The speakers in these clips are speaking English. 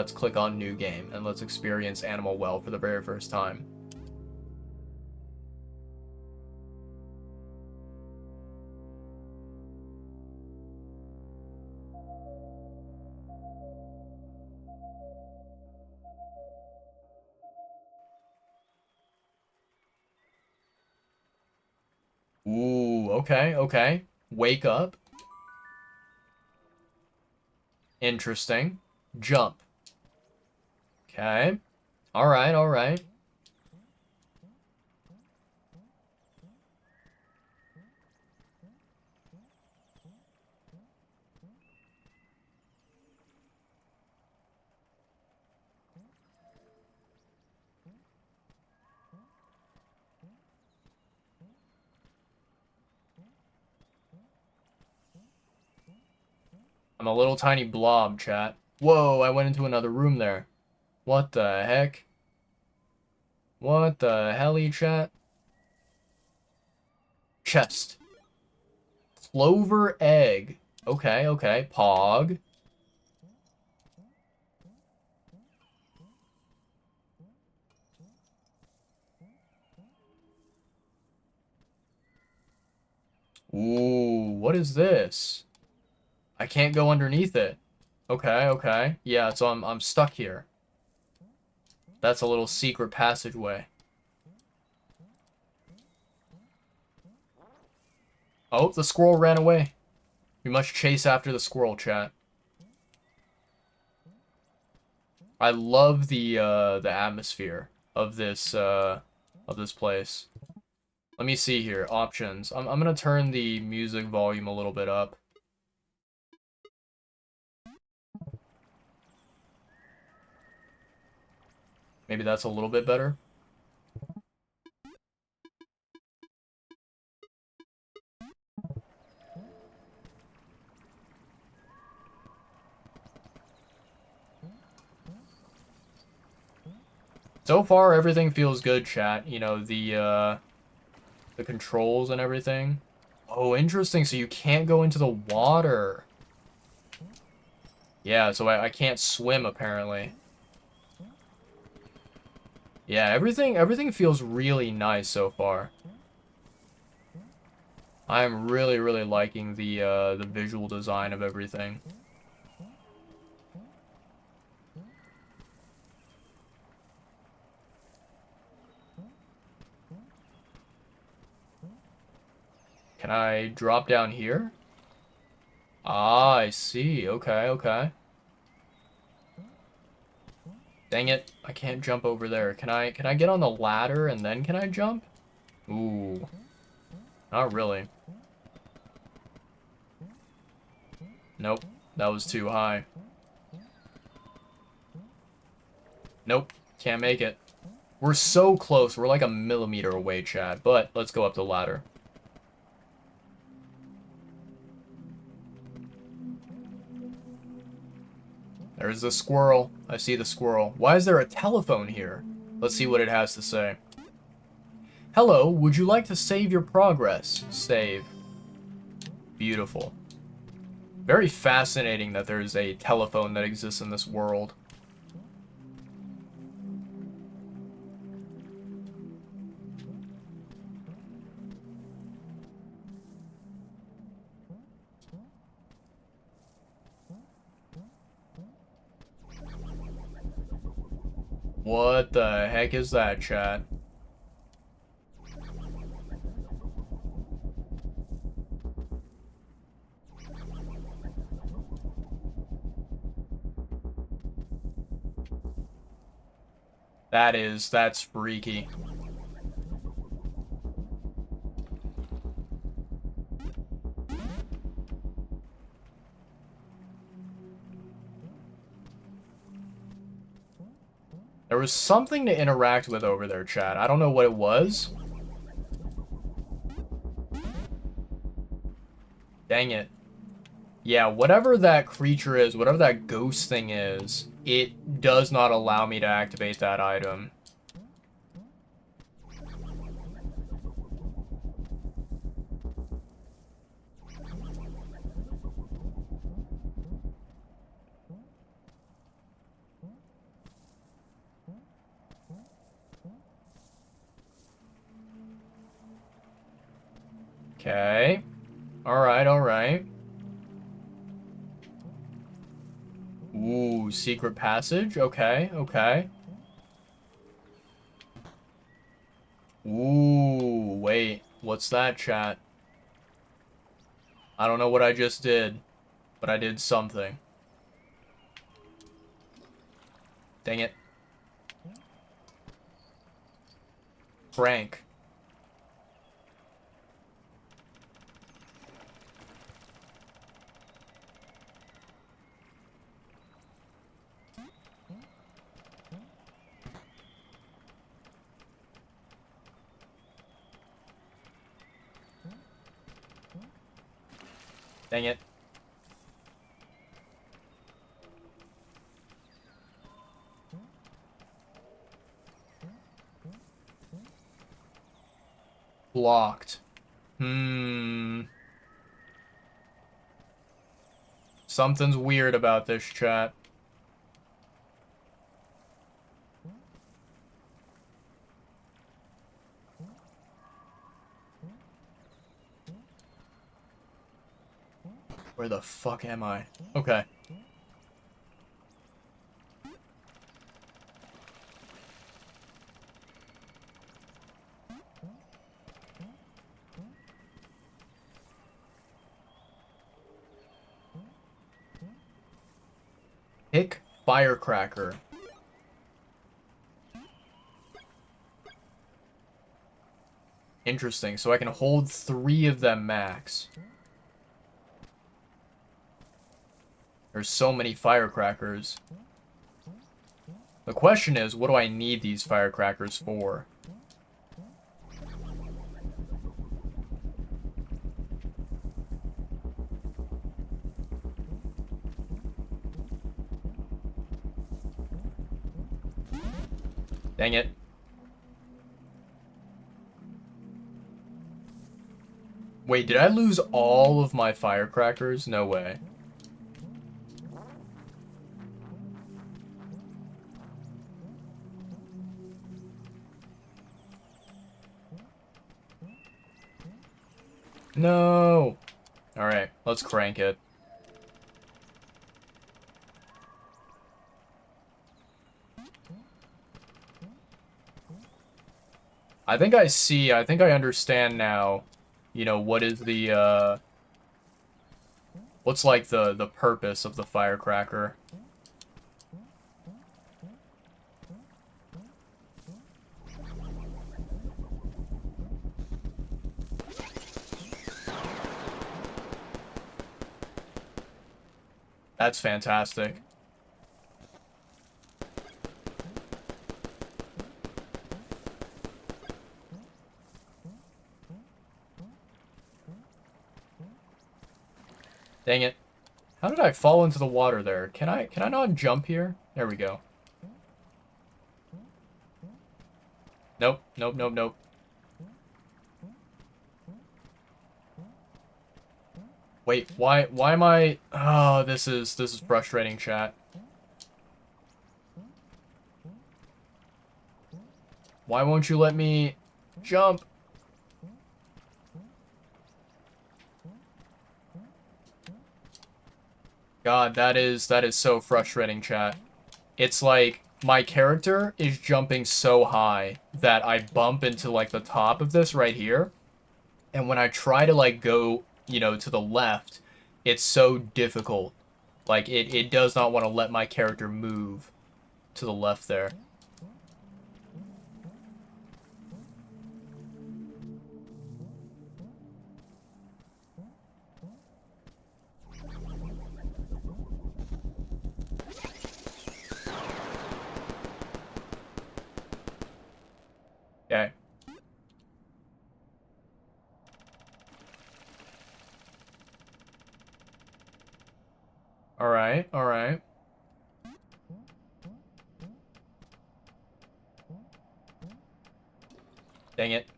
Let's click on new game and let's experience Animal Well for the very first time. Ooh, okay, okay. Wake up. Interesting. Jump. Okay. Alright, alright. I'm a little tiny blob, chat. Whoa, I went into another room there. What the heck? What the helly, chat? Chest. Clover egg. Okay, okay. Pog. Ooh, what is this? I can't go underneath it. Okay, okay. Yeah, so I'm stuck here. That's a little secret passageway. Oh, the squirrel ran away. We must chase after the squirrel, chat. I love the atmosphere of this place. Let me see here. Options. I'm gonna turn the music volume a little bit up. Maybe that's a little bit better. So far, everything feels good, chat. You know, the controls and everything. Oh, interesting. So you can't go into the water. Yeah, so I can't swim, apparently. Yeah, everything feels really nice so far. I'm really, really liking the visual design of everything. Can I drop down here? Ah, I see. Okay, okay. Dang it. I can't jump over there. Can I get on the ladder and then can I jump? Ooh. Not really. Nope. That was too high. Nope. Can't make it. We're so close. We're like a millimeter away, Chad. But let's go up the ladder. There's the squirrel. I see the squirrel. Why is there a telephone here? Let's see what it has to say. Hello, would you like to save your progress? Save. Beautiful. Very fascinating that there's a telephone that exists in this world. What the heck is that, chat? That's freaky. There was something to interact with over there, chat. I don't know what it was. Dang it. Yeah, whatever that creature is, whatever that ghost thing is, it does not allow me to activate that item. Okay. Alright, alright. Ooh, secret passage? Okay, okay. Ooh, wait. What's that, chat? I don't know what I just did, but I did something. Dang it. Frank. Dang it. Blocked. Something's weird about this, chat. Where the fuck am I? Okay. Pick firecracker. Interesting. So I can hold 3 of them max. There's so many firecrackers. The question is, what do I need these firecrackers for? Dang it. Wait, did I lose all of my firecrackers? No way. No! Alright, let's crank it. I think I understand now, you know, what is the, what's like the purpose of the firecracker. That's fantastic. Dang it. How did I fall into the water there? Can I not jump here? There we go. Nope, nope, nope, nope. Wait, why am I... Oh, this is frustrating, chat. Why won't you let me jump? God, that is so frustrating, chat. It's like my character is jumping so high that I bump into like the top of this right here. And when I try to like go, you know, to the left, it's so difficult. Like it does not want to let my character move to the left there. Okay. Alright, alright. Dang it.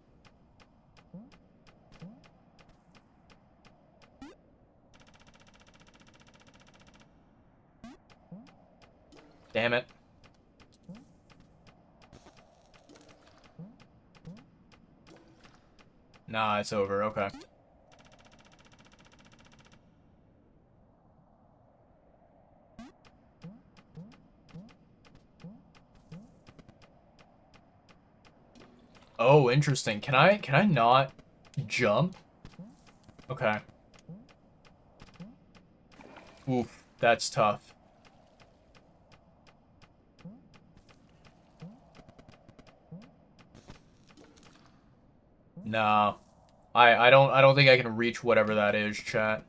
Damn it. Nah, it's over. Okay. Oh, interesting. Can I not jump? Okay. Oof, that's tough. No. I don't think I can reach whatever that is, chat.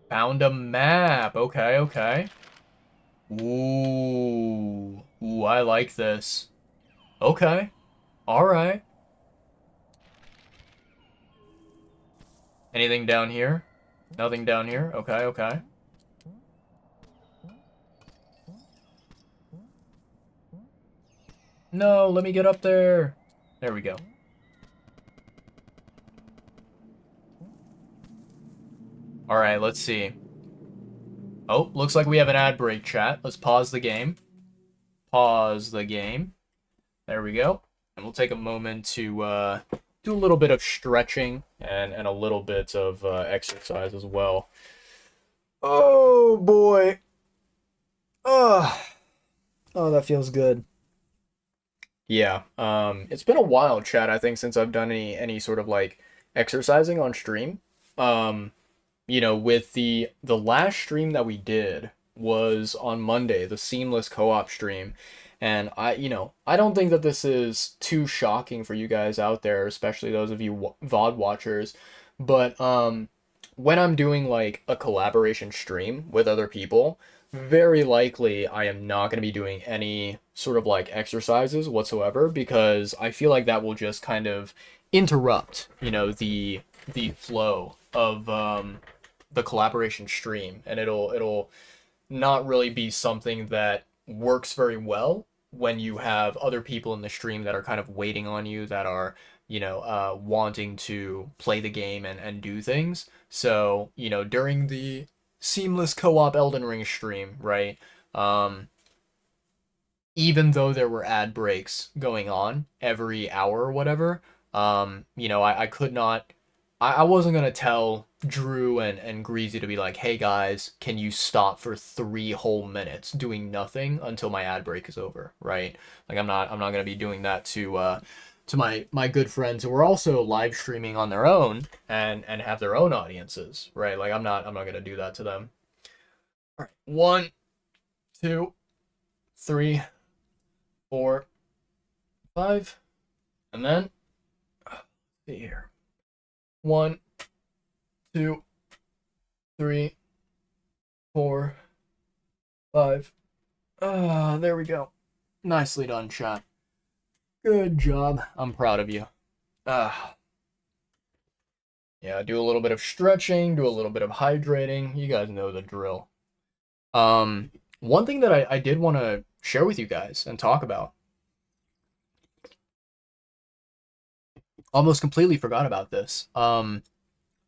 Found a map. Okay, okay. Ooh. Ooh, I like this. Okay. All right. Anything down here? Nothing down here. Okay, okay. No, let me get up there. There we go. All right, let's see. Oh, looks like we have an ad break, chat. Let's pause the game. Pause the game. There we go. And we'll take a moment to do a little bit of stretching and a little bit of exercise as well. Oh, boy. Oh, oh, that feels good. Yeah, it's been a while, Chad, I think, since I've done any sort of like exercising on stream. Um, with the last stream that we did was on Monday, the Seamless Co-op stream. And I don't think that this is too shocking for you guys out there, especially those of you VOD watchers. But when I'm doing like a collaboration stream with other people, very likely I am not going to be doing any sort of like exercises whatsoever because I feel like that will just kind of interrupt, the flow of the collaboration stream, and it'll not really be something that works very well when you have other people in the stream that are kind of waiting on you, that are wanting to play the game and do things. So during the Seamless Co-op Elden Ring stream, right, um even though there were ad breaks going on every hour or whatever, I could not, I wasn't gonna tell Drew and Greasy to be like, hey guys, can you stop for 3 whole minutes doing nothing until my ad break is over, right? Like I'm not gonna be doing that to my good friends who are also live streaming on their own and have their own audiences, right? Like I'm not gonna do that to them. All right, 1, 2, 3, 4, 5, and then see here. 1, 2, 3, 4, 5. There we go. Nicely done, chat. Good job. I'm proud of you. Yeah, do a little bit of stretching, do a little bit of hydrating. You guys know the drill. Um, One thing that I did want to share with you guys and talk about. Almost completely forgot about this.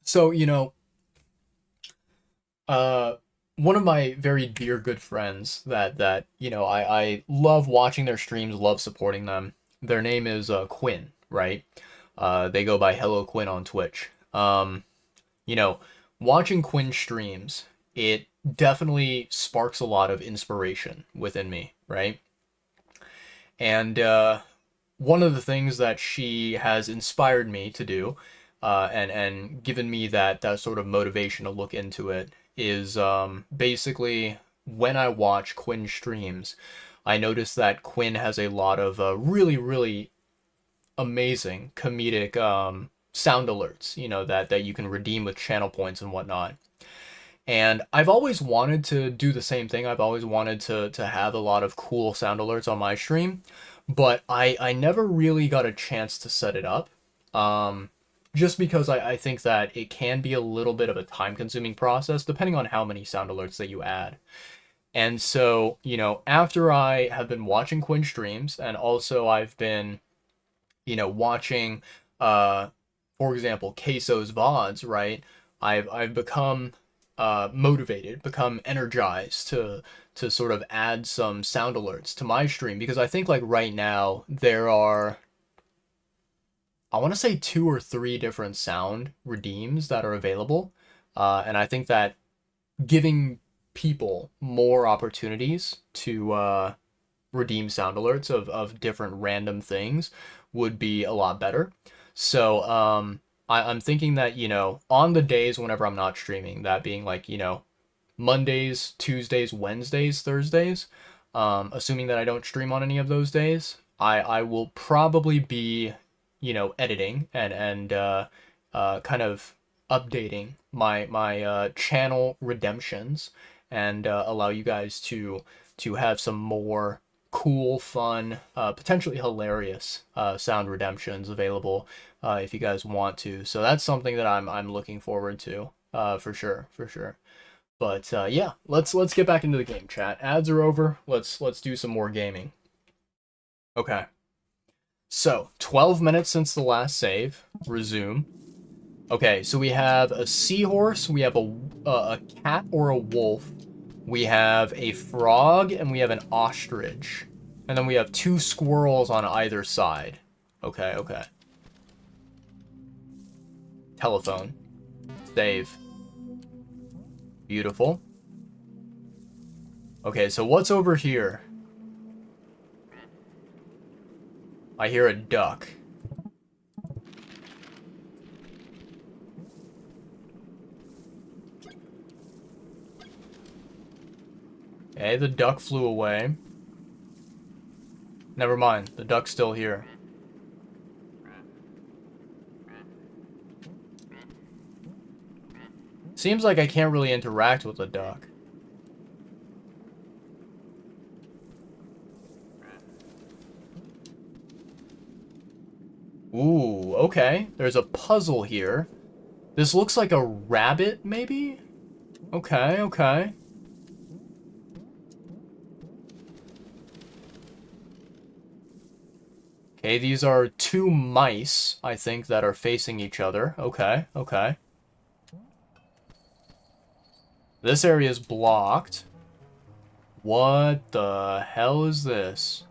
So uh, one of my very dear good friends that I love watching their streams, love supporting them. Their name is Quinn, right? They go by Hello Quinn on Twitch. You know, Watching Quinn streams, it definitely sparks a lot of inspiration within me, right? And one of the things that she has inspired me to do, and given me that sort of motivation to look into it, is basically when I watch Quinn streams, I notice that Quinn has a lot of really really amazing comedic sound alerts, that you can redeem with channel points and whatnot. And I've always wanted to do the same thing. I've always wanted to have a lot of cool sound alerts on my stream, but I never really got a chance to set it up. Um, just because I think that it can be a little bit of a time consuming process depending on how many sound alerts that you add. And so, after I have been watching Quinn streams and also I've been, watching uh for example, Queso's VODs, right? I've become motivated, become energized to sort of add some sound alerts to my stream because I think like right now there are, I want to say 2 or 3 different sound redeems that are available, and I think that giving people more opportunities to redeem sound alerts of different random things would be a lot better. So I'm thinking that, you know, on the days whenever I'm not streaming, that being like, you know, Mondays, Tuesdays, Wednesdays, Thursdays, assuming that I don't stream on any of those days, I will probably be, you know, editing and kind of updating my channel redemptions and allow you guys to have some more cool, fun, potentially hilarious sound redemptions available if you guys want to. So that's something that I'm looking forward to for sure, for sure. But yeah, let's get back into the game, chat. Ads are over. Let's do some more gaming. Okay. So 12 minutes since the last save. Resume. Okay, so we have a seahorse, we have a cat or a wolf, we have a frog, and we have an ostrich. And then we have 2 squirrels on either side. Okay, okay. Telephone. Save. Beautiful. Okay, so what's over here? I hear a duck. Okay, the duck flew away. Never mind, the duck's still here. Seems like I can't really interact with the duck. Ooh, okay. There's a puzzle here. This looks like a rabbit, maybe? Okay, okay. Okay, these are 2 mice, I think, that are facing each other. Okay, okay. This area is blocked. What the hell is this?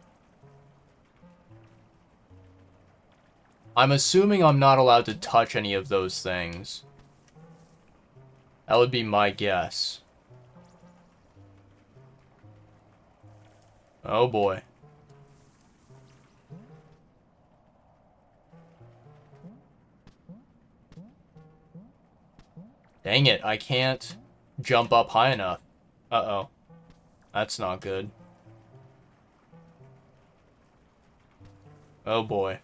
I'm assuming I'm not allowed to touch any of those things. That would be my guess. Oh boy. Dang it, I can't jump up high enough. Uh-oh. That's not good. Oh boy.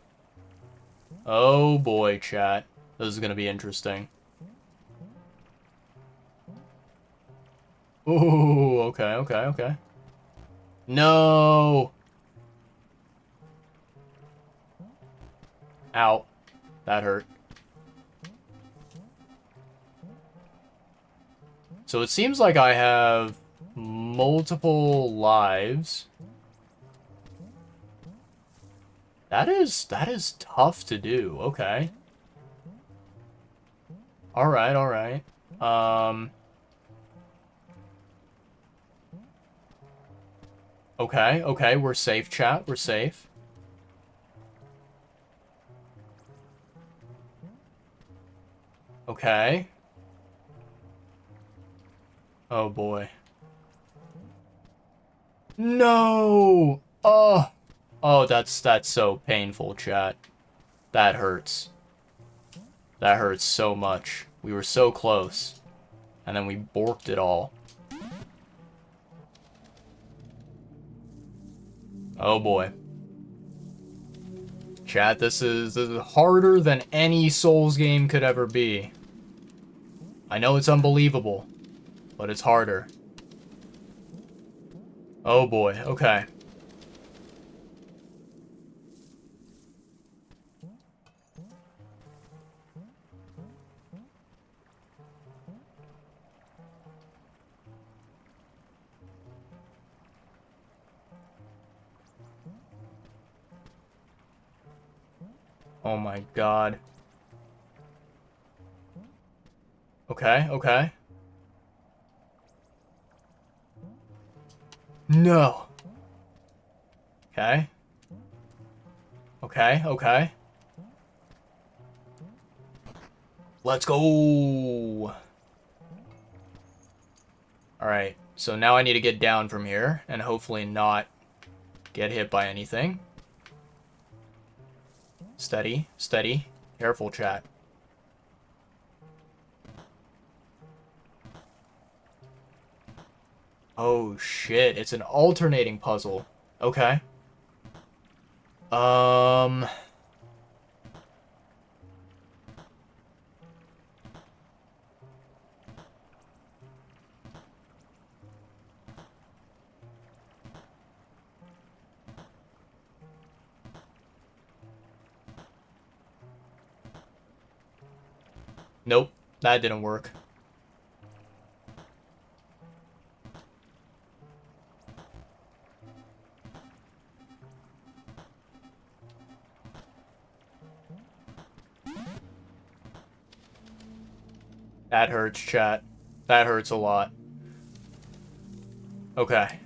Oh boy, chat. This is gonna be interesting. Ooh, okay, okay, okay. No! Ow. That hurt. So it seems like I have multiple lives. That is tough to do. Okay. Alright, alright. Okay, okay, we're safe, chat. We're safe. Okay. Oh boy. No! Oh! Oh, that's so painful, chat. That hurts. That hurts so much. We were so close. And then we borked it all. Oh boy. Chat, this is harder than any Souls game could ever be. I know it's unbelievable, but it's harder. Oh boy, okay. Oh my god. Okay, okay. No. Okay. Okay, okay. Let's go. Alright, so now I need to get down from here and hopefully not get hit by anything. Steady, steady. Careful, chat. Oh shit, it's an alternating puzzle. Okay. Nope, that didn't work. That hurts, chat. That hurts a lot. Okay.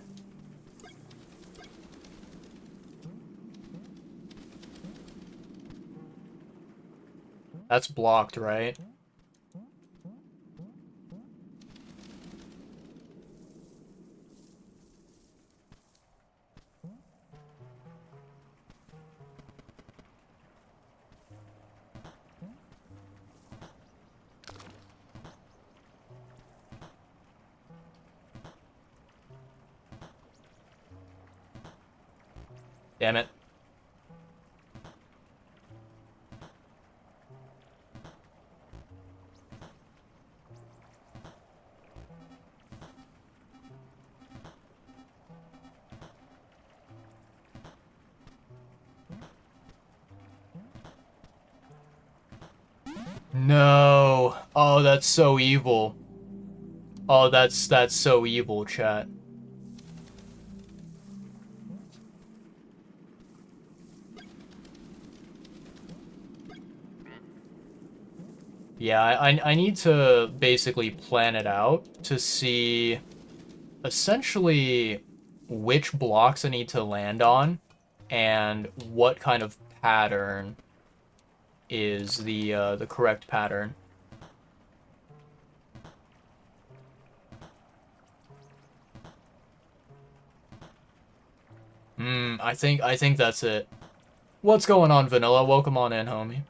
That's blocked, right? Damn it. No. Oh, that's so evil. Oh, that's so evil, chat. Yeah, I need to basically plan it out to see essentially which blocks I need to land on and what kind of pattern is the correct pattern. I think that's it. What's going on, Vanilla? Welcome on in, homie.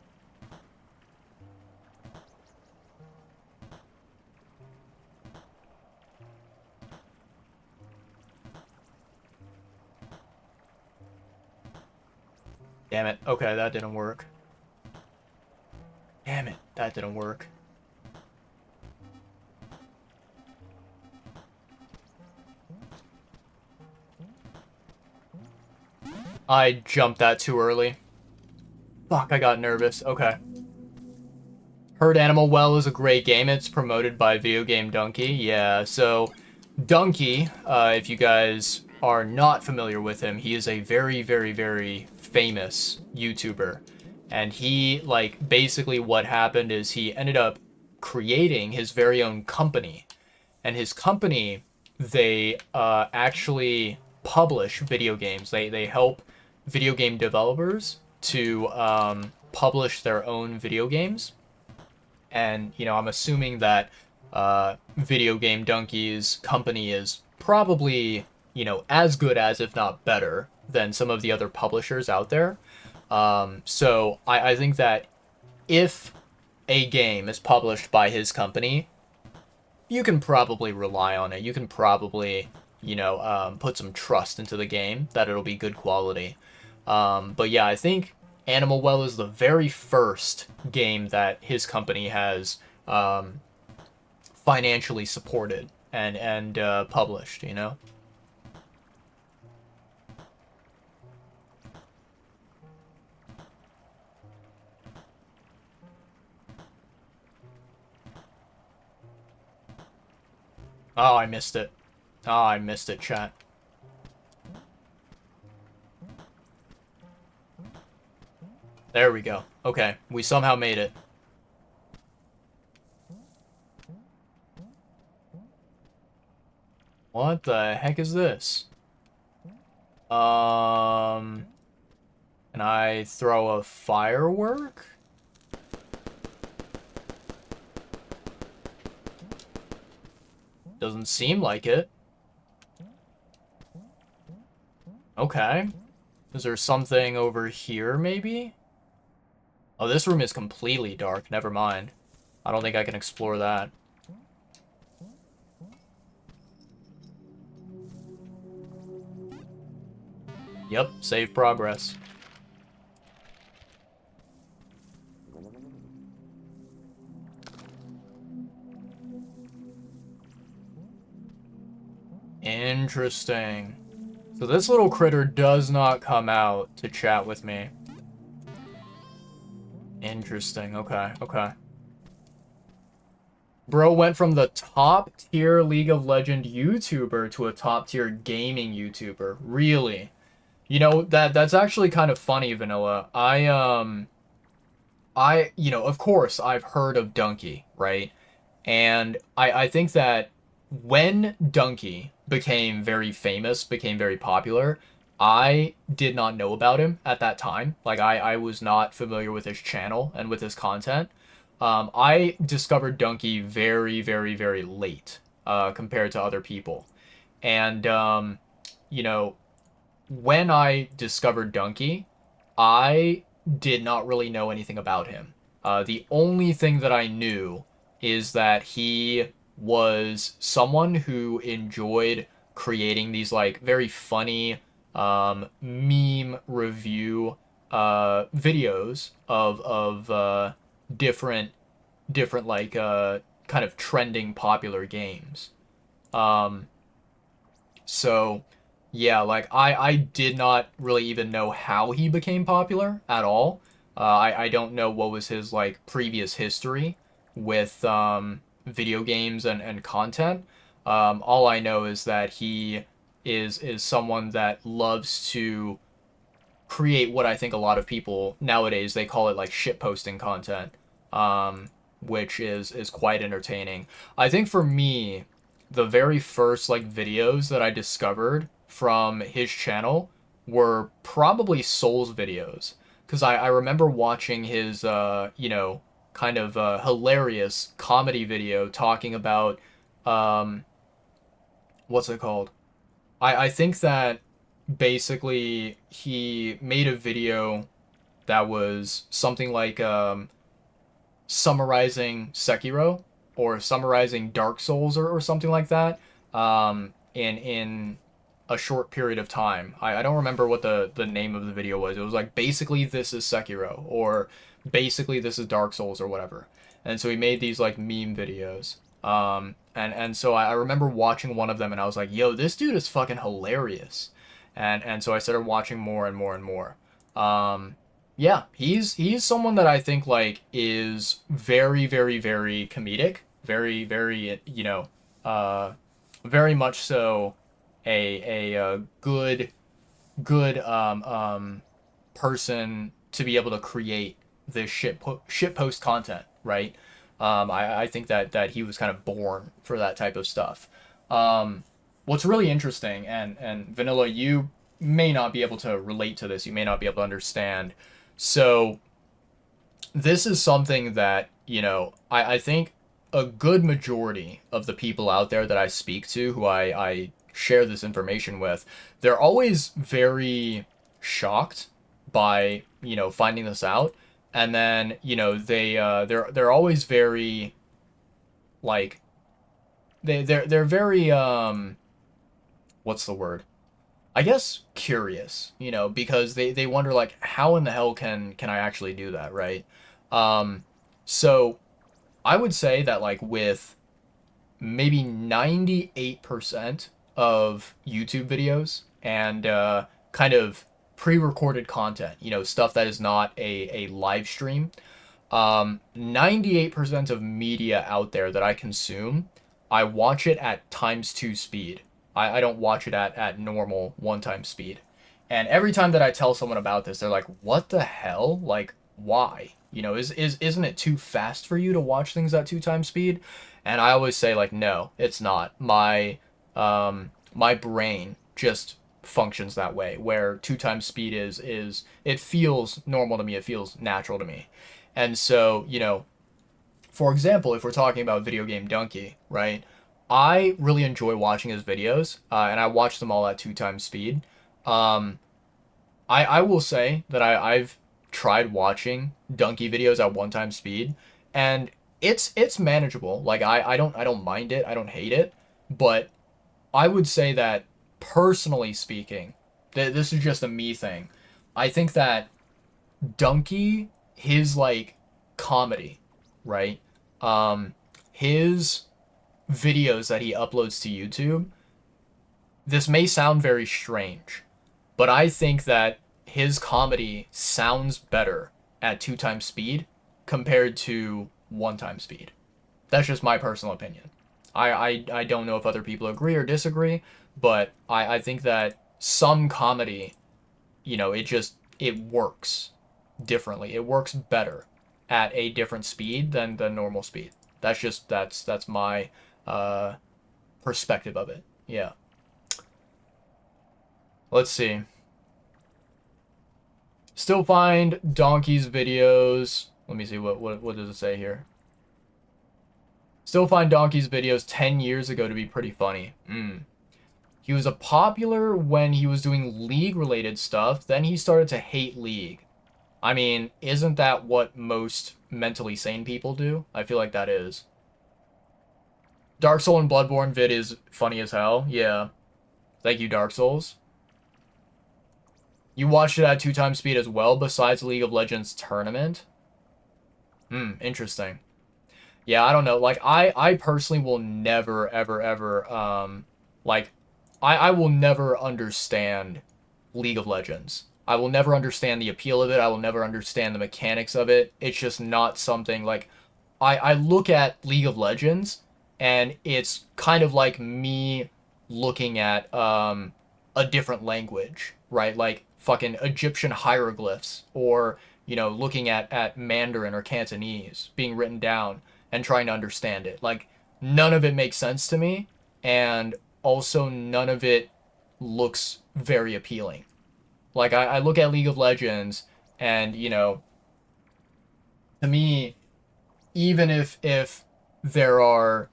Damn it. Okay, that didn't work. Damn it, that didn't work. I jumped that too early. Fuck, I got nervous. Okay. Herd Animal Well is a great game. It's promoted by Video Game Donkey. Yeah, so Donkey, if you guys are not familiar with him, he is a very, very, very famous YouTuber. And he, like, basically what happened is he ended up creating his very own company. And his company, they actually publish video games. They help video game developers to publish their own video games. And, you know, I'm assuming that Video Game Donkey's company is probably, you know, as good as, if not better, than some of the other publishers out there. So I think that if a game is published by his company, you can probably rely on it. You can probably, you know, put some trust into the game that it'll be good quality. But yeah, I think Animal Well is the very first game that his company has financially supported and published, you know? Oh, I missed it. Oh, I missed it, chat. There we go. Okay, we somehow made it. What the heck is this? Can I throw a firework? Doesn't seem like it. Okay. Is there something over here, maybe? Oh, this room is completely dark. Never mind. I don't think I can explore that. Yep, save progress. Interesting. So this little critter does not come out to chat with me. Interesting. Okay, okay. Bro went from the top tier League of Legends YouTuber to a top tier gaming YouTuber. Really? You know, that's actually kind of funny, Vanilla. You know, of course I've heard of Dunkey, right? And I think that when Dunkey became very famous, became very popular, I did not know about him at that time. Like, I was not familiar with his channel and with his content. I discovered Dunkey very, very, very late compared to other people. And, you know, when I discovered Dunkey, I did not really know anything about him. The only thing that I knew is that he was someone who enjoyed creating these like very funny meme review videos of different like kind of trending popular games. Um, so yeah, like I did not really even know how he became popular at all. I don't know what was his like previous history with video games and content. All I know is that he is someone that loves to create what I think a lot of people nowadays they call it like shit posting content, which is quite entertaining. I think for me, the very first like videos that I discovered from his channel were probably Souls videos because I remember watching his you know kind of hilarious comedy video talking about um, what's it called? I think that basically he made a video that was something like summarizing Sekiro or summarizing Dark Souls or something like that in a short period of time. I don't remember what the name of the video was. It was like basically this is Sekiro or basically this is Dark Souls or whatever. And so he made these like meme videos. And so I remember watching one of them and I was like, yo, this dude is fucking hilarious. And so I started watching more and more and more. Yeah, he's someone that I think like is very very very comedic, very very you know, uh, very much so a good person to be able to create this shit post content, right? I think that he was kind of born for that type of stuff. What's really interesting, and Vanilla, you may not be able to relate to this, you may not be able to understand. So this is something that, you know, I think a good majority of the people out there that I speak to, who I share this information with, they're always very shocked by, you know, finding this out. And then, you know, they're always very like they're very what's the word? I guess curious, you know, because they wonder like how in the hell can I actually do that, right? Um so I would say that like with maybe 98% of YouTube videos and kind of pre-recorded content, you know, stuff that is not a live stream. 98% of media out there that I consume, I watch it at times two speed. I don't watch it at normal one time speed. And every time that I tell someone about this, they're like, what the hell? Like, why? You know, isn't it too fast for you to watch things at two times speed? And I always say like, no, it's not. My brain just functions that way, where two times speed is it feels normal to me, it feels natural to me. And so, you know, for example, if we're talking about video game Donkey, right? I really enjoy watching his videos, and I watch them all at 2 times speed. Um, I will say that I've tried watching Donkey videos at 1 time speed, and it's manageable. Like I don't mind it. I don't hate it, but I would say that personally speaking, this is just a me thing. I think that Donkey, his like comedy, right? Um, his videos that he uploads to YouTube, this may sound very strange, but I think that his comedy sounds better at 2 times speed compared to 1 time speed. That's just my personal opinion. I don't know if other people agree or disagree, but I think that some comedy, it works differently. It works better at a different speed than the normal speed. That's my uh, perspective of it. Yeah. Let's see. Still find Donkey's videos. Let me see what does it say here. Still find Donkey's videos 10 years ago to be pretty funny. He was a popular when he was doing League related stuff, then he started to hate League. I mean, isn't that what most mentally sane people do? I feel like that is. Dark Soul and Bloodborne vid is funny as hell. Yeah. Thank you, Dark Souls. You watched it at 2 times speed as well, besides League of Legends tournament? Interesting. Yeah, I don't know. Like, I personally will never, ever, ever, like, I will never understand League of Legends. I will never understand the appeal of it. I will never understand the mechanics of it. It's just not something, like, I look at League of Legends, and it's kind of like me looking at, a different language, right? Like, fucking Egyptian hieroglyphs, or, looking at Mandarin or Cantonese being written down and trying to understand it. Like, none of it makes sense to me, and also none of it looks very appealing. Like, I look at League of Legends, and, to me, even if there are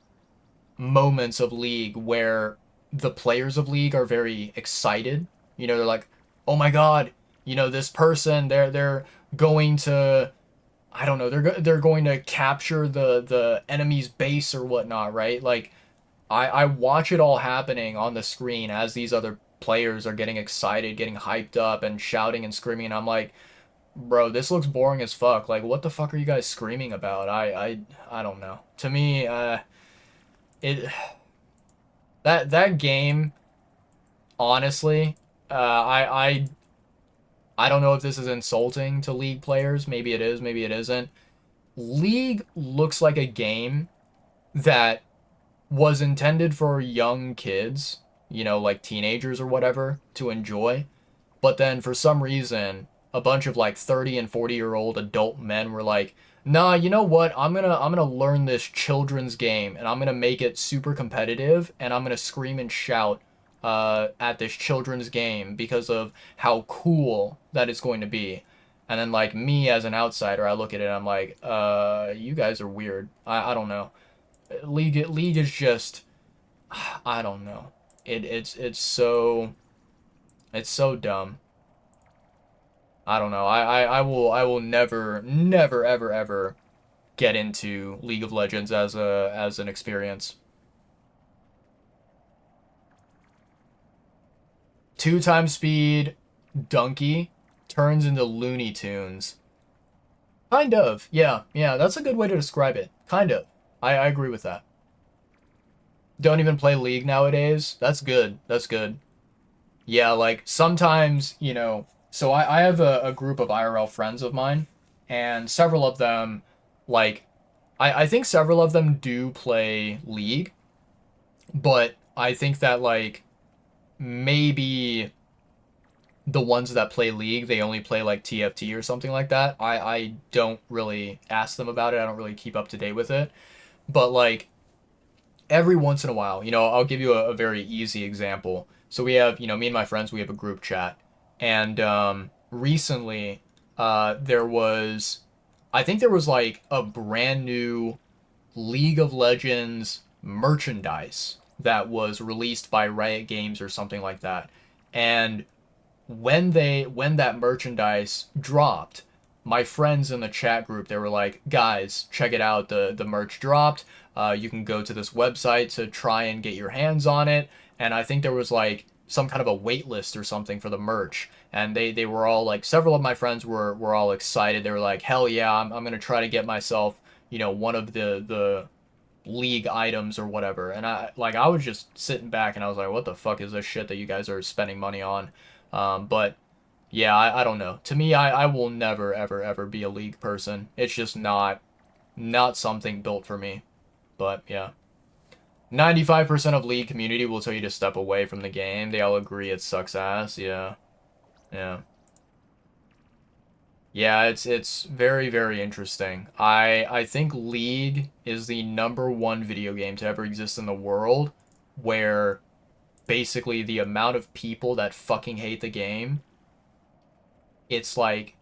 moments of League where the players of League are very excited, they're like, oh my god, this person, they're going to, I don't know. They're going to capture the enemy's base or whatnot, right? Like, I watch it all happening on the screen as these other players are getting excited, getting hyped up, and shouting and screaming. And I'm like, bro, this looks boring as fuck. Like, what the fuck are you guys screaming about? I don't know. To me, it that game, honestly, I don't know if this is insulting to League players. Maybe it is. Maybe it isn't. League looks like a game that was intended for young kids, like teenagers or whatever, to enjoy. But then for some reason, a bunch of like 30 and 40-year-old adult men were like, "Nah, you know what? I'm going to learn this children's game and I'm going to make it super competitive and I'm going to scream and shout at this children's game because of how cool that it's going to be." And then like me as an outsider, I look at it and I'm like, you guys are weird. I don't know. League is just, I don't know. It's so dumb. I don't know. I will never ever ever get into League of Legends as an experience. 2 times speed Donkey turns into Looney Tunes. Kind of. Yeah. Yeah, that's a good way to describe it. Kind of. I agree with that. Don't even play League nowadays. That's good. That's good. Yeah, like sometimes, so I have a group of IRL friends of mine, and several of them, like, I think several of them do play League, but I think that, like, maybe the ones that play League, they only play, like, TFT or something like that. I don't really ask them about it, I don't really keep up to date with it, but, like, every once in a while, I'll give you a very easy example. So we have, me and my friends, we have a group chat. And recently, there was, I think there was like a brand new League of Legends merchandise that was released by Riot Games or something like that. And when that merchandise dropped, my friends in the chat group, they were like, guys, check it out, the merch dropped. You can go to this website to try and get your hands on it. And I think there was like some kind of a wait list or something for the merch. And they were all like, several of my friends were all excited. They were like, hell yeah, I'm gonna try to get myself, one of the league items or whatever. And I was just sitting back and I was like, what the fuck is this shit that you guys are spending money on? But yeah, I don't know. To me, I will never ever ever be a league person. It's just not something built for me. But yeah. 95% of league community will tell you to step away from the game. They all agree it sucks ass. Yeah. Yeah. Yeah, it's very very interesting. I think League is the number one video game to ever exist in the world where basically the amount of people that fucking hate the game, it's like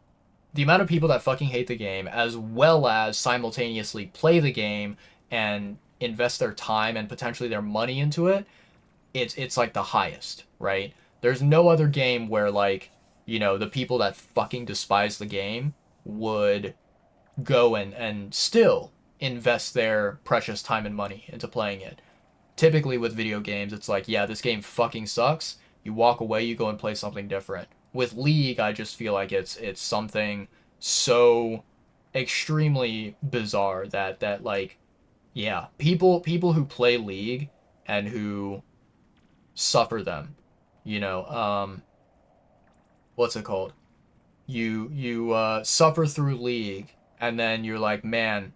the amount of people that fucking hate the game as well as simultaneously play the game and invest their time and potentially their money into it, it's like the highest, right? There's no other game where like, the people that fucking despise the game would go and still invest their precious time and money into playing it. Typically with video games, it's like, yeah, this game fucking sucks. You walk away, you go and play something different. With League, I just feel like it's something so extremely bizarre that like, yeah, people who play League and who suffer them, you know, what's it called? You suffer through League and then you're like, man,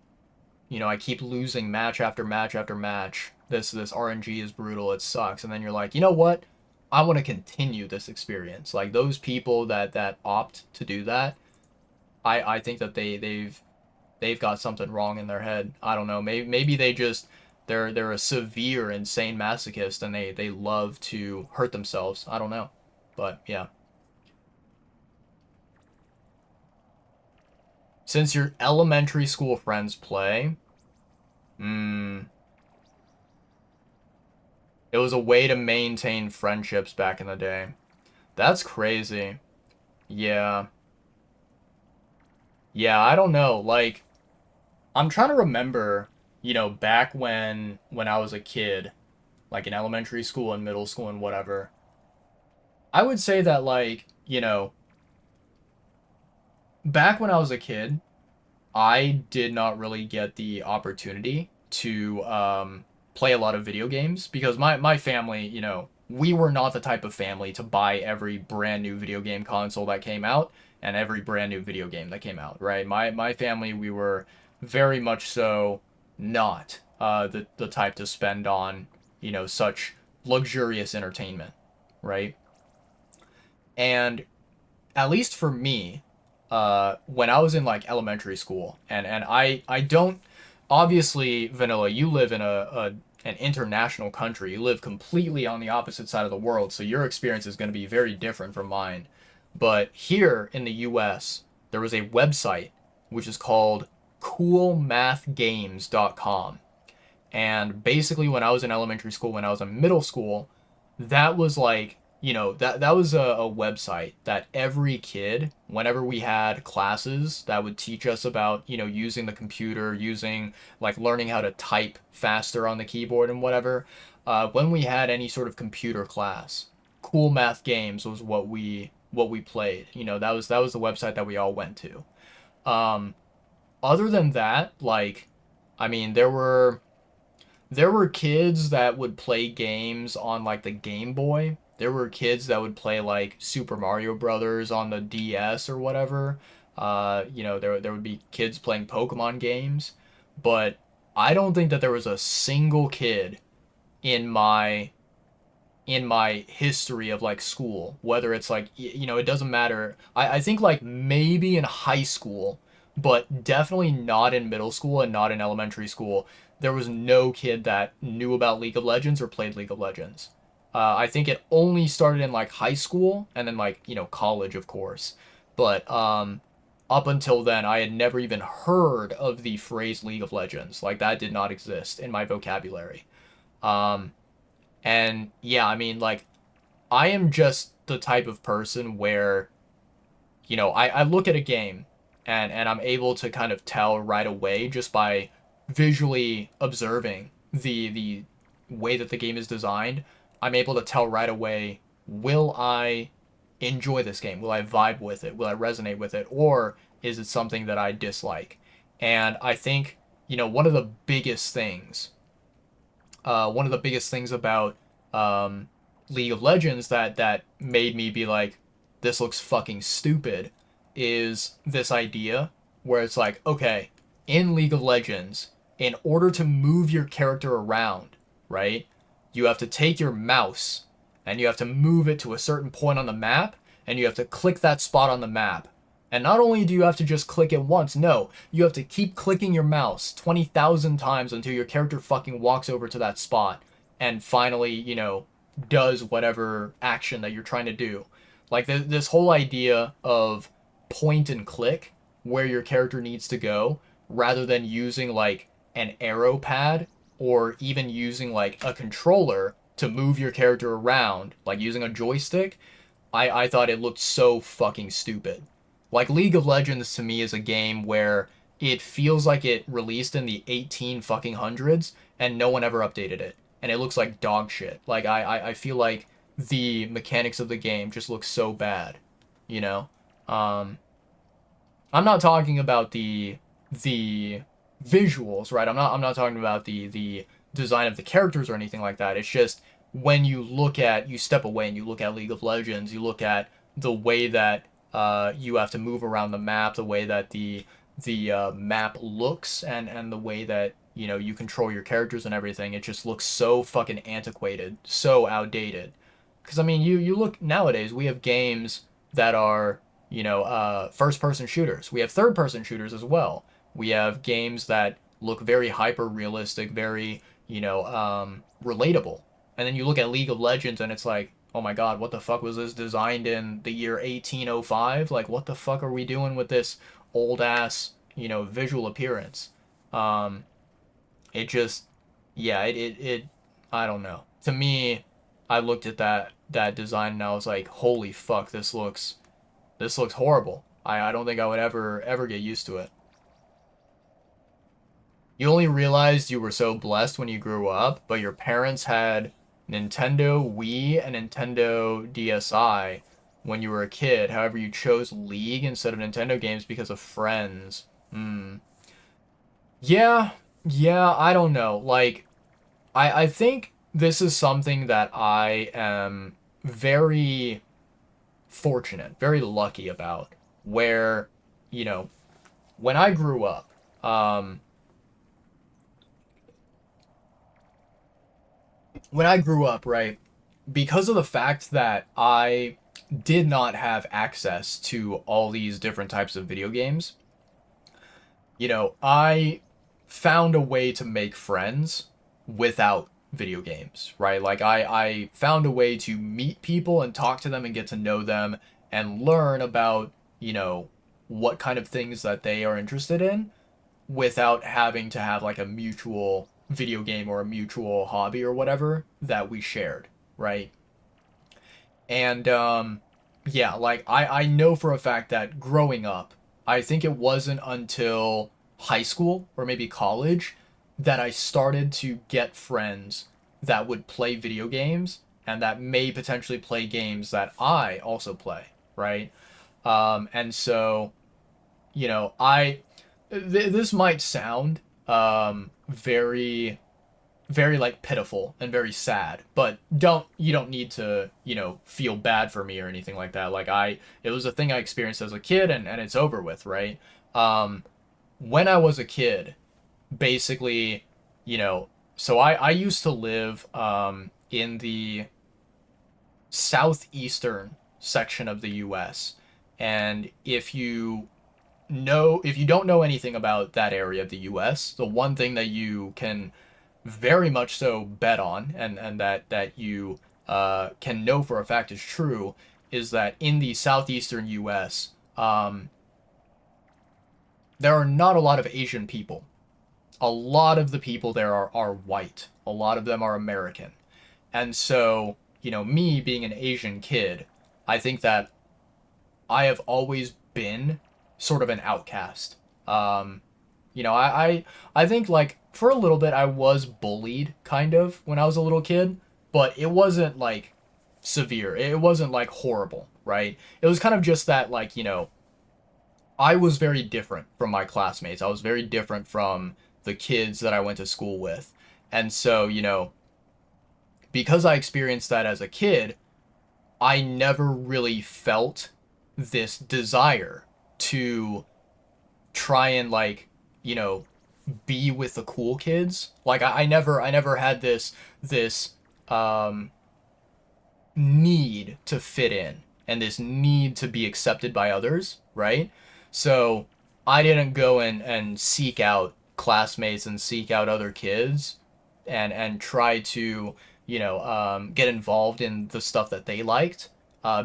I keep losing match after match after match. This RNG is brutal. It sucks. And then you're like, you know what? I want to continue this experience. Like those people that opt to do that, I think that they've got something wrong in their head. I don't know. Maybe they're a severe insane masochist and they love to hurt themselves. I don't know. But yeah. Since your elementary school friends play, hmm. It was a way to maintain friendships back in the day. That's crazy. Yeah. Yeah, I don't know. Like, I'm trying to remember, back when I was a kid, like in elementary school and middle school and whatever. I would say that like, back when I was a kid, I did not really get the opportunity to play a lot of video games because my family, we were not the type of family to buy every brand new video game console that came out and every brand new video game that came out, right? My family, we were very much so not the type to spend on, such luxurious entertainment, right? And at least for me, when I was in like elementary school, and I don't obviously Vanilla, you live in an international country. You live completely on the opposite side of the world, so your experience is going to be very different from mine. But here in the U.S., there was a website which is called coolmathgames.com. And basically, when I was in elementary school, when I was in middle school, that was like, that was a website that every kid, whenever we had classes that would teach us about, using the computer, using like learning how to type faster on the keyboard and whatever, when we had any sort of computer class, Cool Math Games was what we played. That was the website that we all went to. Um, Other than that, like, I mean, there were kids that would play games on like the Game Boy. There were kids that would play like Super Mario Brothers on the DS or whatever. There would be kids playing Pokemon games, but I don't think that there was a single kid in my history of like school, whether it's like it doesn't matter. I think like maybe in high school, but definitely not in middle school and not in elementary school, there was no kid that knew about League of Legends or played League of Legends. I think it only started in like high school and then like college, of course. But up until then, I had never even heard of the phrase League of Legends. Like, that did not exist in my vocabulary. Um, and yeah, I mean, like, I am just the type of person where, I look at a game and I'm able to kind of tell right away just by visually observing the way that the game is designed. I'm able to tell right away, will I enjoy this game? Will I vibe with it? Will I resonate with it? Or is it something that I dislike? And I think, one of the biggest things, about League of Legends that made me be like, this looks fucking stupid, is this idea where it's like, okay, in League of Legends, in order to move your character around, right, you have to take your mouse and you have to move it to a certain point on the map, and you have to click that spot on the map. And not only do you have to just click it once, no, you have to keep clicking your mouse 20,000 times until your character fucking walks over to that spot and finally, does whatever action that you're trying to do. Like, this whole idea of point and click where your character needs to go, rather than using like an arrow pad or even using like a controller to move your character around, like using a joystick. I thought it looked so fucking stupid. Like, League of Legends to me is a game where it feels like it released in the 18 fucking hundreds and no one ever updated it. And it looks like dog shit. Like, I feel like the mechanics of the game just look so bad, you know? Um, I'm not talking about the visuals, right? I'm not talking about the design of the characters or anything like that. It's just when you step away and you look at League of Legends, you look at the way that you have to move around the map, the way that the map looks, and the way that you control your characters and everything. It just looks so fucking antiquated, so outdated. Because I mean, you look nowadays, we have games that are first person shooters. We have third person shooters as well. We have games that look very hyper realistic, very relatable. And then you look at League of Legends and it's like, oh my god, what the fuck was this designed in the year 1805? Like, what the fuck are we doing with this old ass, visual appearance? Um, it just, yeah, it I don't know. To me, I looked at that design and I was like, holy fuck, this looks horrible. I don't think I would ever get used to it. You only realized you were so blessed when you grew up, but your parents had Nintendo Wii and Nintendo DSi when you were a kid. However, you chose League instead of Nintendo games because of friends. Hmm. Yeah, yeah, I don't know. Like, I think this is something that I am very fortunate, very lucky about, where, you know, when I grew up, right, because of the fact that I did not have access to all these different types of video games, I found a way to make friends without video games, right? Like, I found a way to meet people and talk to them and get to know them and learn about, what kind of things that they are interested in without having to have like a mutual video game or a mutual hobby or whatever that we shared, right? And yeah, like, I know for a fact that growing up, I think it wasn't until high school or maybe college that I started to get friends that would play video games and that may potentially play games that I also play, right? And so, I this might sound very very like pitiful and very sad, but you don't need to feel bad for me or anything like that. Like, it was a thing I experienced as a kid, and it's over with, right? um when I was a kid, basically, so I used to live in the southeastern section of the US. And if you don't know anything about that area of the US, the one thing that you can very much so bet on, and that you can know for a fact is true, is that in the southeastern US, there are not a lot of Asian people. A lot of the people there are white. A lot of them are American. And so, me being an Asian kid, I think that I have always been sort of an outcast. I think like for a little bit I was bullied kind of when I was a little kid, but it wasn't like severe. It wasn't like horrible, right? It was kind of just that like, I was very different from my classmates. I was very different from the kids that I went to school with. And so, because I experienced that as a kid, I never really felt this desire to try and like, you know, be with the cool kids. Like I never had this um need to fit in and this need to be accepted by others, right? So I didn't go and seek out classmates and seek out other kids and try to, get involved in the stuff that they liked,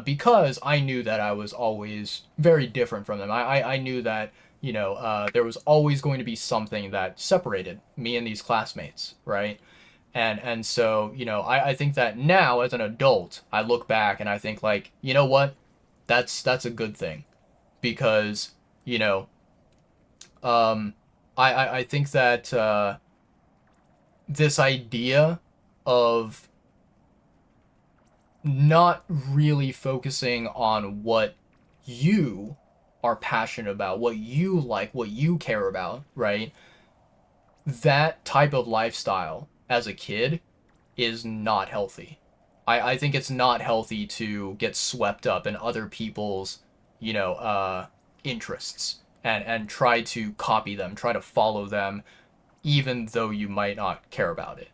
because I knew that I was always very different from them. I knew that, there was always going to be something that separated me and these classmates, right? And so, I think that now as an adult, I look back and I think like, you know what? That's a good thing because, you know, um, I think that this idea of not really focusing on what you are passionate about, what you like, what you care about, right? That type of lifestyle as a kid is not healthy. I think it's not healthy to get swept up in other people's, interests and try to copy them, try to follow them, even though you might not care about it.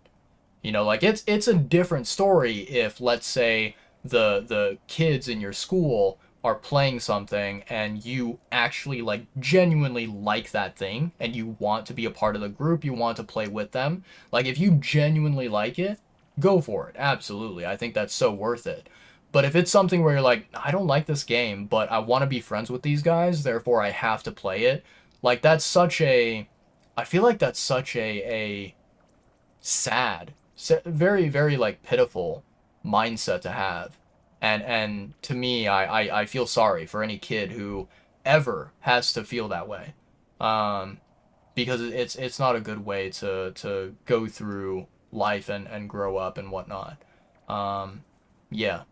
Like it's a different story if let's say the kids in your school are playing something and you actually like genuinely like that thing and you want to be a part of the group, you want to play with them. Like if you genuinely like it, go for it. Absolutely. I think that's so worth it. But if it's something where you're like, I don't like this game, but I want to be friends with these guys, therefore I have to play it. Like that's such a I feel like that's such a sad, very very like pitiful mindset to have, and to me, I feel sorry for any kid who ever has to feel that way, um, because it's not a good way to go through life and grow up and whatnot. Um, yeah.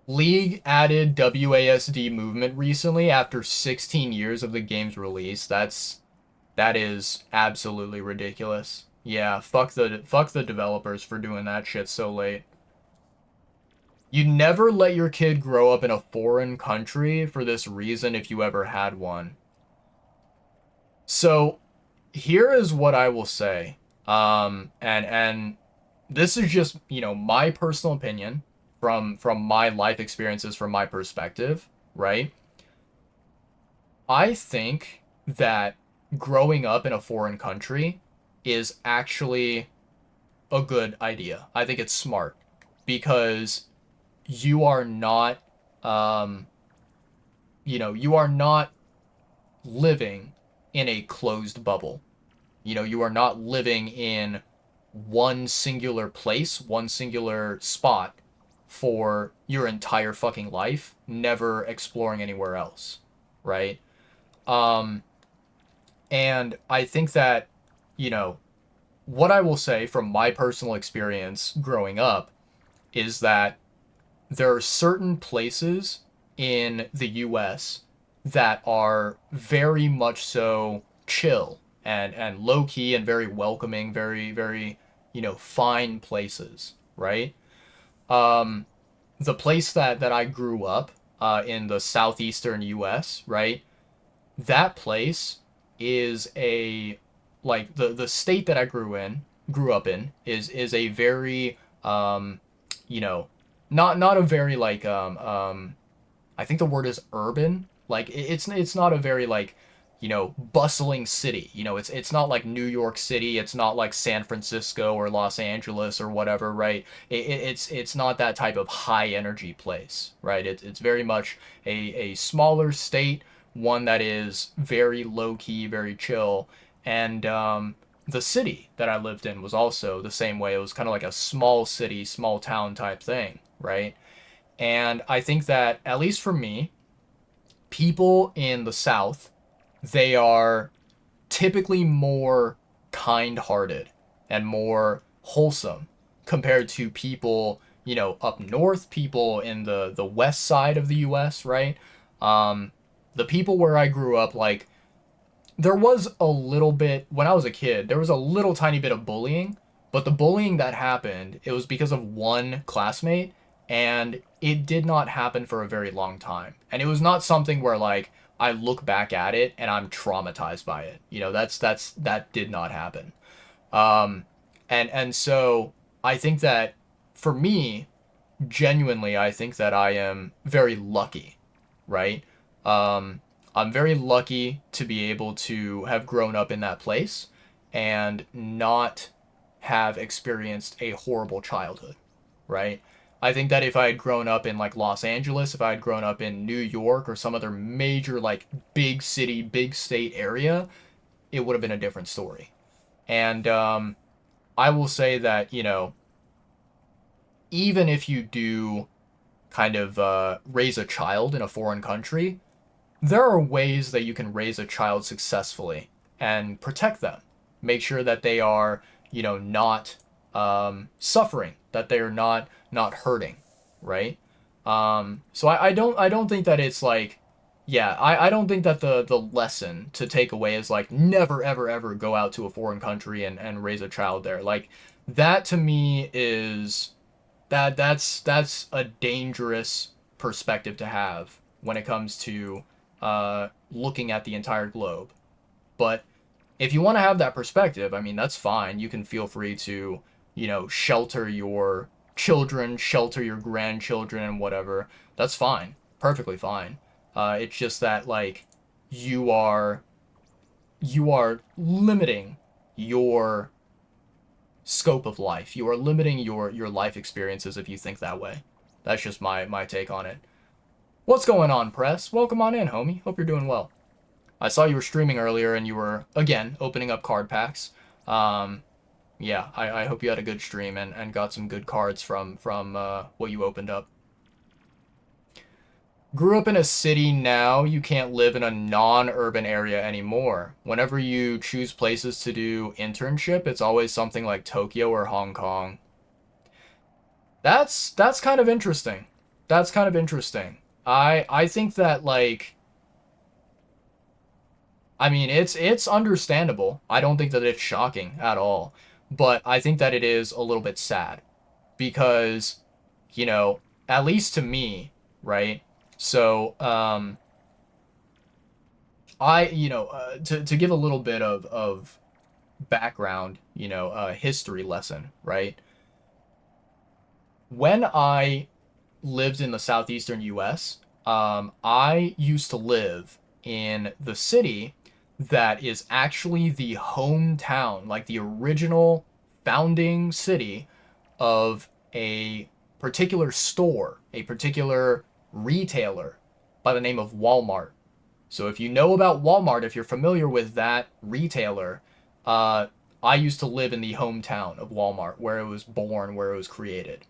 League added WASD movement recently after 16 years of the game's release. That is absolutely ridiculous. Yeah, fuck the developers for doing that shit so late. You never let your kid grow up in a foreign country for this reason if you ever had one. So, here is what I will say. And this is just, my personal opinion from my life experiences from my perspective, right? I think that growing up in a foreign country is actually a good idea. I think it's smart because you are not, um, you are not living in a closed bubble. You are not living in one singular place, one singular spot for your entire fucking life, never exploring anywhere else, right? Um, and I think that, you know, what I will say from my personal experience growing up is that there are certain places in the US that are very much so chill and low key and very welcoming, very, very, fine places, right? Um, the place that I grew up, in the southeastern US, right? That place is a like the state that I grew up in is a very you know not a very like I think the word is urban. Like it's not a very like bustling city. It's not like New York City. It's not like San Francisco or Los Angeles or whatever, right? It's not that type of high energy place, right? It's very much a smaller state one that is very low key, very chill. And the city that I lived in was also the same way. It was kind of like a small city, small town type thing, right? And I think that, at least for me, people in the South, they are typically more kind hearted and more wholesome compared to people, up north, people in the west side of the US, right? Um, the people where I grew up, like, there was a little bit, when I was a kid, there was a little tiny bit of bullying, but the bullying that happened, it was because of one classmate, and it did not happen for a very long time. And it was not something where, like, I look back at it and I'm traumatized by it. That did not happen. Um, and so I think that, for me, genuinely, I think that I am very lucky, right? Um, I'm very lucky to be able to have grown up in that place and not have experienced a horrible childhood, right? I think that if I had grown up in like Los Angeles, if I had grown up in New York or some other major like big city, big state area, it would have been a different story. And I will say that, even if you do kind of raise a child in a foreign country, there are ways that you can raise a child successfully and protect them. Make sure that they are, not suffering, that they are not hurting, right? So I don't think that it's like, yeah, I don't think that the lesson to take away is like never ever ever go out to a foreign country and raise a child there. Like, that to me is that's a dangerous perspective to have when it comes to looking at the entire globe. But if you want to have that perspective, I mean, that's fine. You can feel free to, shelter your children, shelter your grandchildren, and whatever. That's fine. Perfectly fine. It's just that, like, you are you are limiting your scope of life. You are limiting your life experiences if you think that way. That's just my take on it. What's going on, Press? Welcome on in, homie. Hope you're doing well. I saw you were streaming earlier and you were, again, opening up card packs. Yeah, I hope you had a good stream and got some good cards from what you opened up. Grew up in a city, now you can't live in a non-urban area anymore. Whenever you choose places to do internship, it's always something like Tokyo or Hong Kong. That's kind of interesting. That's kind of interesting. I think that, like, I mean, it's understandable. I don't think that it's shocking at all. But I think that it is a little bit sad because, at least to me, right? So, to give a little bit of background, history lesson, right? When I lived in the southeastern U.S., I used to live in the city that is actually the hometown, like the original founding city of a particular store, a particular retailer by the name of Walmart. So if you know about Walmart, if you're familiar with that retailer, I used to live in the hometown of Walmart, where it was born, where it was created.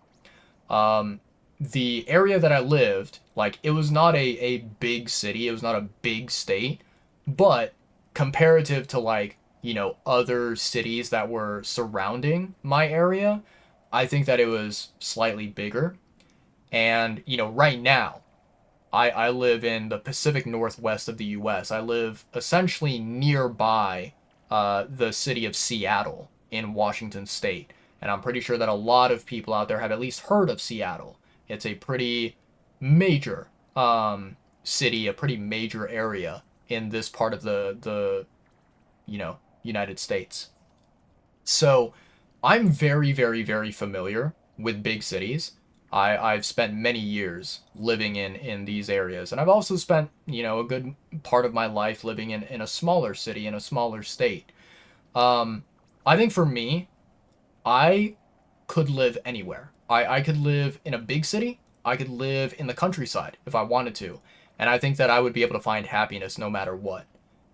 Um, the area that I lived, like, it was not a big city, it was not a big state, but comparative to, like, other cities that were surrounding my area, I think that it was slightly bigger. And, right now, I live in the Pacific Northwest of the US. I live essentially nearby the city of Seattle in Washington State. And I'm pretty sure that a lot of people out there have at least heard of Seattle. It's a pretty major city, a pretty major area in this part of the United States. So I'm very, very, very familiar with big cities. I've spent many years living in these areas. And I've also spent, a good part of my life living in a smaller city, in a smaller state. Um, I think for me, I could live anywhere. I could live in a big city. I could live in the countryside if I wanted to. And I think that I would be able to find happiness no matter what.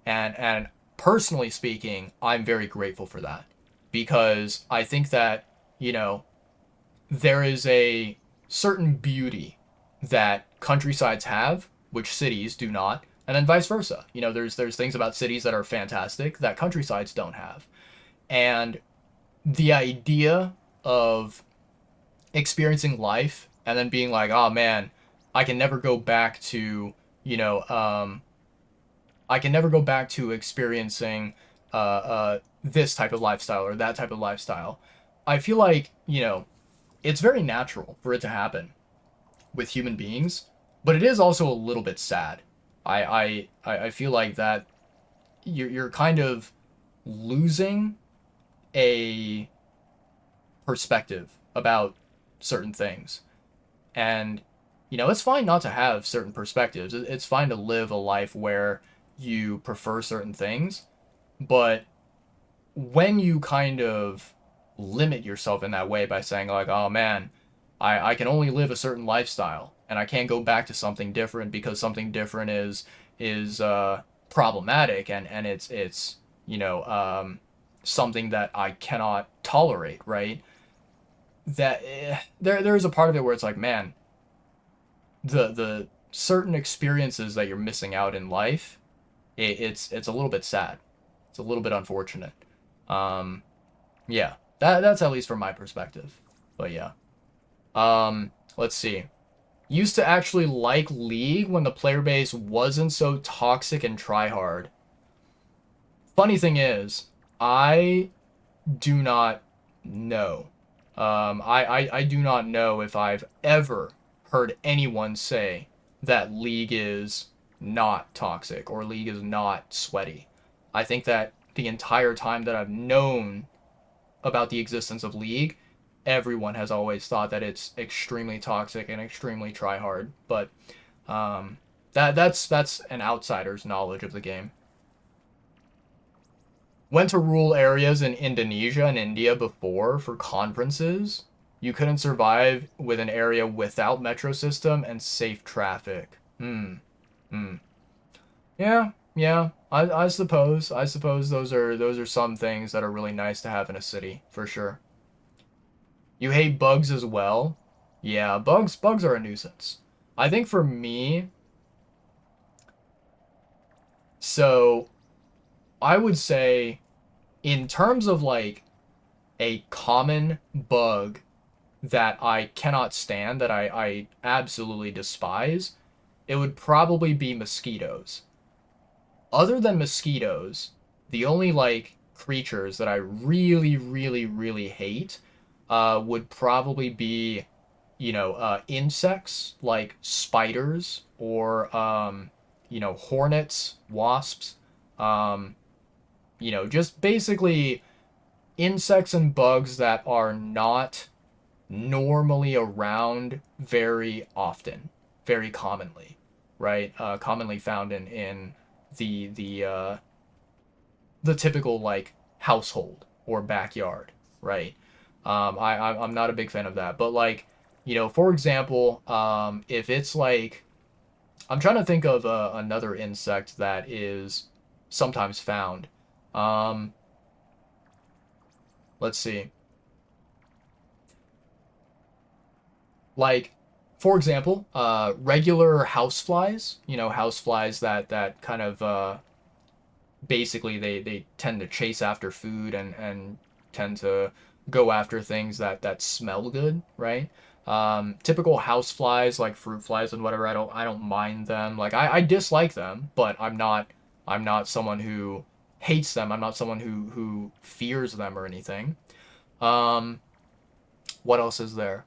And personally speaking, I'm very grateful for that because I think that, you know, there is a certain beauty that countrysides have, which cities do not, and then vice versa. You know, there's things about cities that are fantastic that countrysides don't have. And the idea of experiencing life and then being like, oh man, I can never go back to, you know, I can never go back to experiencing this type of lifestyle or that type of lifestyle. I feel like, you know, it's very natural for it to happen with human beings, but it is also a little bit sad. I feel like that you're kind of losing a perspective about certain things. And, you know, it's fine not to have certain perspectives. It's fine to live a life where you prefer certain things, but when you kind of limit yourself in that way by saying like, oh man, I can only live a certain lifestyle and I can't go back to something different because something different is problematic and it's you know something that I cannot tolerate, right? That there's a part of it where it's like, man, the certain experiences that you're missing out in life, it's a little bit sad. It's a little bit unfortunate. Um, yeah, that's at least from my perspective. But yeah. Let's see. Used to actually like League when the player base wasn't so toxic and try hard. Funny thing is, I do not know. I do not know if I've ever heard anyone say that League is not toxic or League is not sweaty. I think that the entire time that I've known about the existence of League, everyone has always thought that it's extremely toxic and extremely try hard. But that's an outsider's knowledge of the game. Went to rural areas in Indonesia and India before for conferences. You couldn't survive with an area without metro system and safe traffic. Hmm. Hmm. Yeah. Yeah. I suppose those are some things that are really nice to have in a city for sure. You hate bugs as well? Yeah, bugs are a nuisance. I think for me, so I would say in terms of like a common bug that I cannot stand, that I absolutely despise, it would probably be mosquitoes. Other than mosquitoes, the only like creatures that I really, really, really hate would probably be, you know, insects like spiders or, you know, hornets, wasps, um, you know, just basically insects and bugs that are not normally around very often, very commonly, right? Commonly found in the the typical like household or backyard, right? I'm not a big fan of that, but like, you know, for example, if it's like I'm trying to think of another insect that is sometimes found. Um, let's see. Like, for example, regular houseflies. You know, houseflies that kind of basically they tend to chase after food and tend to go after things that smell good, right? Typical house flies like fruit flies and whatever. I don't mind them. Like I dislike them, but I'm not someone who hates them. I'm not someone who fears them or anything. Um, what else is there?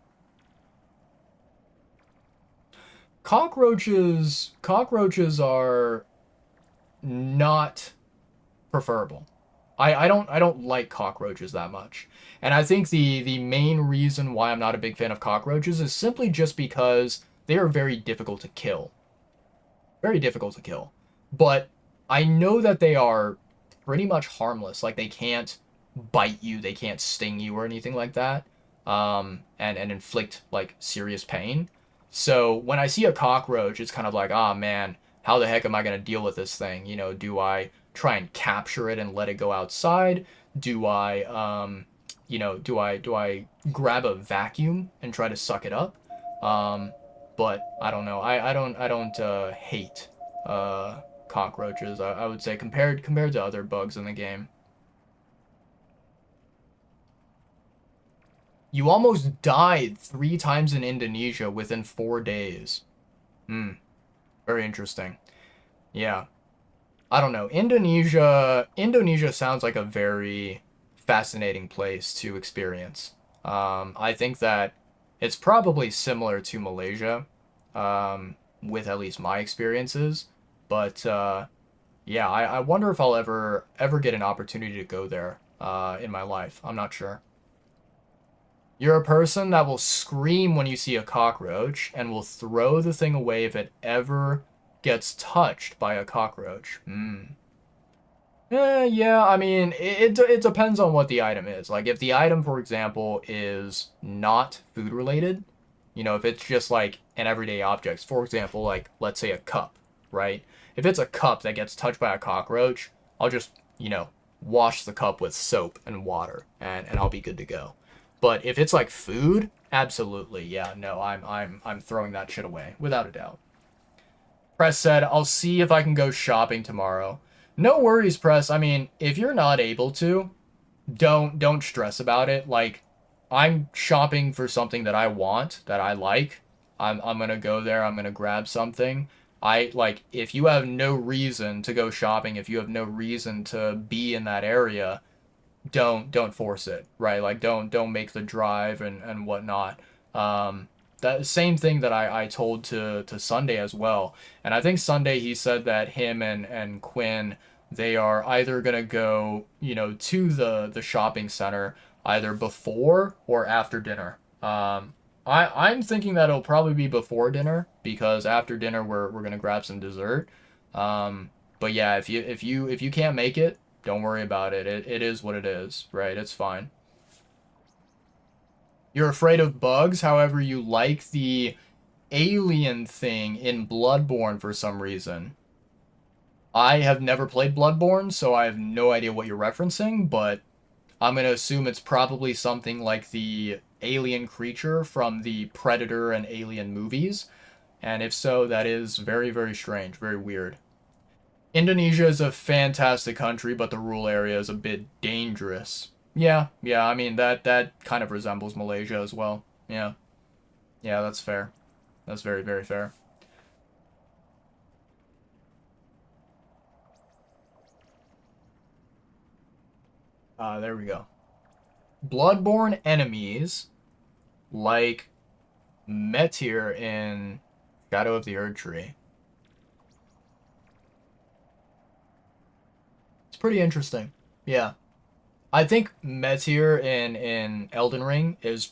Cockroaches are not preferable. I don't like cockroaches that much. And I think the main reason why I'm not a big fan of cockroaches is simply just because they are very difficult to kill. Very difficult to kill. But I know that they are pretty much harmless. Like they can't bite you, they can't sting you or anything like that. And inflict like serious pain. So when I see a cockroach, it's kind of like, ah, man, how the heck am I going to deal with this thing? You know, do I try and capture it and let it go outside? Do I, do I grab a vacuum and try to suck it up? But I don't know. I don't hate cockroaches. I would say compared to other bugs in the game. You almost died 3 times in Indonesia within 4 days. Hmm. Very interesting. Yeah. I don't know. Indonesia sounds like a very fascinating place to experience. I think that it's probably similar to Malaysia, with at least my experiences. But yeah, I wonder if I'll ever get an opportunity to go there in my life. I'm not sure. You're a person that will scream when you see a cockroach and will throw the thing away if it ever gets touched by a cockroach. Hmm. Yeah, I mean, it depends on what the item is. Like, if the item, for example, is not food related, you know, if it's just like an everyday object, for example, like, let's say a cup, right? If it's a cup that gets touched by a cockroach, I'll just, wash the cup with soap and water, and I'll be good to go. But if it's like food, absolutely, yeah, no, I'm throwing that shit away, without a doubt. Press said, I'll see if I can go shopping tomorrow. No worries, Press. I mean, if you're not able to, don't stress about it. Like, I'm shopping for something that I want, that I like. I'm gonna go there, I'm gonna grab something. I like if you have no reason to go shopping, if you have no reason to be in that area, don't force it, right? Like don't make the drive and whatnot. That same thing that I told to Sunday as well. And I think Sunday he said that him and Quinn, they are either gonna go, to the shopping center either before or after dinner. I'm thinking that it'll probably be before dinner because after dinner we're gonna grab some dessert. But yeah, if you can't make it, don't worry about it. It is what it is, right? It's fine. You're afraid of bugs, however, you like the alien thing in Bloodborne for some reason. I have never played Bloodborne, so I have no idea what you're referencing, but I'm gonna assume it's probably something like the alien creature from the Predator and Alien movies. And if so, that is very, very strange, very weird. Indonesia is a fantastic country, but the rural area is a bit dangerous. Yeah, I mean that kind of resembles Malaysia as well. Yeah. Yeah, that's fair. That's very, very fair. There we go. Bloodborne enemies like Metyr in Shadow of the Erdtree. It's pretty interesting. Yeah. I think Metyr in Elden Ring is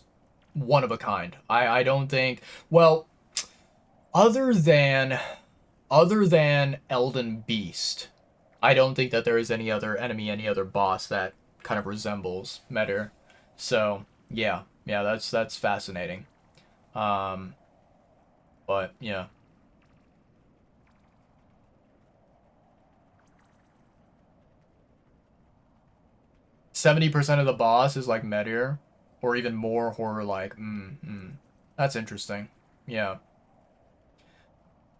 one of a kind. I don't think, well, other than other than Elden Beast, I don't think that there is any other enemy, any other boss that kind of resembles Metyr. So yeah, that's fascinating. Um, but yeah, 70% of the boss is like Meteor, or even more horror like. That's interesting. Yeah,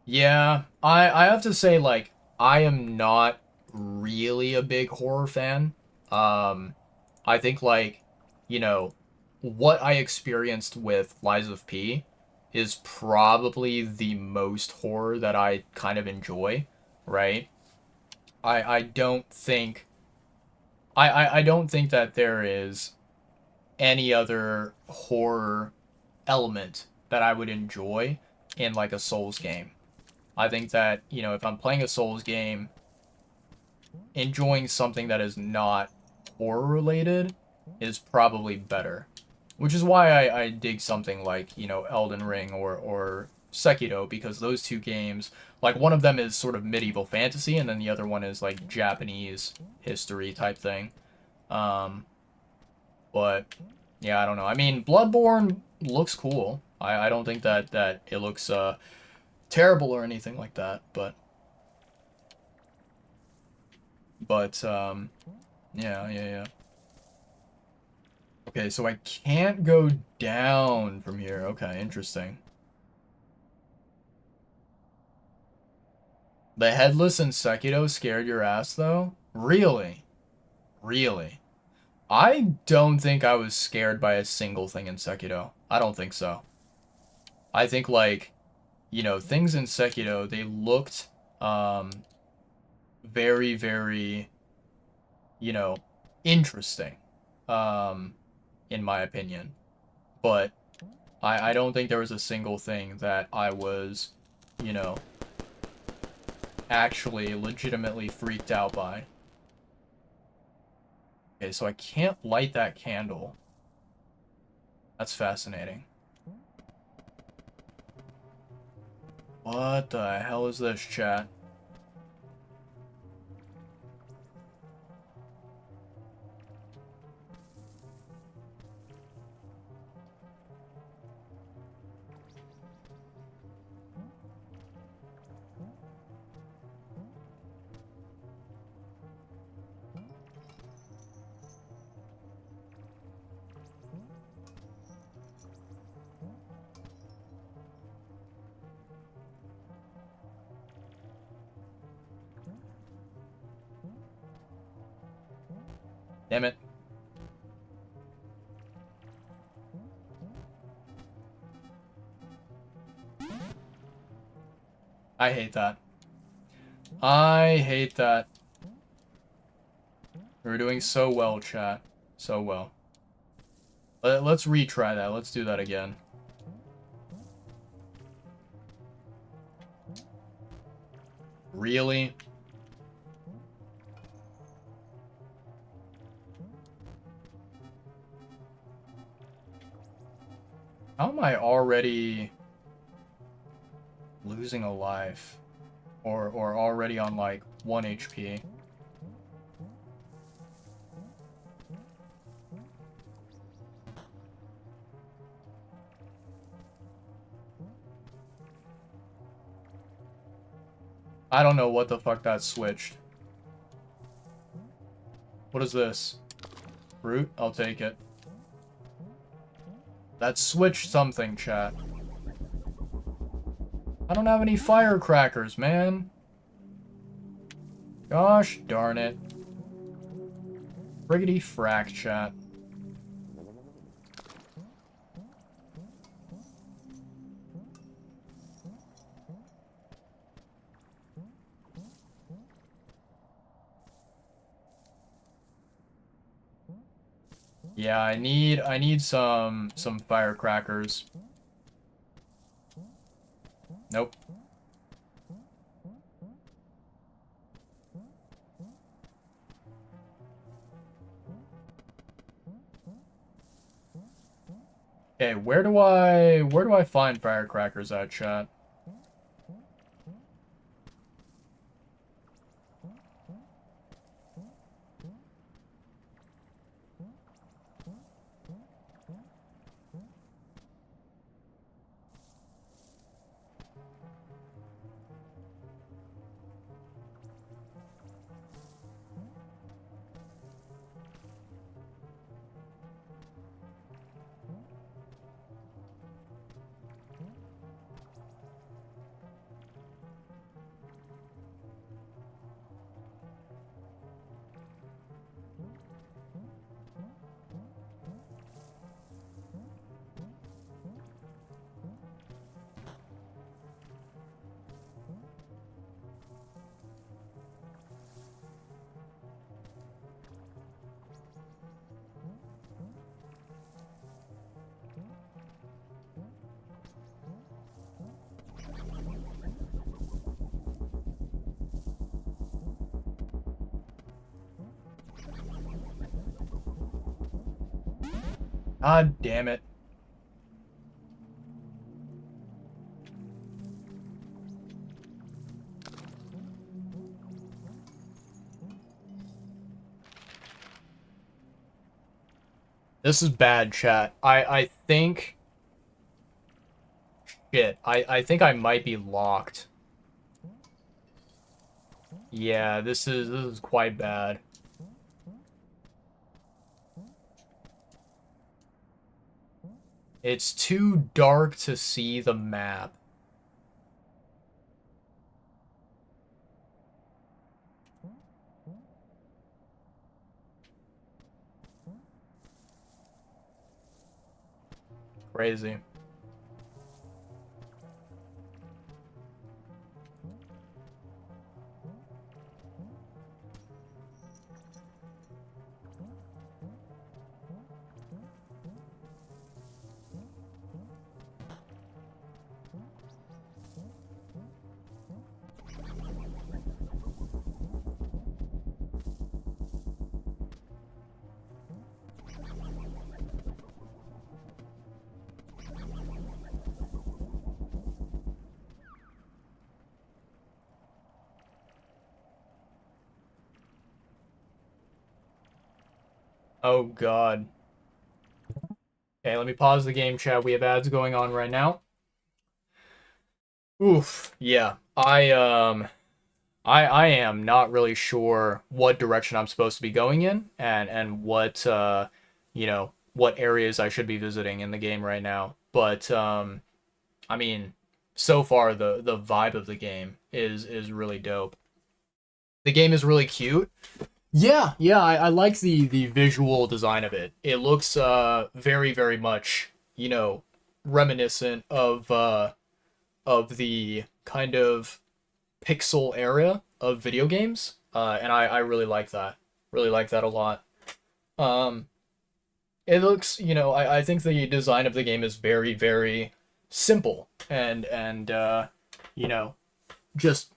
yeah. I have to say like I am not really a big horror fan. Um, I think like, you know, what I experienced with Lies of P is probably the most horror that I kind of enjoy, right? I don't think I don't think that there is any other horror element that I would enjoy in like a Souls game. I think that, if I'm playing a Souls game, enjoying something that is not horror related is probably better. Which is why I dig something like, Elden Ring or Sekiro, because those two games, like one of them is sort of medieval fantasy and then the other one is like Japanese history type thing. Um, but yeah, I don't know. I mean, Bloodborne looks cool. I don't think that it looks terrible or anything like that, but yeah. Okay, so I can't go down from here. Okay, interesting. The headless in Sekiro scared your ass, though? Really? Really? I don't think I was scared by a single thing in Sekiro. I don't think so. I think, like, you know, things in Sekiro, they looked, very, very, you know, interesting, um, in my opinion. But I don't think there was a single thing that I was, you know, actually legitimately freaked out by. Okay, so I can't light that candle. That's fascinating. What the hell is this, chat? Damn it. I hate that. I hate that. We're doing so well, chat. So well. Let's retry that. Let's do that again. Really? How am I already losing a life? Or already on, like, 1 HP? I don't know what the fuck that switched. What is this? Fruit? I'll take it. That switched something, chat. I don't have any firecrackers, man. Gosh darn it. Friggity frack, chat. Yeah, I need some firecrackers. Nope. Okay, where do I find firecrackers at, chat? God damn it. This is bad, chat. I think Shit, I think I might be locked. Yeah, this is quite bad. It's too dark to see the map. Crazy. Oh god. Okay, let me pause the game chat. We have ads going on right now. Oof. Yeah. I am not really sure what direction I'm supposed to be going in and what you know, what areas I should be visiting in the game right now. But I mean, so far the vibe of the game is really dope. The game is really cute. Yeah, yeah, I like the visual design of it. It looks very very much, you know, reminiscent of the kind of pixel era of video games. And I really like that. Really like that a lot. Um it looks, you know, I think the design of the game is very very simple and you know, just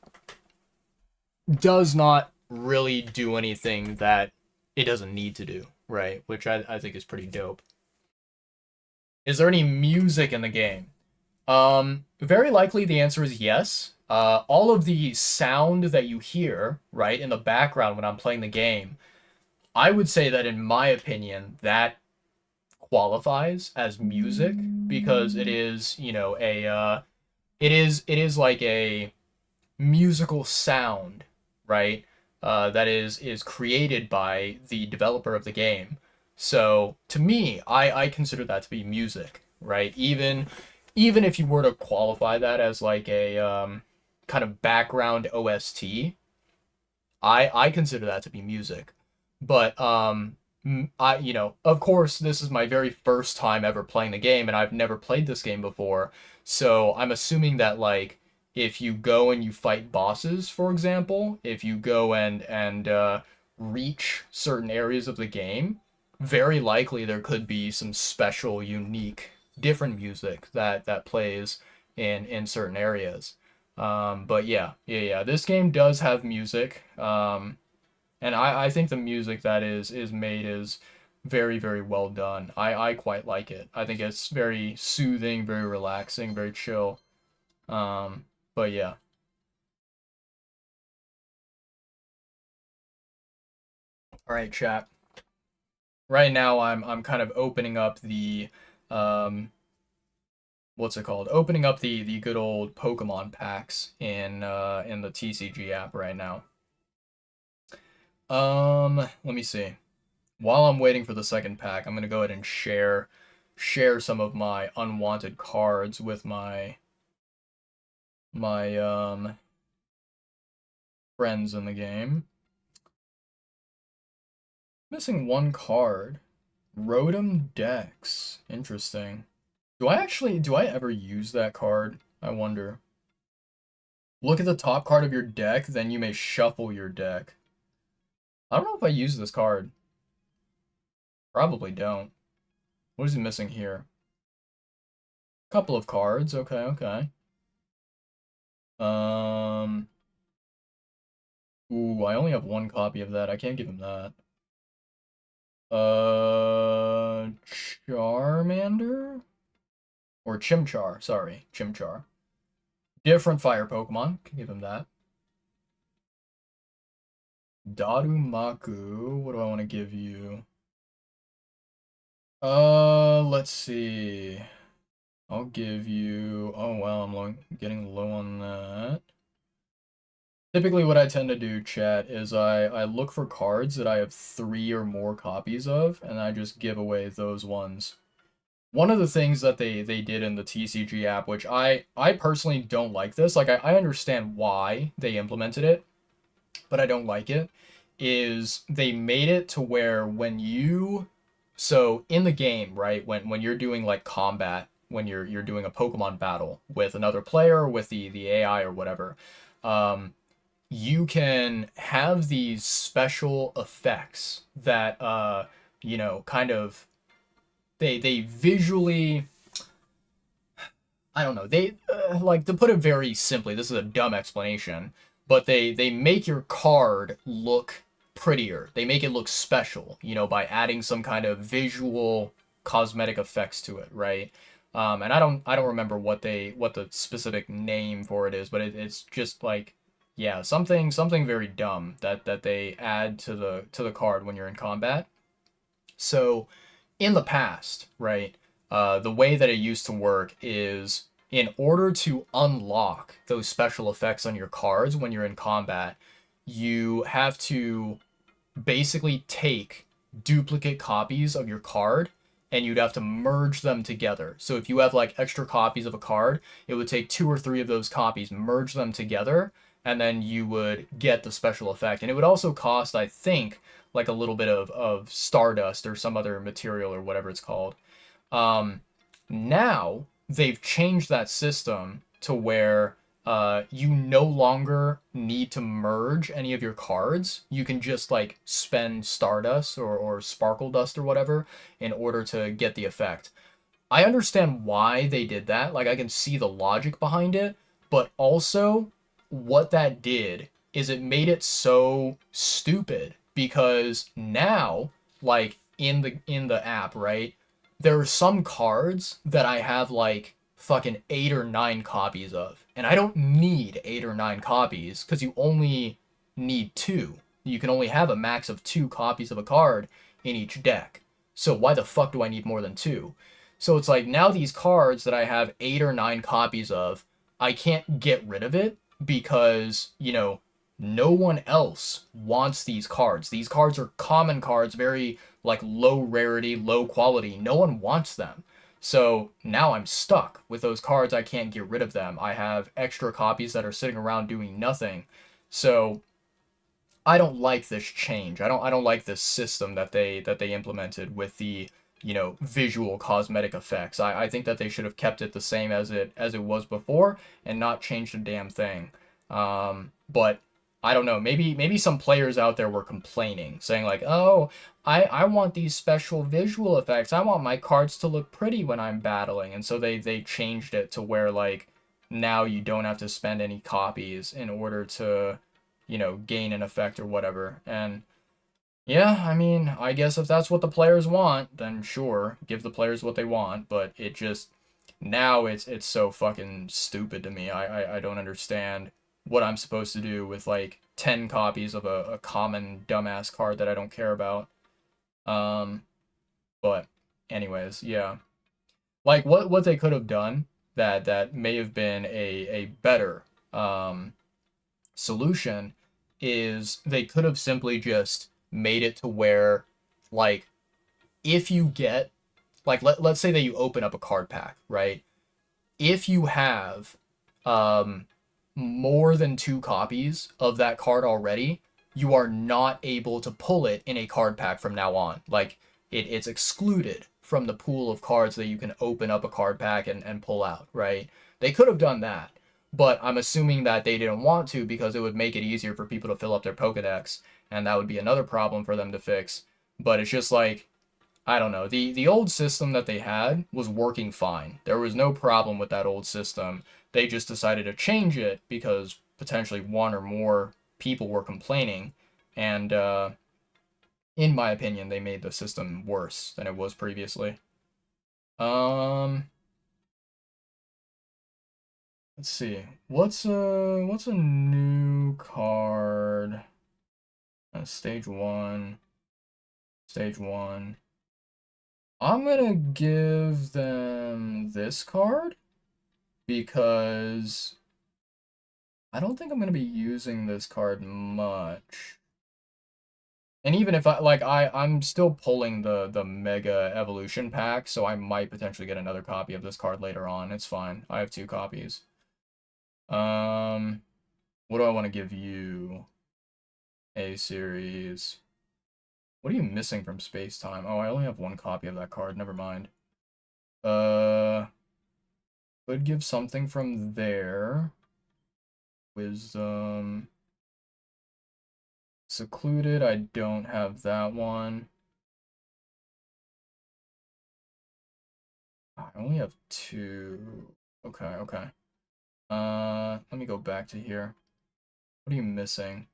does not really do anything that it doesn't need to do, right? Which I think is pretty dope. Is there any music in the game? Very likely the answer is yes. All of the sound that you hear, right, in the background when I'm playing the game, I would say that in my opinion, that qualifies as music because it is, you know, it is like a musical sound, right? That is created by the developer of the game. So to me, I consider that to be music, right? Even if you were to qualify that as like a kind of background OST, I consider that to be music. But I, you know, of course this is my very first time ever playing the game and I've never played this game before. So I'm assuming that like if you go and you fight bosses, for example, if you go and reach certain areas of the game, very likely there could be some special, unique, different music that plays in certain areas. But yeah, yeah, yeah. This game does have music. And I think the music that is made is very, very well done. I quite like it. I think it's very soothing, very relaxing, very chill. But yeah. All right, chat. Right now I'm kind of opening up the um what's it called? Opening up the good old Pokemon packs in the TCG app right now. Let me see. While I'm waiting for the second pack, I'm gonna go ahead and share some of my unwanted cards with my friends in the game. Missing one card. Rotom Dex. Interesting. Do I ever use that card? I wonder. Look at the top card of your deck, then you may shuffle your deck. I don't know if I use this card. Probably don't. What is he missing here? Couple of cards. Okay, okay. Um. Ooh, I only have one copy of that. I can't give him that. Charmander? Or Chimchar, sorry. Chimchar. Different fire Pokemon. Can give him that. Darumaku. What do I want to give you? Let's see. I'll give you... Oh, wow, getting low on that. Typically what I tend to do, chat, is I look for cards that I have 3 or more copies of, and I just give away those ones. One of the things that they did in the TCG app, which I personally don't like this, like I understand why they implemented it, but I don't like it, is they made it to where when you... So in the game, right, when you're doing like combat, when you're doing a Pokemon battle with another player, with the AI or whatever, um, you can have these special effects that you know, kind of they visually, I don't know, they like, to put it very simply, this is a dumb explanation, but they make your card look prettier. They make it look special, you know, by adding some kind of visual cosmetic effects to it, right? And I don't remember what the specific name for it is, but it's just like, yeah, something very dumb that they add to the card when you're in combat. So in the past, right, the way that it used to work is, in order to unlock those special effects on your cards when you're in combat, you have to basically take duplicate copies of your card, and you'd have to merge them together. So if you have like extra copies of a card, it would take 2 or 3 of those copies, merge them together, and then you would get the special effect. And it would also cost, I think, like a little bit of stardust or some other material or whatever it's called. Um, Now they've changed that system to where you no longer need to merge any of your cards. You can just like spend Stardust or Sparkle Dust or whatever in order to get the effect. I understand why they did that. Like, I can see the logic behind it, but also what that did is it made it so stupid, because now, like, in the app, right? There are some cards that I have like fucking 8 or 9 copies of, and I don't need 8 or 9 copies because you only need 2. You can only have a max of 2 copies of a card in each deck. So why the fuck do I need more than 2? So it's like, now these cards that I have 8 or 9 copies of, I can't get rid of it because, you know, no one else wants these cards. These cards are common cards, very like low rarity, low quality. No one wants them. So now I'm stuck with those cards. I can't get rid of them. I have extra copies that are sitting around doing nothing. So I don't like this change. I don't like this system that they implemented with the, you know, visual cosmetic effects. I think that they should have kept it the same as it was before and not changed a damn thing. But I don't know. Maybe some players out there were complaining, saying like, "Oh, I want these special visual effects. I want my cards to look pretty when I'm battling." And so they changed it to where like now you don't have to spend any copies in order to, you know, gain an effect or whatever. And yeah, I mean, I guess if that's what the players want, then sure, give the players what they want. But it just, now it's so fucking stupid to me. I don't understand what I'm supposed to do with like 10 copies of a common dumbass card that I don't care about. Um, but anyways, yeah. Like, what they could have done that may have been a better solution is they could have simply just made it to where, like, if you get, like, let's say that you open up a card pack, right? If you have um more than 2 copies of that card already, you are not able to pull it in a card pack from now on. Like, it's excluded from the pool of cards that you can open up a card pack and pull out, right? They could have done that, but I'm assuming that they didn't want to because it would make it easier for people to fill up their Pokedex, and that would be another problem for them to fix. But it's just like, I don't know. The old system that they had was working fine. There was no problem with that old system. They just decided to change it because potentially one or more people were complaining, and in my opinion, they made the system worse than it was previously. Um, let's see. What's a new card? Stage one. Stage one. I'm gonna give them this card because I don't think I'm gonna be using this card much. And even if I'm still pulling the Mega Evolution pack, so I might potentially get another copy of this card later on. It's fine. I have 2 copies. What do I want to give you? A series. What are you missing from Space Time? Oh, I only have 1 copy of that card. Never mind. Uh, could give something from there. Wisdom. Secluded, I don't have that one. I only have 2. Okay, okay. Let me go back to here. What are you missing?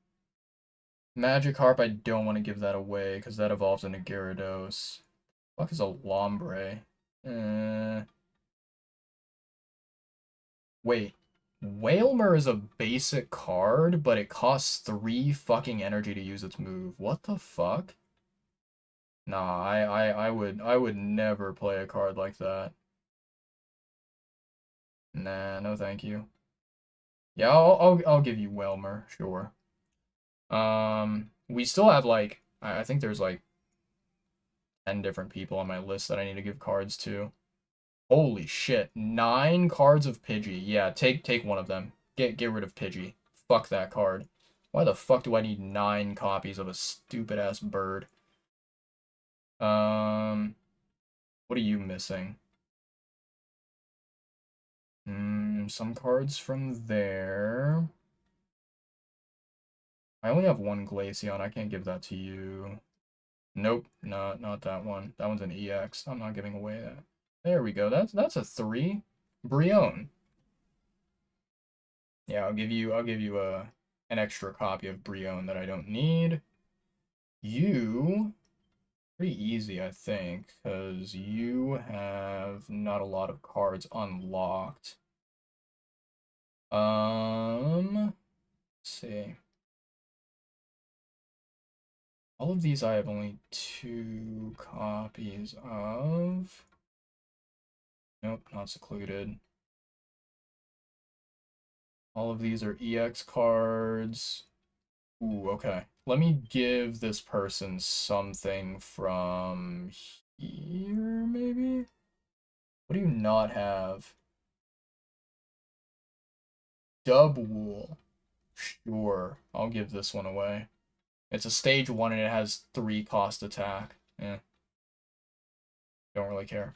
Magikarp, I don't want to give that away, because that evolves into Gyarados. Fuck is a Lombre? Wait. Wailmer is a basic card, but it costs 3 fucking energy to use its move. What the fuck? Nah, I would never play a card like that. Nah, no thank you. Yeah, I'll give you Wailmer, sure. We still have like I think there's like 10 different people on my list that I need to give cards to. Holy shit, 9 cards of Pidgey. Yeah, take one of them. Get rid of Pidgey. Fuck that card. Why the fuck do I need 9 copies of a stupid ass bird? What are you missing? Some cards from there. I only have 1 Glaceon. I can't give that to you. Nope, not that one. That one's an EX. I'm not giving away that. There we go. That's a 3. Brionne. Yeah, I'll give you an extra copy of Brionne that I don't need. You pretty easy, I think, because you have not a lot of cards unlocked. Let's see. All of these I have only 2 copies of. Nope, not secluded. All of these are EX cards. Ooh, okay. Let me give this person something from here, maybe? What do you not have? Dubwool. Sure, I'll give this one away. It's a stage 1 and it has 3 cost attack. Eh, don't really care.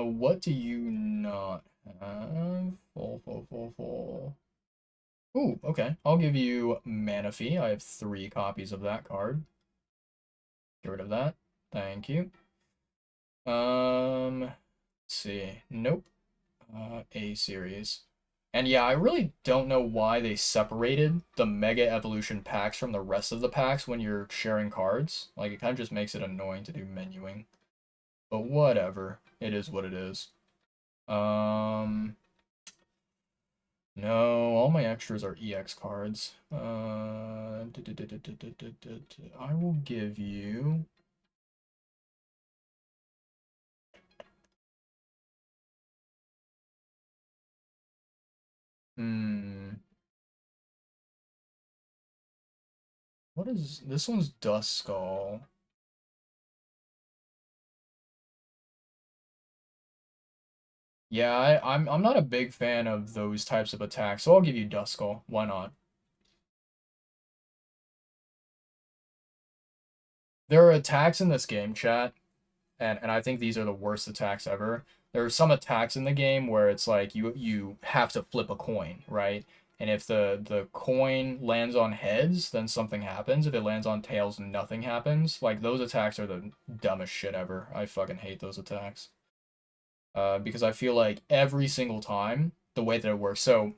What do you not have? Full. Ooh, okay. I'll give you Manaphy. I have 3 copies of that card. Get rid of that. Thank you. Let's see. Nope. A series. And yeah, I really don't know why they separated the Mega Evolution packs from the rest of the packs when you're sharing cards. Like, it kind of just makes it annoying to do menuing. But whatever. It is what it is. No, all my extras are EX cards. I will give you... What is... This one's Duskull. Yeah, I'm not a big fan of those types of attacks, so I'll give you Duskull. Why not? There are attacks in this game, chat, and I think these are the worst attacks ever. There are some attacks in the game where it's like you have to flip a coin, right? And if the coin lands on heads, then something happens. If it lands on tails, nothing happens. Like, those attacks are the dumbest shit ever. I fucking hate those attacks. Because I feel like every single time the way that it works. So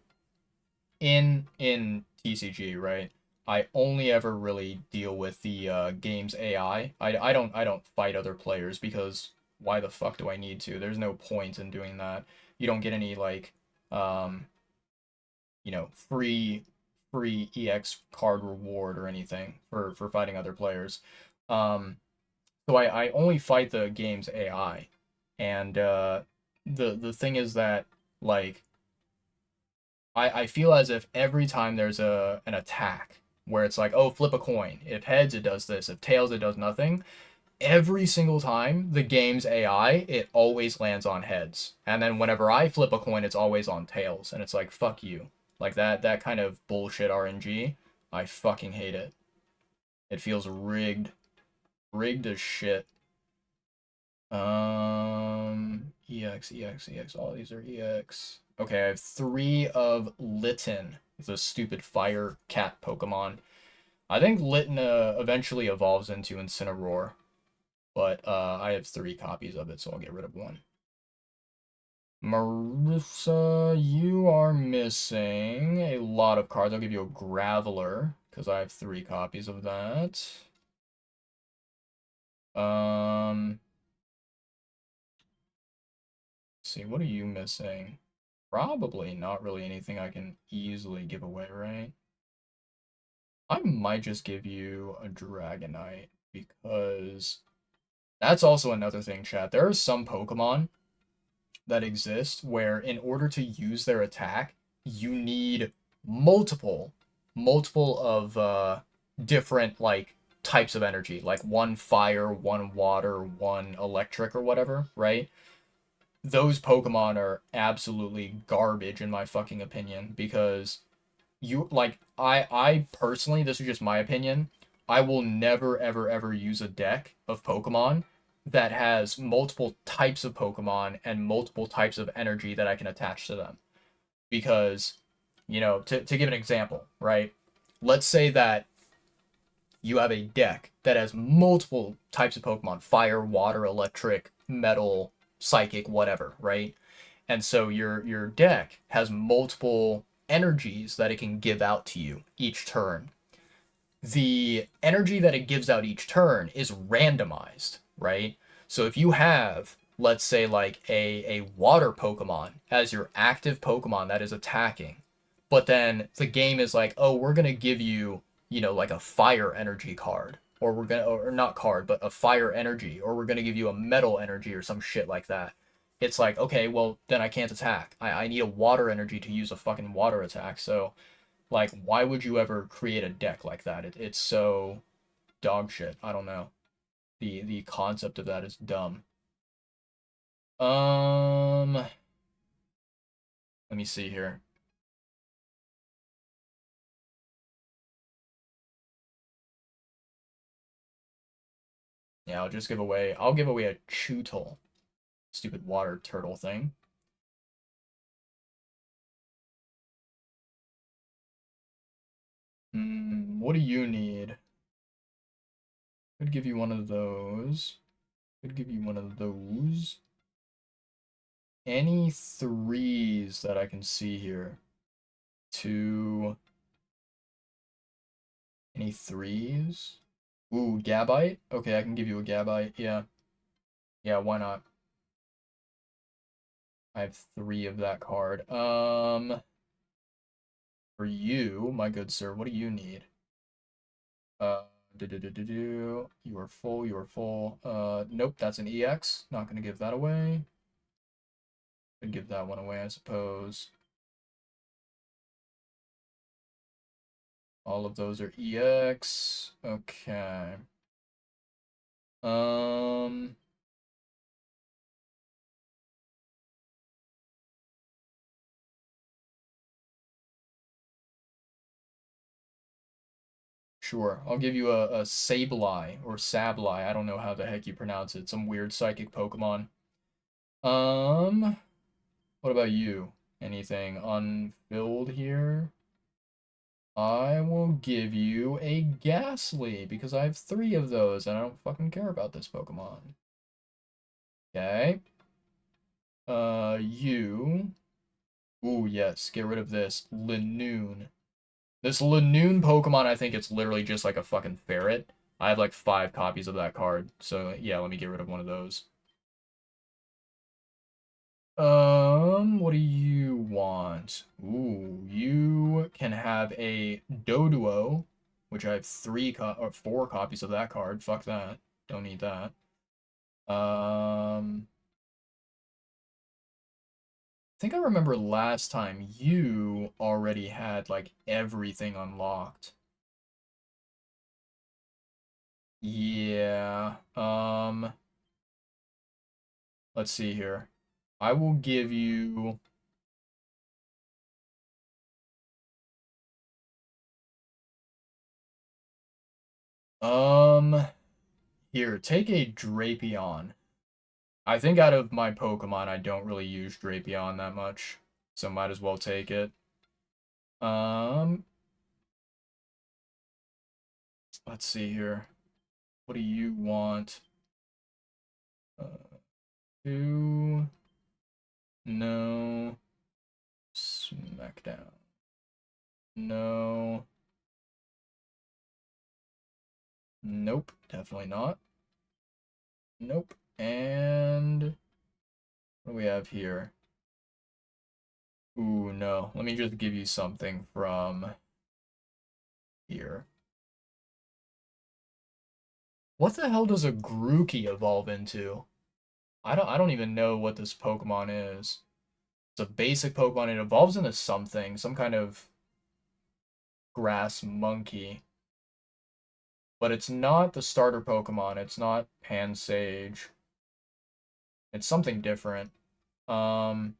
in TCG, right? I only ever really deal with the game's AI. I don't fight other players because why the fuck do I need to? There's no point in doing that. You don't get any like um free free EX card reward or anything for fighting other players. So I only fight the game's AI, and the thing is that like I feel as if every time there's an attack where it's like, oh, flip a coin. If heads, it does this. If tails, it does nothing. Every single time the game's AI, it always lands on heads. And then whenever I flip a coin, it's always on tails. And it's like, fuck you. Like that kind of bullshit RNG. I fucking hate it. It feels rigged. Rigged as shit. EX, EX, EX. All these are EX. Okay, I have 3 of Litten, the stupid fire cat Pokemon. I think Litten eventually evolves into Incineroar, but I have 3 copies of it, so I'll get rid of 1. Marissa, you are missing a lot of cards. I'll give you a Graveler, because I have 3 copies of that. See, what are you missing? Probably not really anything I can easily give away, right? I might just give you a Dragonite, because that's also another thing, chat. There are some Pokemon that exist where in order to use their attack, you need multiple of different like types of energy, like 1 fire, 1 water, 1 electric or whatever, right? Those Pokemon are absolutely garbage in my fucking opinion, because you like I personally, this is just my opinion, I will never ever ever use a deck of Pokemon that has multiple types of Pokemon and multiple types of energy that I can attach to them. Because, to give an example, right? Let's say that you have a deck that has multiple types of Pokemon: fire, water, electric, metal, psychic, whatever, right? And so your deck has multiple energies that it can give out to you each turn. The energy that it gives out each turn is randomized, right? So if you have, let's say, like a water Pokemon as your active Pokemon that is attacking, but then the game is like, oh, we're gonna give you, like a fire energy card, or we're gonna, or not card, but a fire energy, or we're gonna give you a metal energy or some shit like that. It's like, okay, well, then I can't attack. I need a water energy to use a fucking water attack. So, like, why would you ever create a deck like that? It's so dog shit. I don't know. The concept of that is dumb. Let me see here. Yeah, I'll give away a Chewtle. Stupid water turtle thing. What do you need? Could give you one of those. Could give you one of those. Any 3s that I can see here? 2. Any 3s? Ooh, Gabite? Okay, I can give you a Gabite. Yeah. Yeah, why not? I have 3 of that card. For you, my good sir, what do you need? You are full, you are full. Nope, that's an EX. Not gonna give that away. Could give that one away, I suppose. All of those are EX. Okay. Sure. I'll give you a Sableye or Sableye. I don't know how the heck you pronounce it. Some weird psychic Pokemon. What about you? Anything unfilled here? I will give you a Ghastly, because I have 3 of those, and I don't fucking care about this Pokemon. Okay. You. Ooh, yes, get rid of this. Linoone. This Linoone Pokemon, I think it's literally just like a fucking ferret. I have like 5 copies of that card, so yeah, let me get rid of one of those. What do you want? Ooh, you can have a Doduo, which I have or 4 copies of that card. Fuck that. Don't need that. I think I remember last time you already had like everything unlocked. Yeah. Let's see here. I will give you um here, take a Drapion. I think out of my Pokemon, I don't really use Drapion that much, so might as well take it. Um, let's see here. What do you want? Two. No. Smackdown. No. Nope, definitely not. Nope. And what do we have here? Ooh, no. Let me just give you something from here. What the hell does a Grookey evolve into? I don't even know what this Pokemon is. It's a basic Pokemon. It evolves into something, some kind of grass monkey. But it's not the starter Pokemon. It's not Pansage. It's something different. Um,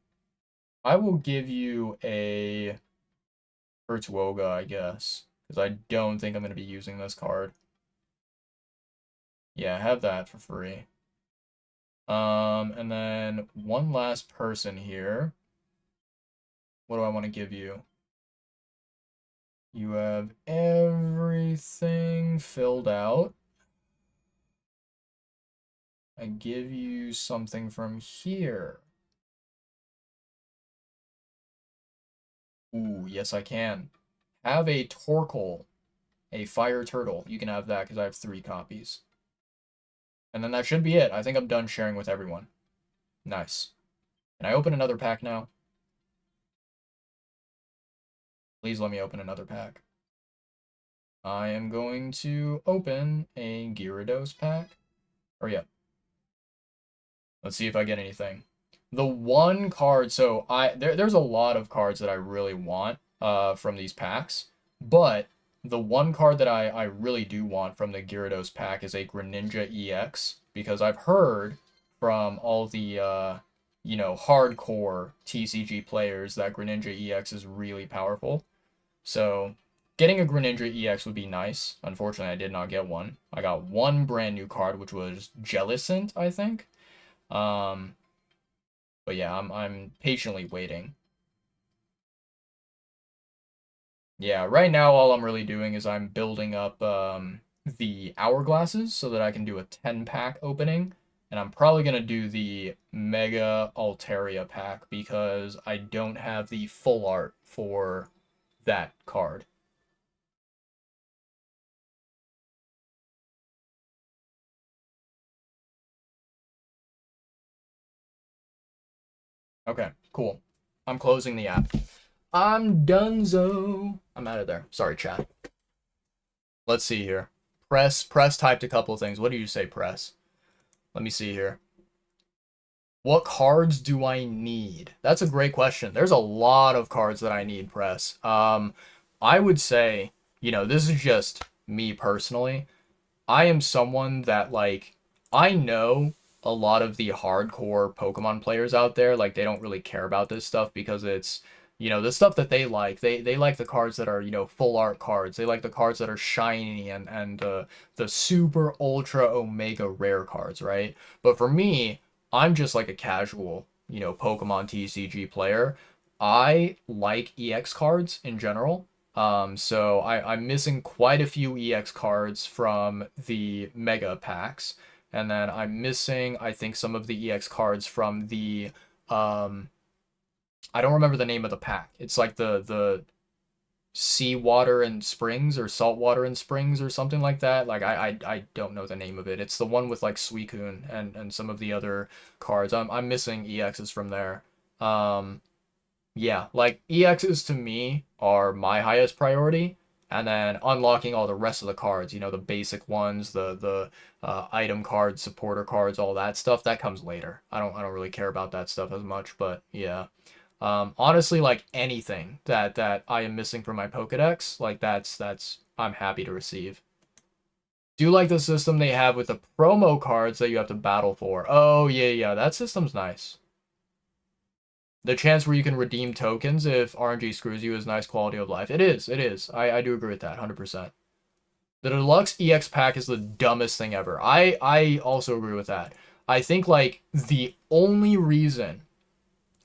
I will give you a Urtuoga, I guess, because I don't think I'm going to be using this card. Yeah, have that for free. And then one last person here. What do I want to give you? You have everything filled out. I give you something from here. Ooh, yes I can. Have a Torkoal, a fire turtle. You can have that because I have 3 copies. And then that should be it. I think I'm done sharing with everyone. Nice. Can I open another pack now? Please let me open another pack. I am going to open a Gyarados pack. Or yeah. Let's see if I get anything. The one card, so there's a lot of cards that I really want from these packs, but the one card that I really do want from the Gyarados pack is a Greninja EX, because I've heard from all the hardcore TCG players that Greninja EX is really powerful. So getting a Greninja EX would be nice. Unfortunately, I did not get one. I got one brand new card, which was Jellicent, I think. Um, but yeah, I'm patiently waiting. Yeah, right now all I'm really doing is I'm building up the hourglasses so that I can do a 10-pack opening. And I'm probably gonna do the Mega Altaria pack because I don't have the full art for that card. Okay, cool. I'm closing the app. I'm donezo. I'm out of there. Sorry, chat. Let's see here. Press typed a couple of things. What do you say, Press? Let me see here. What cards do I need? That's a great question. There's a lot of cards that I need, Press. I would say, this is just me personally. I am someone that, like, I know a lot of the hardcore Pokemon players out there, like, they don't really care about this stuff because it's, the stuff that they like. They like the cards that are, full art cards. They like the cards that are shiny and the super ultra omega rare cards, right? But for me, I'm just like a casual, Pokemon TCG player. I like EX cards in general. So I'm missing quite a few EX cards from the Mega packs. And then I'm missing, I think, some of the EX cards from the I don't remember the name of the pack. It's like the Seawater and Springs or Saltwater and Springs or something like that. Like I don't know the name of it. It's the one with like Suicune and some of the other cards. I'm missing EXs from there. Yeah, like EXs to me are my highest priority, and then unlocking all the rest of the cards, you know, the basic ones, the item cards, supporter cards, all that stuff, that comes later. I don't really care about that stuff as much, but yeah. Honestly, like anything that I am missing from my Pokedex, like that's I'm happy to receive. Do you like the system they have with the promo cards that you have to battle for? Oh yeah, yeah, that system's nice. The chance where you can redeem tokens if RNG screws you is nice quality of life. It is, it is. I do agree with that, 100%. The deluxe EX pack is the dumbest thing ever. I also agree with that. I think like the only reason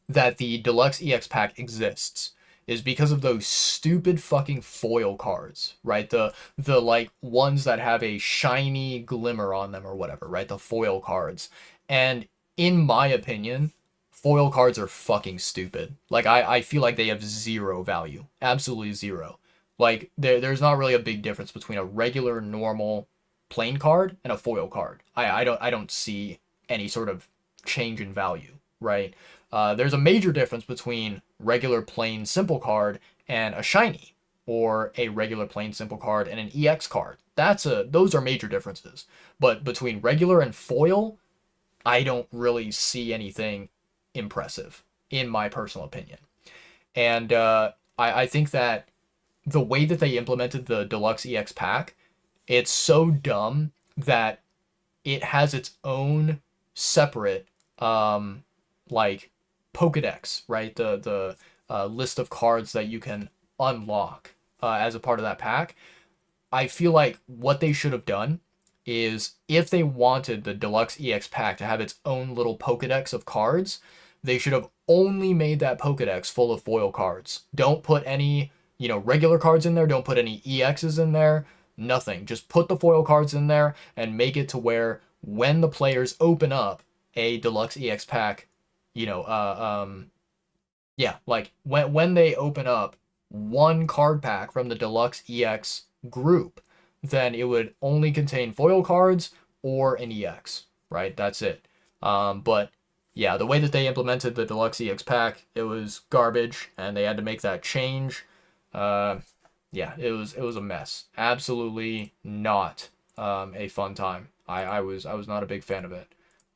that the deluxe EX pack exists is because of those stupid fucking foil cards, right? The like ones that have a shiny glimmer on them or whatever, right? The foil cards. And in my opinion, foil cards are fucking stupid. Like I feel like they have zero value. Absolutely zero. Like there's not really a big difference between a regular normal plain card and a foil card. I don't see any sort of change in value, right? There's a major difference between regular plain simple card and a shiny, or a regular plain simple card and an EX card. Those are major differences. But between regular and foil, I don't really see anything impressive, in my personal opinion. And I think that the way that they implemented the deluxe EX pack, it's so dumb that it has its own separate like Pokedex, right? The list of cards that you can unlock as a part of that pack. I feel like what they should have done is if they wanted the deluxe EX pack to have its own little Pokedex of cards, they should have only made that Pokedex full of foil cards. Don't put any, you know, regular cards in there. Don't put any EXs in there. Nothing. Just put the foil cards in there and make it to where when the players open up a deluxe EX pack, you know, yeah, like when they open up one card pack from the deluxe EX group, then it would only contain foil cards or an EX, right? That's it. But yeah, the way that they implemented the deluxe EX pack, it was garbage, and they had to make that change. Uh, yeah, it was a mess. Absolutely not a fun time. I was not a big fan of it.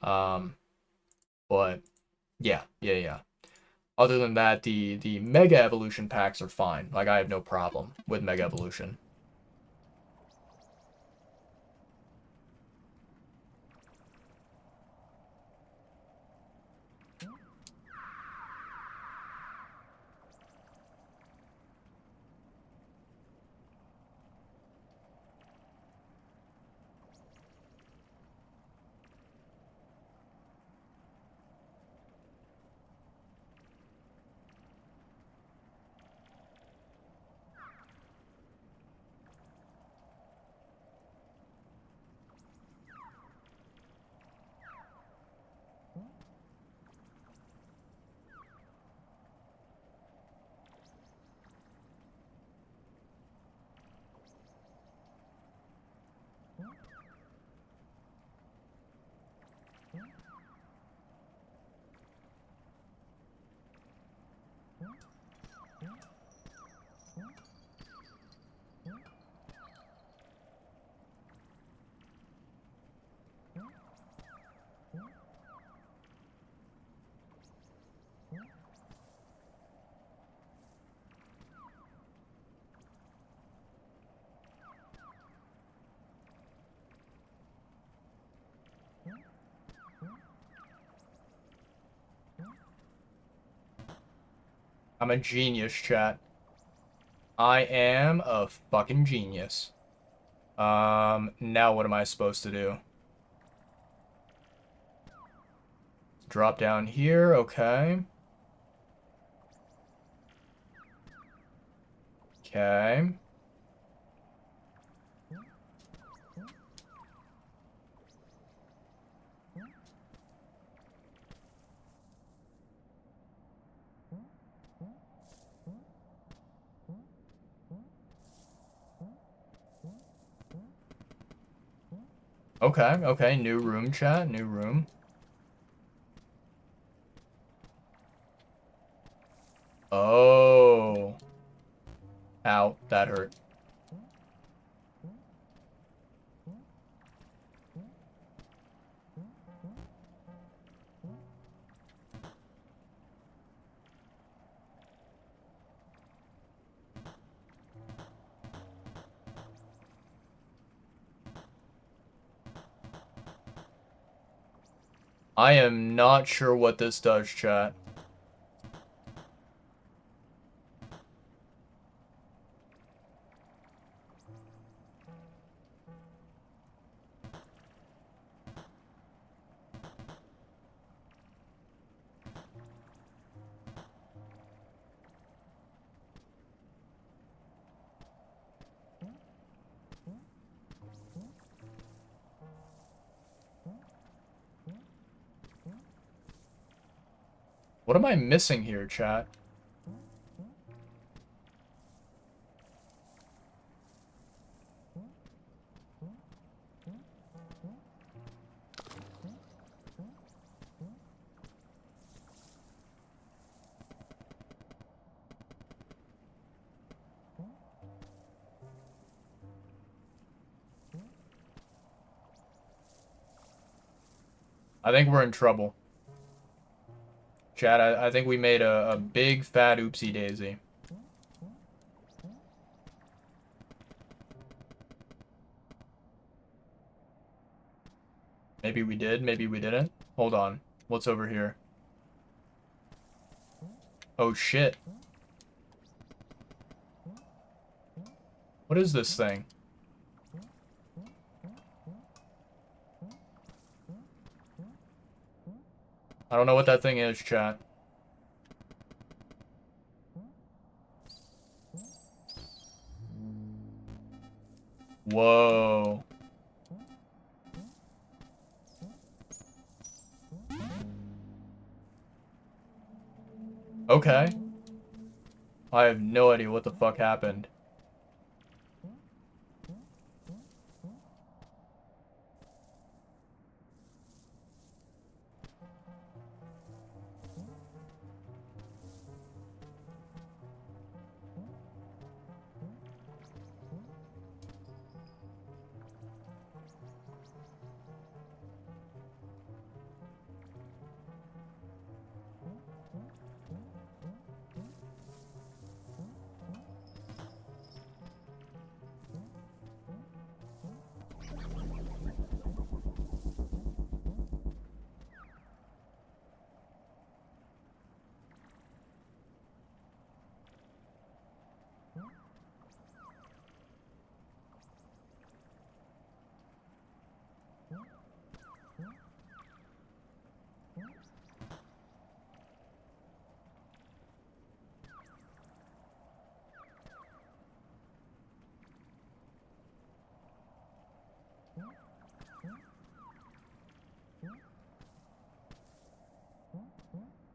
Um, but yeah, yeah, yeah. Other than that, the Mega Evolution packs are fine. Like I have no problem with Mega Evolution. I'm a genius, chat. I am a fucking genius. Now what am I supposed to do? Drop down here, okay. Okay. Okay, okay, new room, chat, new room. Oh. Ow, that hurt. I am not sure what this does, chat. What am I missing here, chat? I think we're in trouble. Chat, I think we made a big fat oopsie daisy. Maybe we did, maybe we didn't. Hold on. What's over here? Oh shit. What is this thing? I don't know what that thing is, chat. Whoa. Okay. I have no idea what the fuck happened.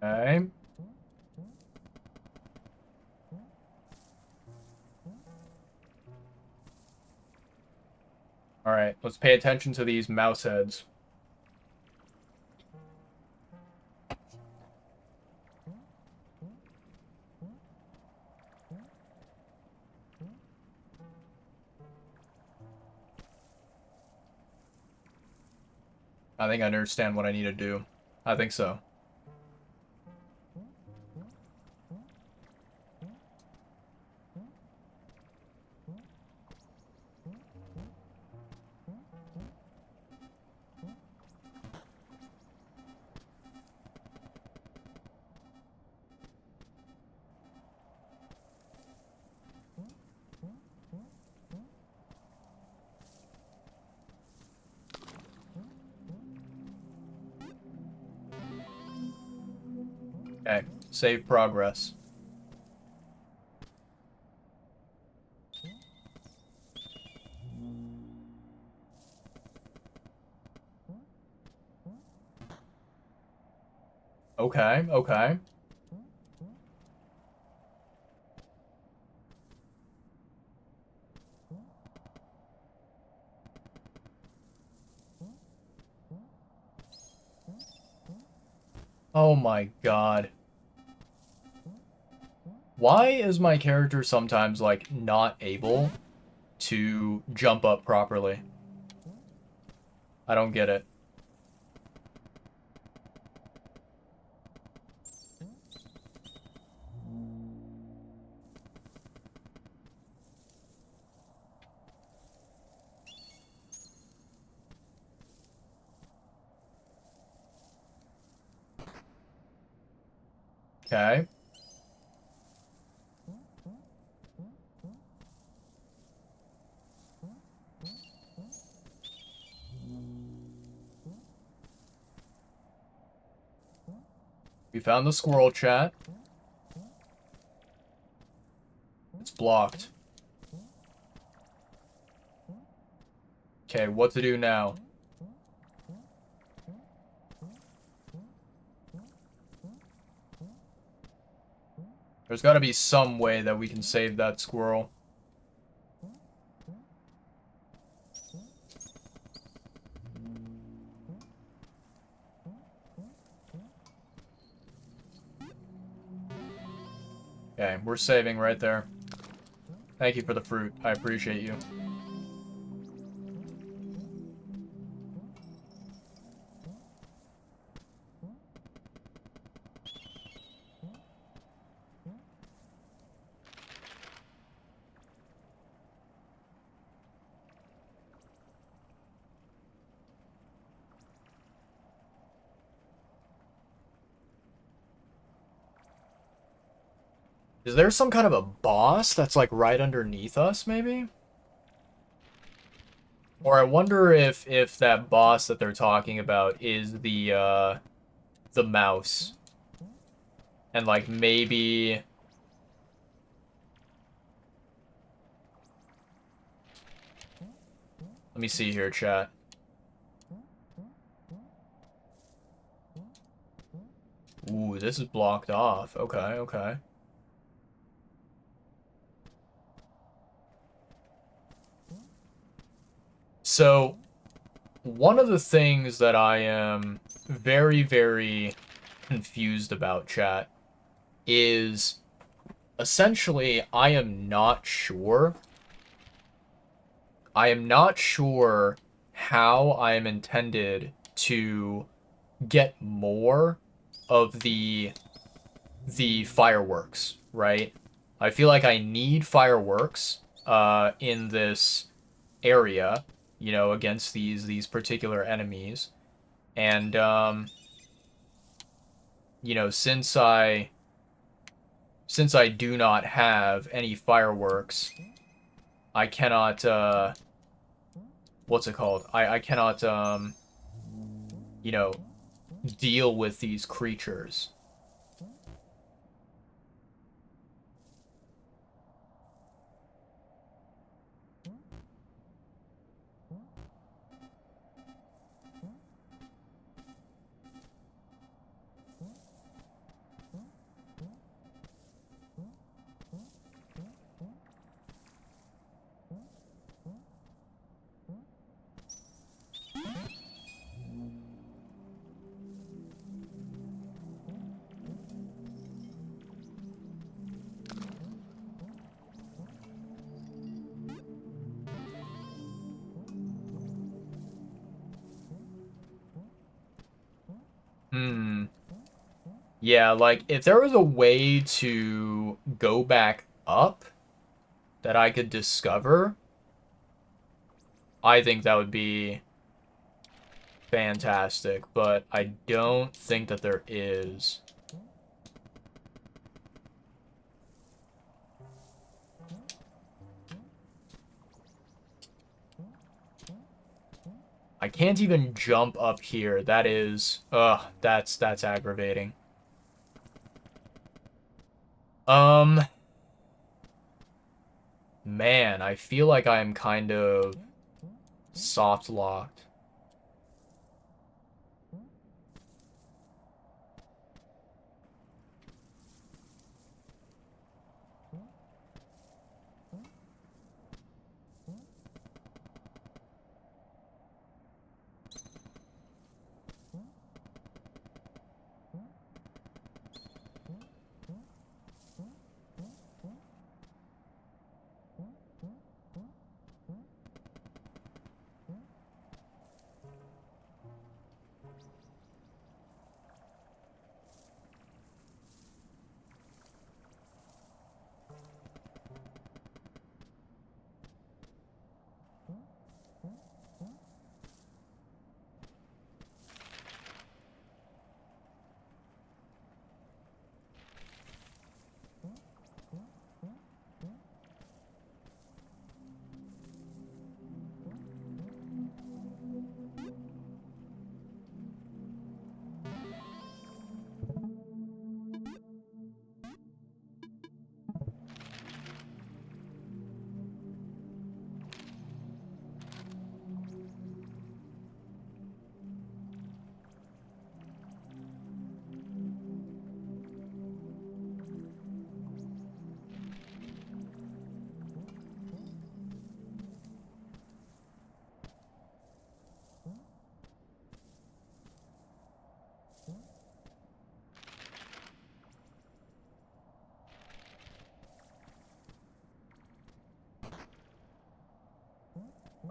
Okay. Alright, let's pay attention to these mouse heads. I think I understand what I need to do. I think so. Okay, save progress. Okay, okay. Oh my god. Why is my character sometimes, like, not able to jump up properly? I don't get it. Okay. We found the squirrel, chat. It's blocked. Okay, what to do now? There's gotta be some way that we can save that squirrel. Okay, we're saving right there. Thank you for the fruit. I appreciate you. Is there some kind of a boss that's like right underneath us, maybe? Or I wonder if that boss that they're talking about is the mouse. And like maybe let me see here, chat. Ooh, this is blocked off. Okay, okay. So, one of the things that I am very, very confused about, chat, is essentially I am not sure. I am not sure how I am intended to get more of the fireworks, right? I feel like I need fireworks in this area, you know, against these particular enemies. And you know, since I do not have any fireworks, I cannot what's it called? I cannot you know, deal with these creatures. Hmm. Yeah, like if there was a way to go back up that I could discover, I think that would be fantastic, but I don't think that there is. I can't even jump up here. That is, that's aggravating. Um, man, I feel like I'm kind of soft locked.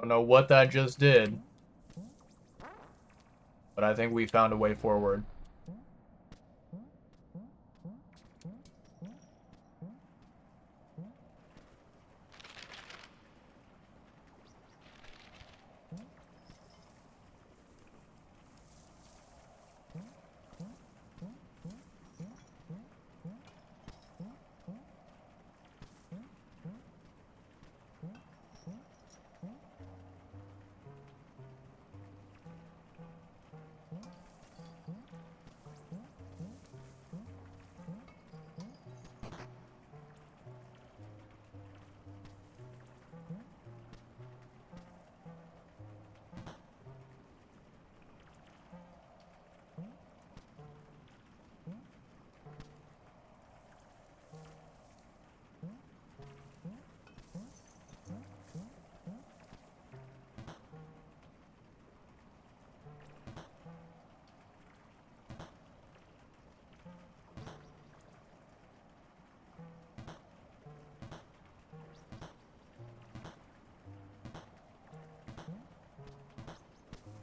don't know what that just did, but I think we found a way forward.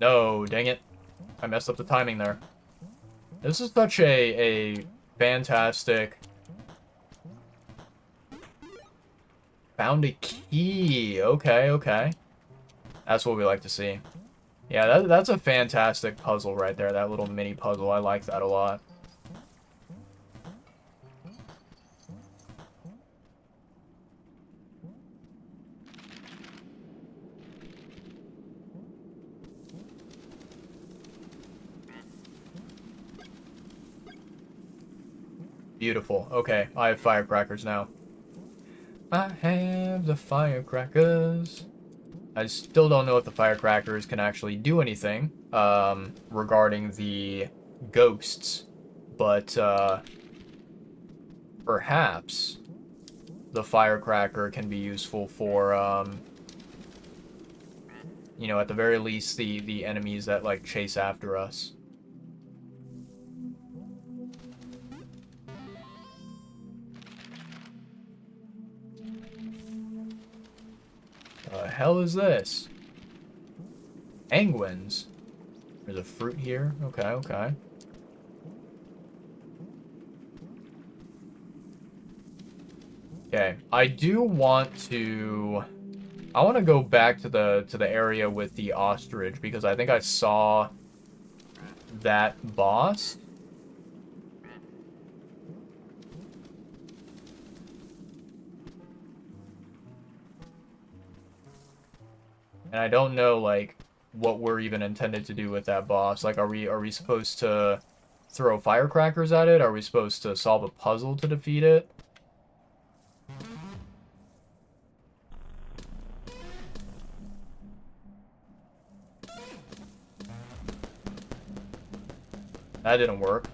No, dang it. I messed up the timing there. This is such a fantastic... Found a key. Okay, okay. That's what we like to see. Yeah, that's a fantastic puzzle right there. That little mini puzzle. I like that a lot. Beautiful. Okay, I have firecrackers now. I have the firecrackers. I still don't know if the firecrackers can actually do anything regarding the ghosts, but perhaps the firecracker can be useful for you know, at the very least the enemies that like chase after us. The hell is this? Penguins. There's a fruit here. Okay, okay. Okay, I do want to... I want to go back to the area with the ostrich because I think I saw that boss. And I don't know, like, what we're even intended to do with that boss. Like, are we supposed to throw firecrackers at it? Are we supposed to solve a puzzle to defeat it? That didn't work.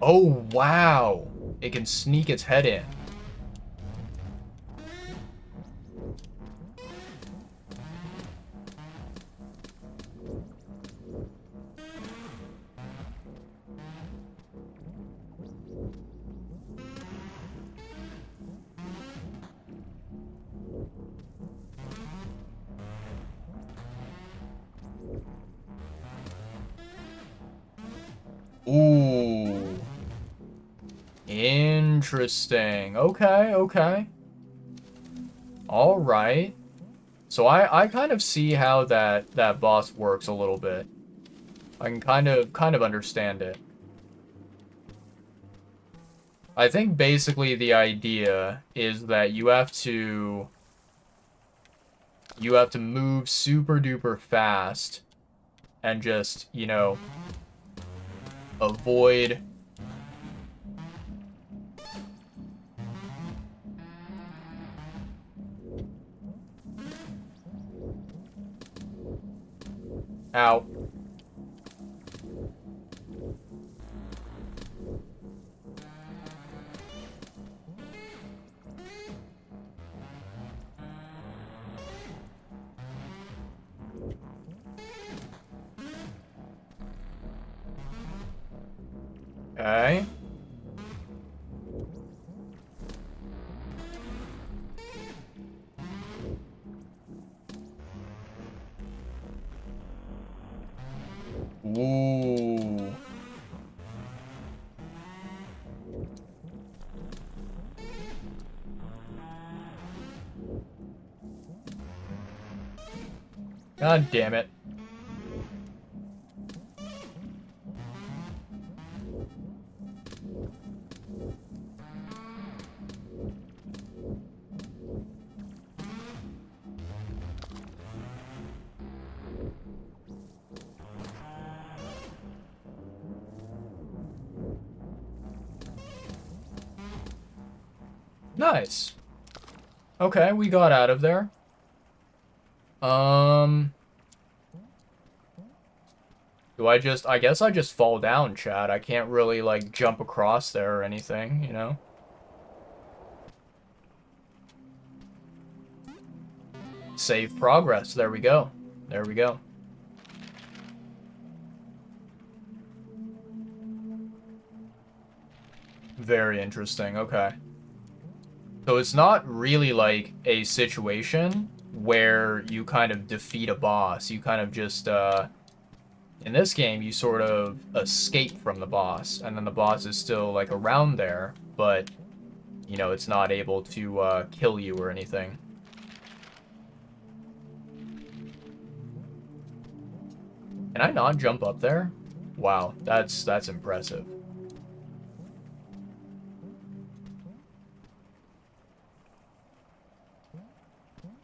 Oh, wow. It can sneak its head in. Ooh. Interesting. Okay, okay. All right. So I kind of see how that boss works a little bit. I can kind of understand it. I think basically the idea is that you have to move super duper fast and just, you know, avoid out. Okay. Ooh. God damn it. Nice. Okay, we got out of there. Do I guess I just fall down, Chad. I can't really, like, jump across there or anything, you know? Save progress. There we go. There we go. Very interesting. Okay. So it's not really like a situation where you kind of defeat a boss. You kind of just, in this game, you sort of escape from the boss, and then the boss is still, like, around there, but, you know, it's not able to, kill you or anything. Can I not jump up there? Wow, that's impressive.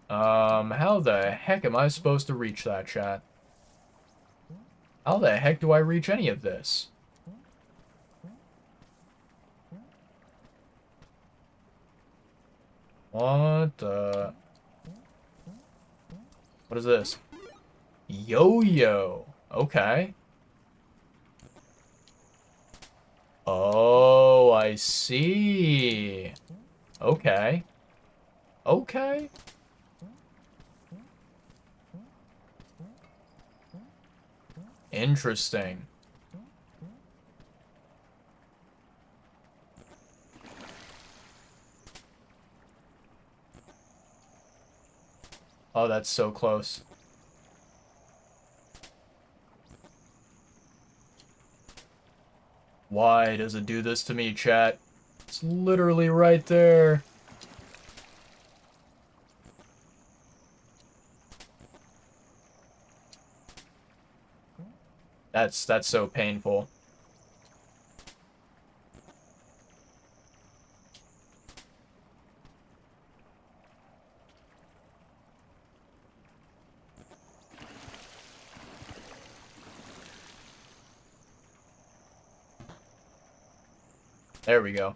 How the heck am I supposed to reach that, chat? How the heck do I reach any of this? What the... What is this? Yo-yo. Okay. Oh, I see. Okay. Okay. Interesting. Oh, that's so close. Why does it do this to me, chat? It's literally right there. That's so painful. There we go.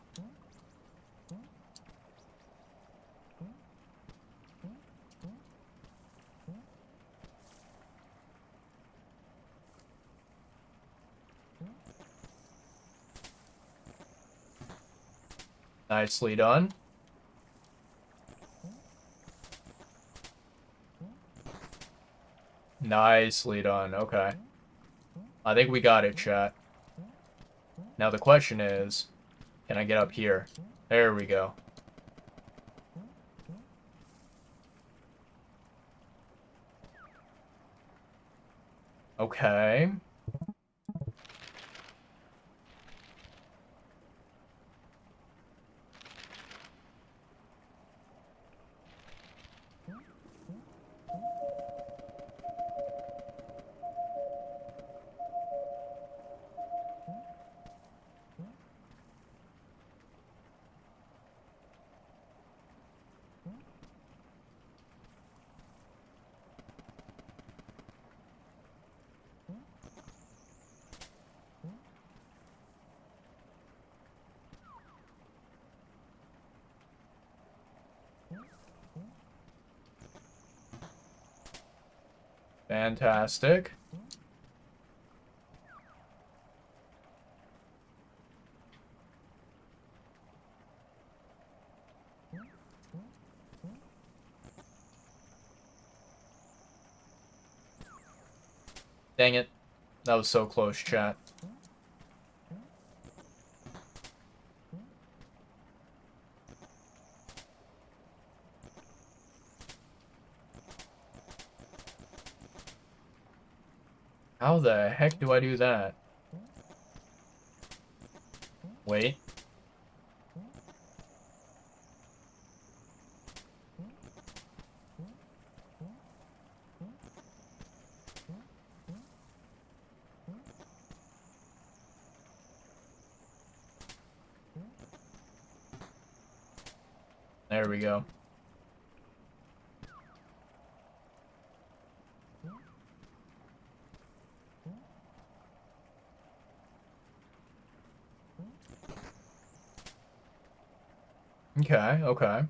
Nicely done. Nicely done. Okay. I think we got it, chat. Now the question is, can I get up here? There we go. Okay. Fantastic. Dang it. That was so close, chat. How the heck do I do that? Wait. There we go. Okay, okay.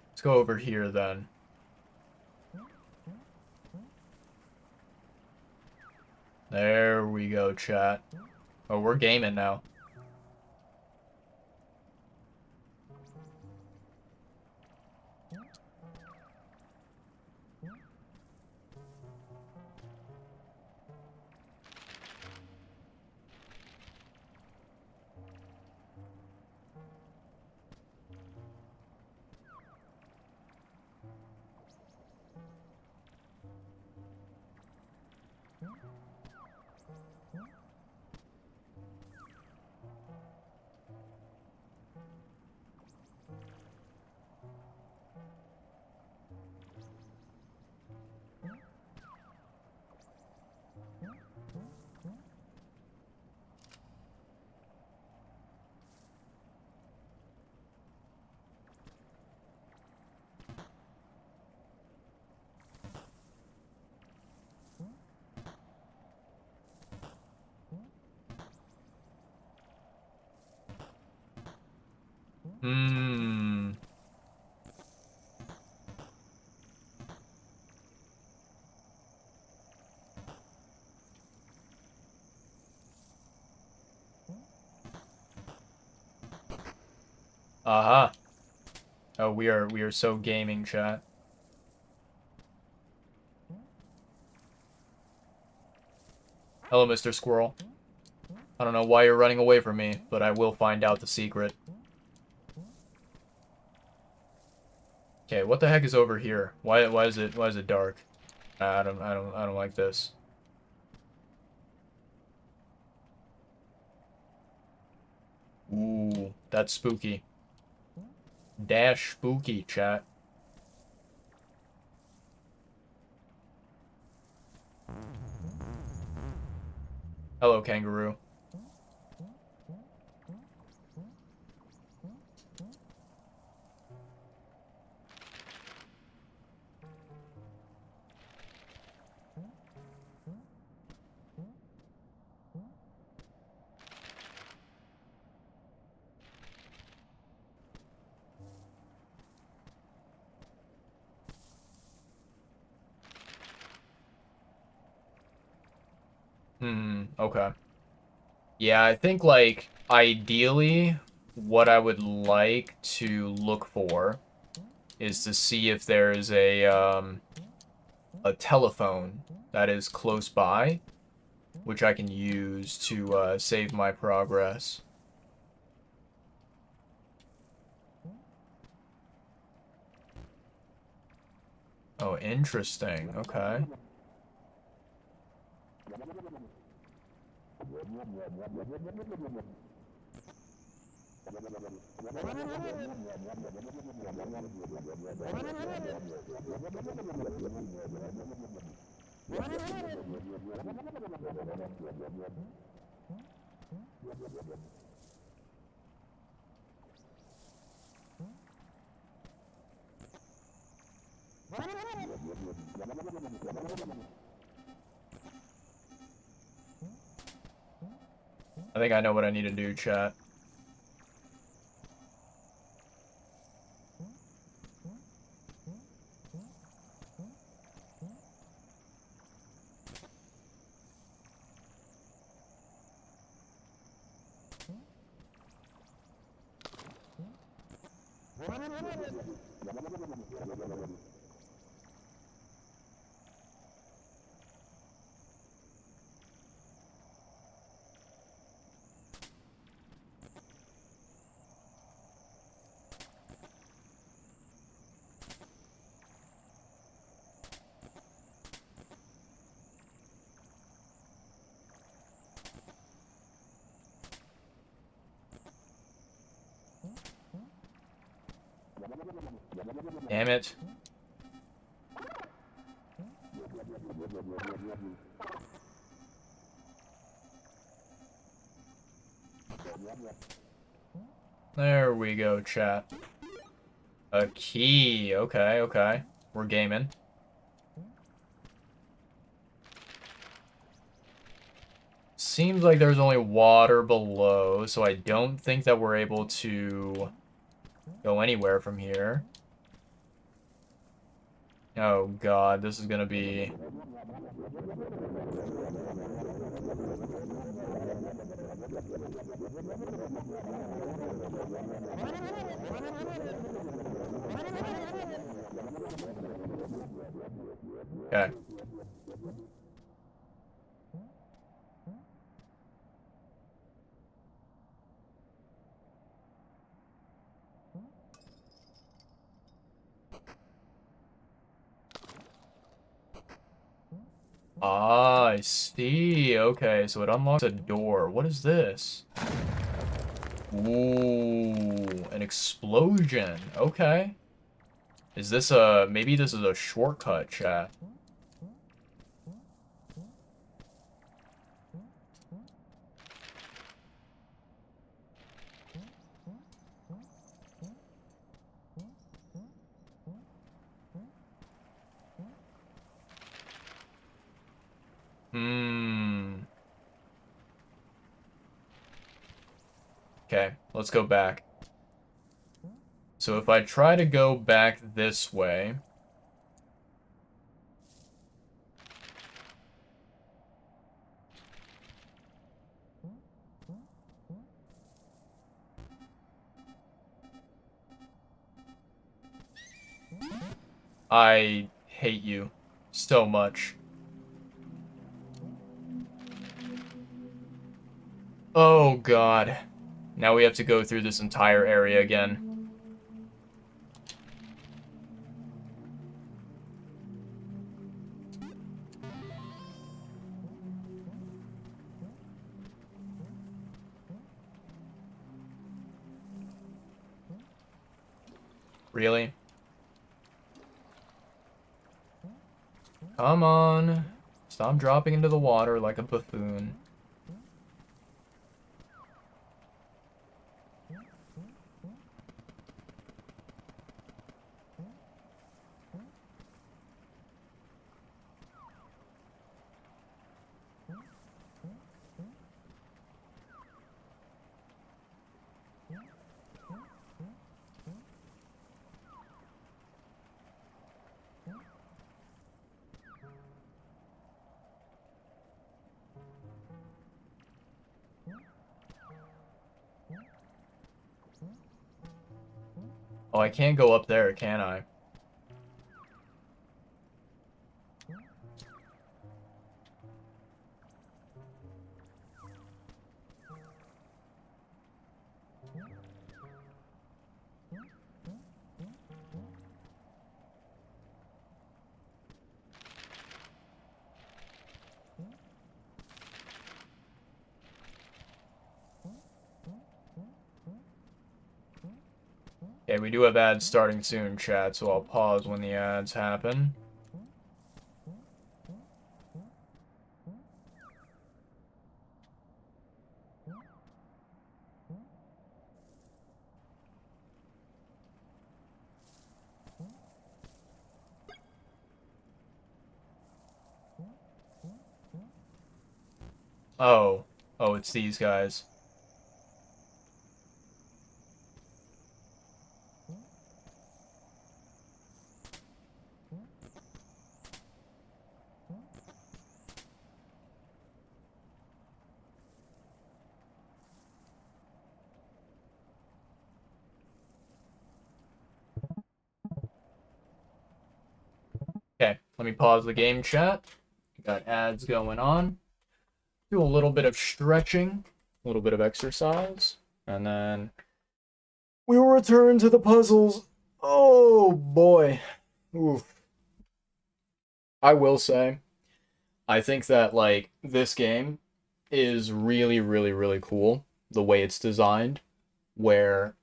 Let's go over here then. There we go, chat. Oh, we're gaming now. Hmm. Aha. Oh, we are so gaming, chat. Hello, Mr. Squirrel. I don't know why you're running away from me, but I will find out the secret. Okay, what the heck is over here? Why is it dark? I don't like this. Ooh, that's spooky. Dash spooky, chat. Hello, kangaroo. Okay. Yeah, I think, like, ideally, what I would like to look for is to see if there's a telephone that is close by, which I can use to, save my progress. Oh, interesting. Okay. I think I know what I need to do, chat. Damn it. There we go, chat. A key. Okay, okay. We're gaming. Seems like there's only water below, so I don't think that we're able to go anywhere from here. Oh god, this is gonna be... Okay. Ah, I see. Okay, so it unlocks a door. What is this? Ooh, an explosion. Okay. Is this a... Maybe this is a shortcut, chat. Hmm. Okay, let's go back. So if I try to go back this way... I hate you so much. Oh god. Now we have to go through this entire area again. Really? Come on. Stop dropping into the water like a buffoon. Oh, I can't go up there, can I? Okay, we do have ads starting soon, chat, so I'll pause when the ads happen. Oh. Oh, it's these guys. Okay, let me pause the game chat. Got ads going on. Do a little bit of stretching, a little bit of exercise, and then we will return to the puzzles. Oh boy. Oof. I will say, I think that, like, this game is really, really, really cool. The way it's designed, where,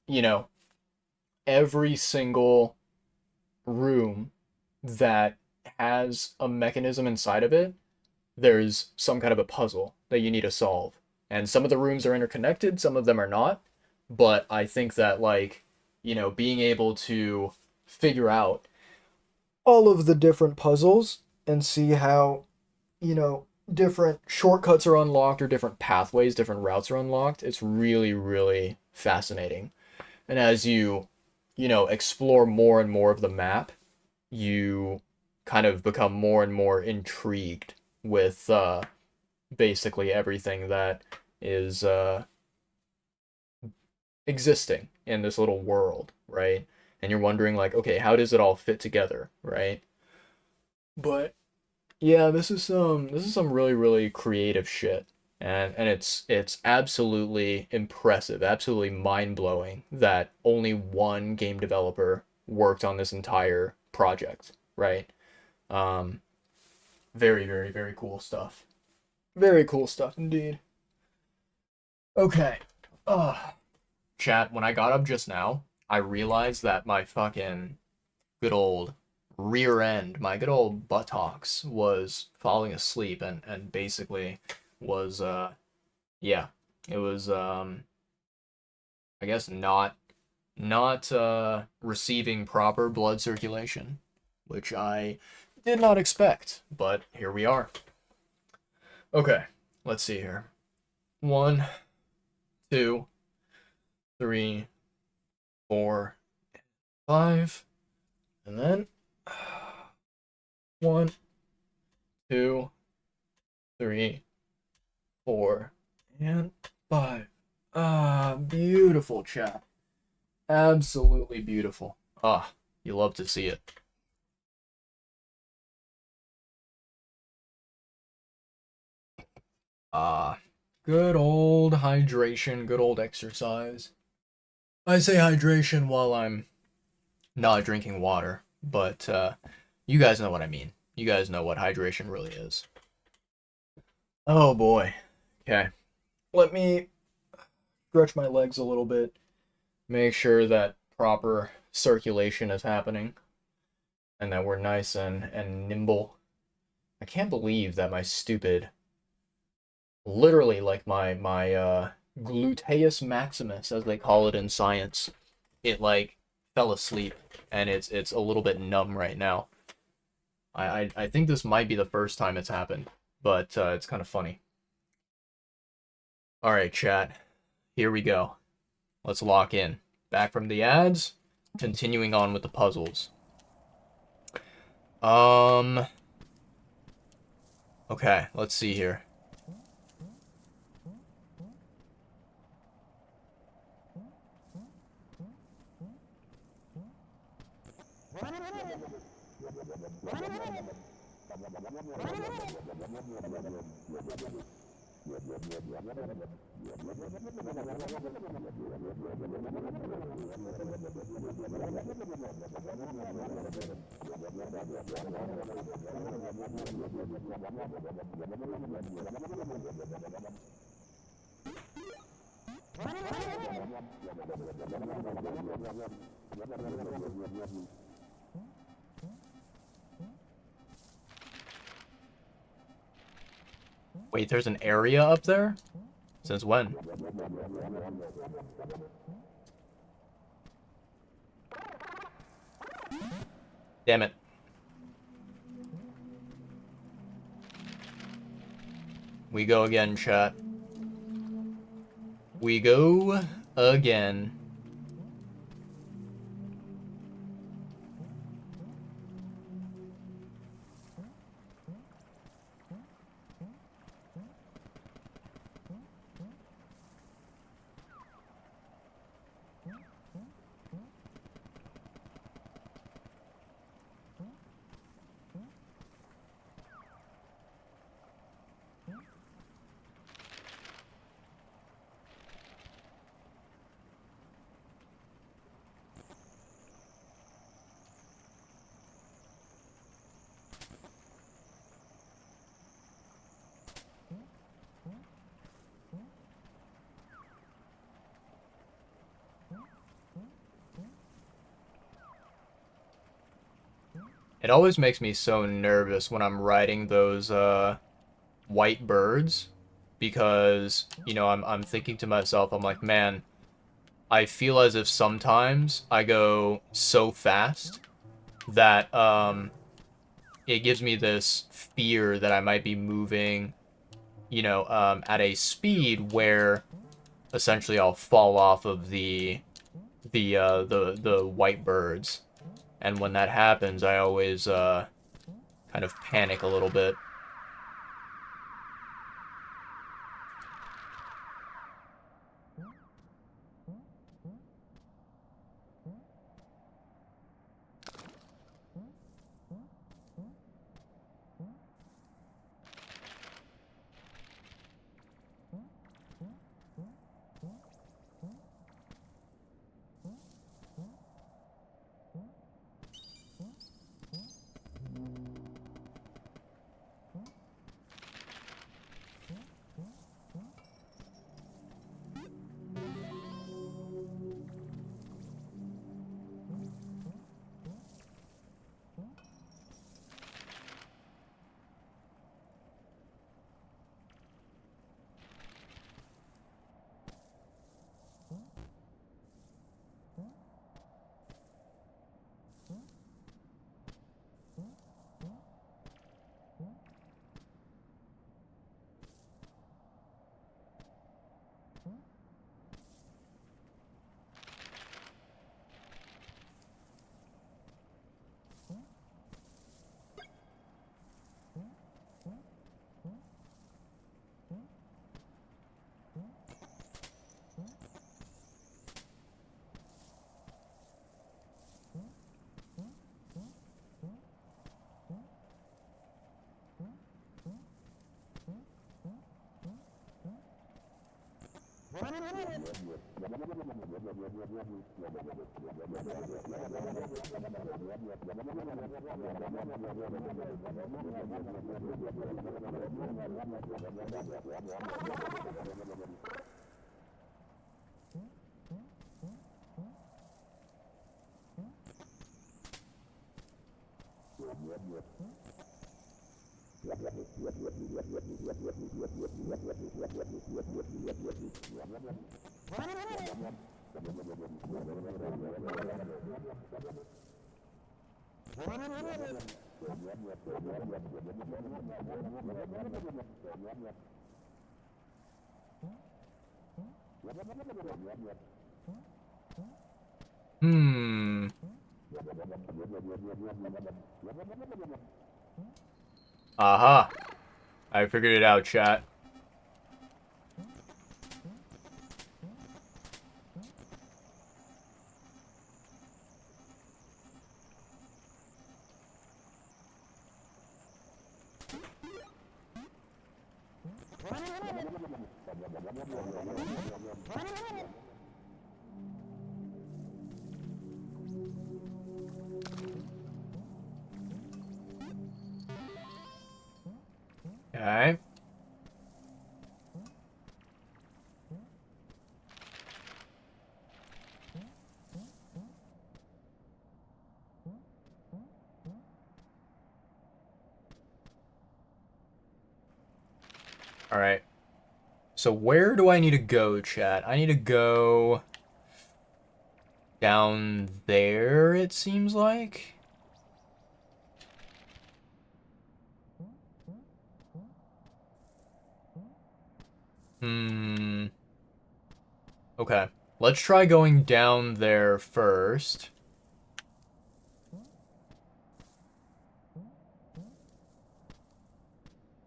you know, every single room that has a mechanism inside of it, there's some kind of a puzzle that you need to solve. And some of the rooms are interconnected, some of them are not. But I think that, like, being able to figure out all of the different puzzles and see how, different shortcuts are unlocked or different pathways, different routes are unlocked, it's really, really fascinating. And as you explore more and more of the map, you kind of become more and more intrigued with basically everything that is existing in this little world, right? And you're wondering, like, okay, how does it all fit together, right? But yeah, this is some really, really creative shit. And it's absolutely impressive, absolutely mind-blowing that only one game developer worked on this entire project, right? Um, Very, very, very cool stuff. Very cool stuff indeed. Okay. Uh, Chat, when I got up just now, I realized that my fucking good old rear end, my good old buttocks was falling asleep and basically was yeah, it was I guess not receiving proper blood circulation, which I did not expect, but here we are. Okay, let's see here. 1, 2, 3, 4, 5, and then 1, 2, 3, 4, and 5. Ah, beautiful chat. Absolutely beautiful. Ah, you love to see it. Ah, good old hydration, good old exercise. I say hydration while I'm not drinking water, but you guys know what I mean. You guys know what hydration really is. Oh boy. Okay. Let me stretch my legs a little bit. Make sure that proper circulation is happening and that we're nice and nimble. I can't believe that my stupid, literally like my gluteus maximus, as they call it in science, it like fell asleep and it's a little bit numb right now. I think this might be the first time it's happened, but it's kind of funny. All right, chat. Here we go. Let's lock in. Back from the ads, continuing on with the puzzles. Um, okay, let's see here. Wait, there's an area up there? Since when? Damn it. We go again, chat. We go again. It always makes me so nervous when I'm riding those white birds because, you know, I'm thinking to myself, I'm like, man, I feel as if sometimes I go so fast that it gives me this fear that I might be moving, you know, at a speed where essentially I'll fall off of the white birds. And when that happens, I always kind of panic a little bit. Hmm. Aha. I figured it out, chat. Okay. Alright. So where do I need to go, chat? I need to go down there, it seems like. Hmm. Okay. Let's try going down there first.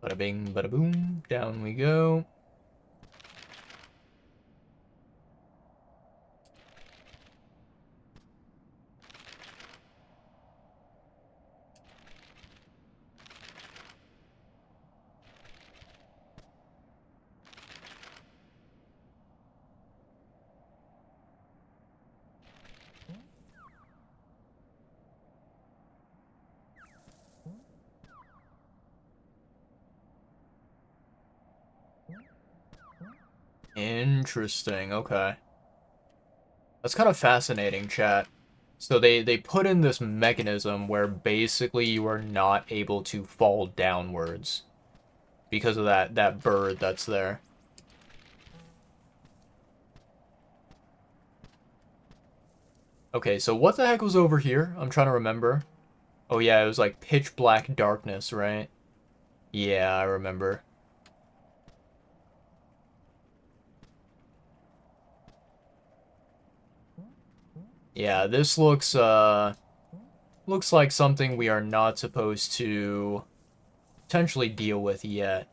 Bada bing, bada boom. Down we go. Interesting, okay. That's kind of fascinating, chat. So they put in this mechanism where basically you are not able to fall downwards because of that bird that's there. Okay, so what the heck was over here? I'm trying to remember. Oh yeah, it was like pitch black darkness, right? Yeah, I remember. Yeah, this looks like something we are not supposed to potentially deal with yet.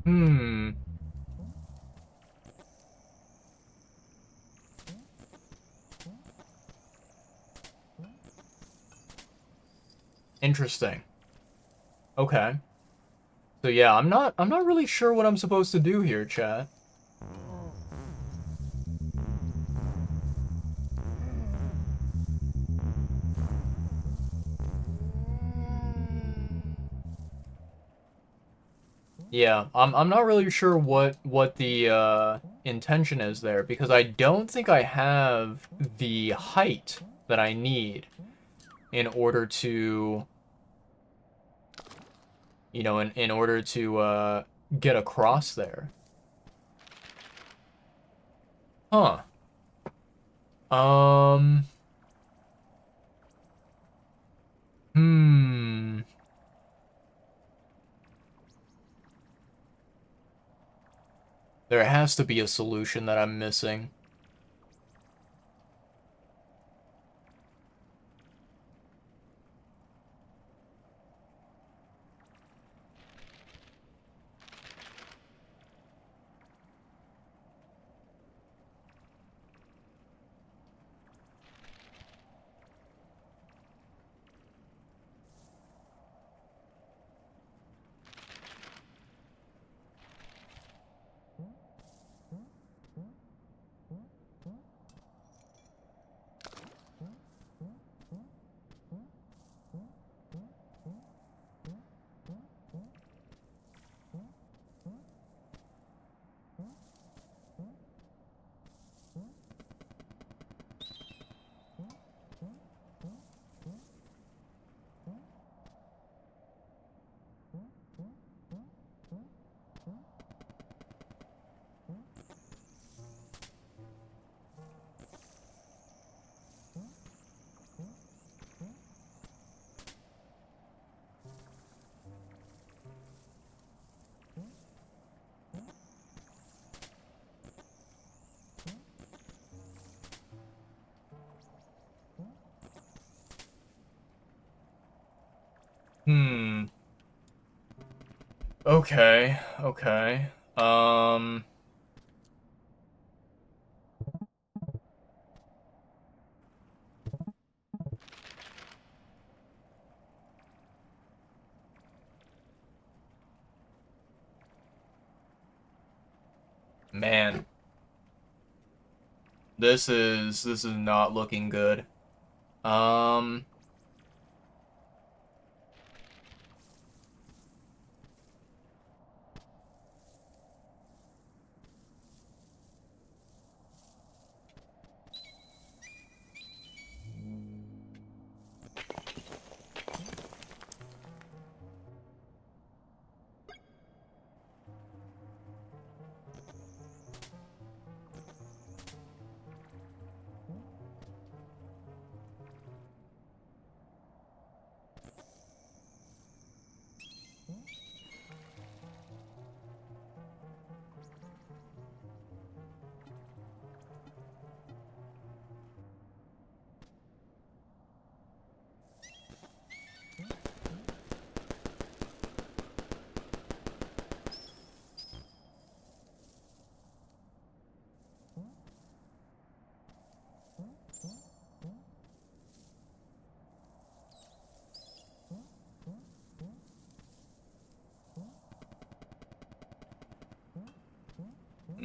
Hmm. Interesting. Okay. So yeah, I'm not really sure what I'm supposed to do here, chat. Yeah, I'm not really sure what the intention is there because I don't think I have the height that I need in order to, in order to get across there. Huh. Um, hmm. There has to be a solution that I'm missing. Hmm. Okay. Okay. Man, this is not looking good. Um,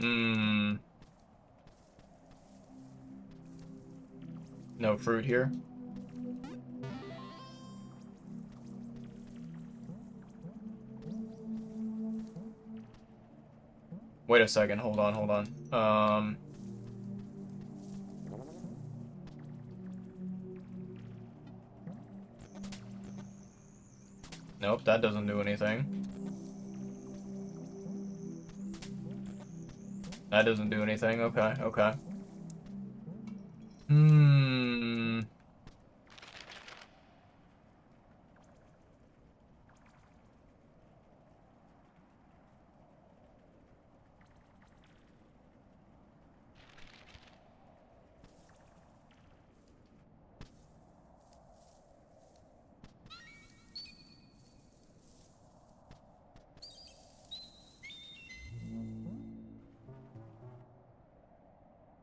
Hmm. No fruit here. Wait a second. Hold on, hold on. Nope, that doesn't do anything. That doesn't do anything. Okay, okay. Hmm.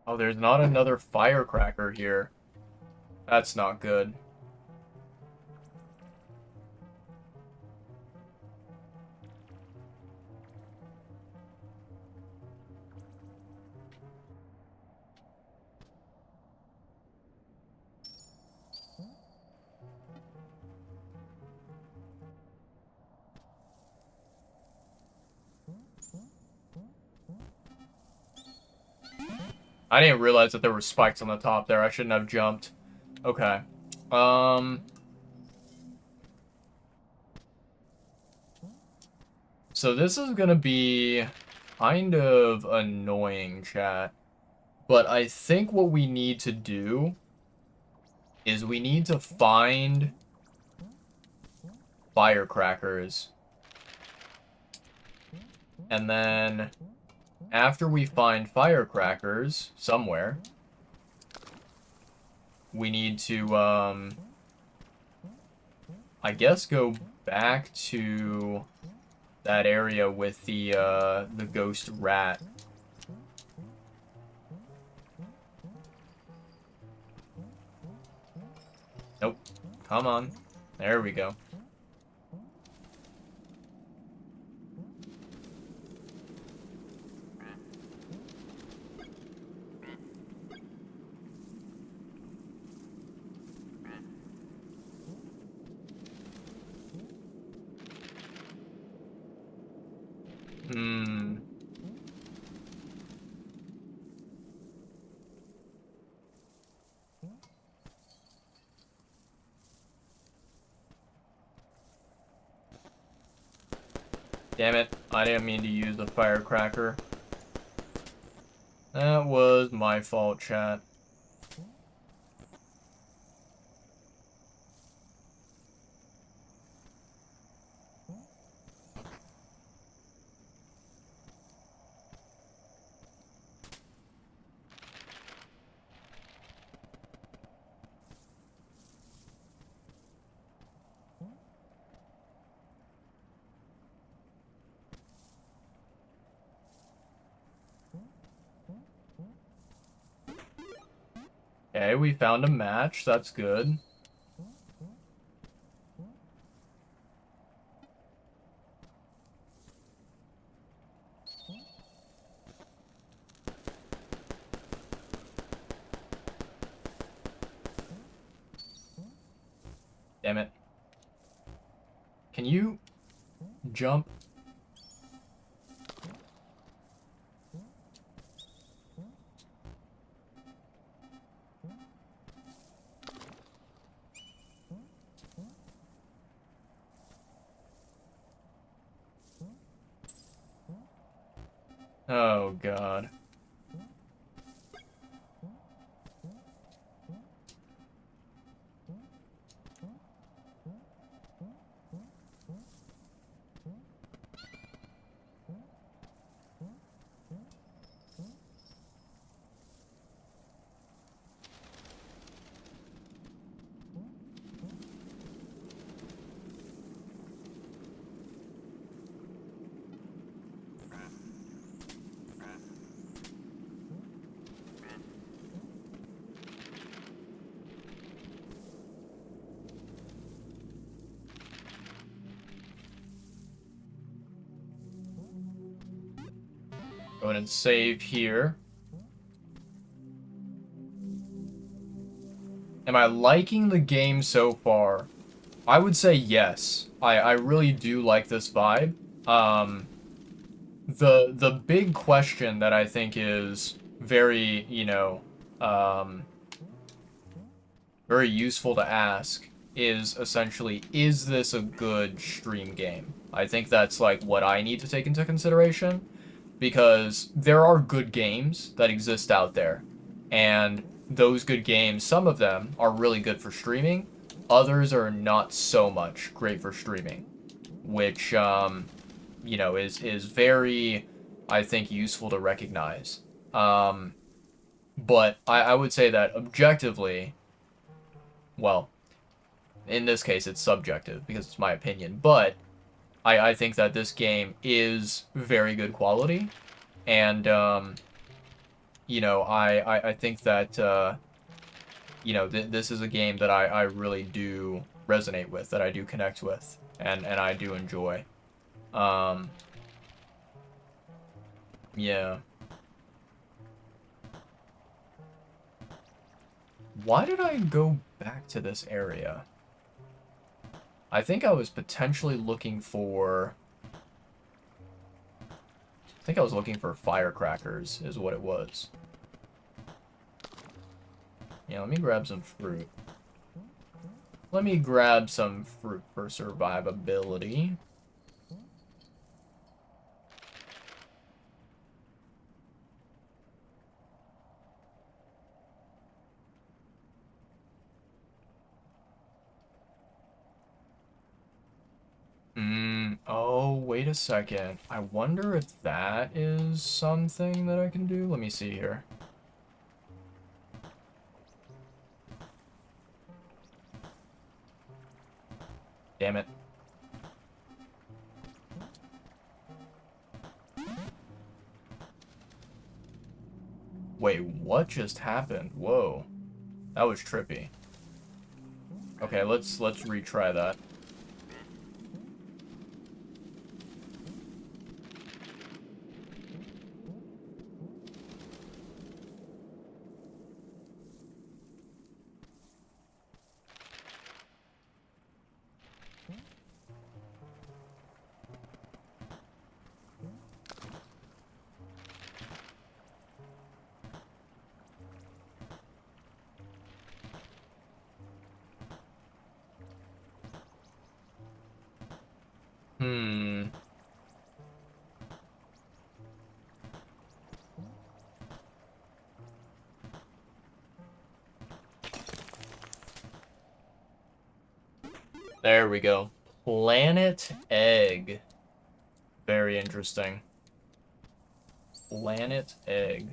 Oh, there's not another firecracker here. That's not good. I didn't realize that there were spikes on the top there. I shouldn't have jumped. Okay. Um... So this is gonna be kind of annoying, chat. But I think what we need to do is we need to find firecrackers. And then after we find firecrackers somewhere, we need to, I guess go back to that area with the ghost rat. Nope. Come on. There we go. Hmm. Damn it. I didn't mean to use the firecracker. That was my fault, chat. Okay, we found a match. That's good. Damn it. Can you jump? Oh, God. Go ahead and save here. Am I liking the game so far? I would say yes. I really do like this vibe. The big question that I think is very, very useful to ask is essentially, is this a good stream game? I think that's like what I need to take into consideration, because there are good games that exist out there, and those good games, some of them are really good for streaming, others are not so much great for streaming, which is very, I think, useful to recognize. But I would say that objectively, well, in this case it's subjective because it's my opinion, but I think that this game is very good quality, and I think that this is a game that I really do resonate with, that I do connect with, and I do enjoy. Um, yeah. Why did I go back to this area? I think I was potentially looking for... I think I was looking for firecrackers, is what it was. Yeah, let me grab some fruit. Let me grab some fruit for survivability. Oh, wait a second. I wonder if that is something that I can do? Let me see here. Damn it. Wait, what just happened? Whoa. That was trippy. Okay, let's retry that. Hmm. There we go. Planet Egg. Very interesting. Planet Egg.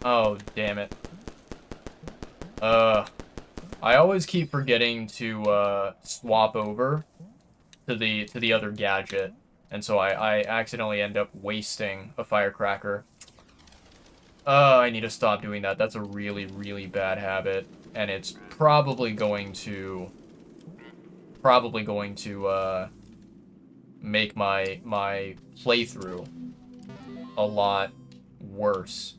Oh, damn it. I always keep forgetting to, swap over to the other gadget, and so I accidentally end up wasting a firecracker. I need to stop doing that. That's a really, really bad habit, and it's probably going to make my playthrough a lot worse.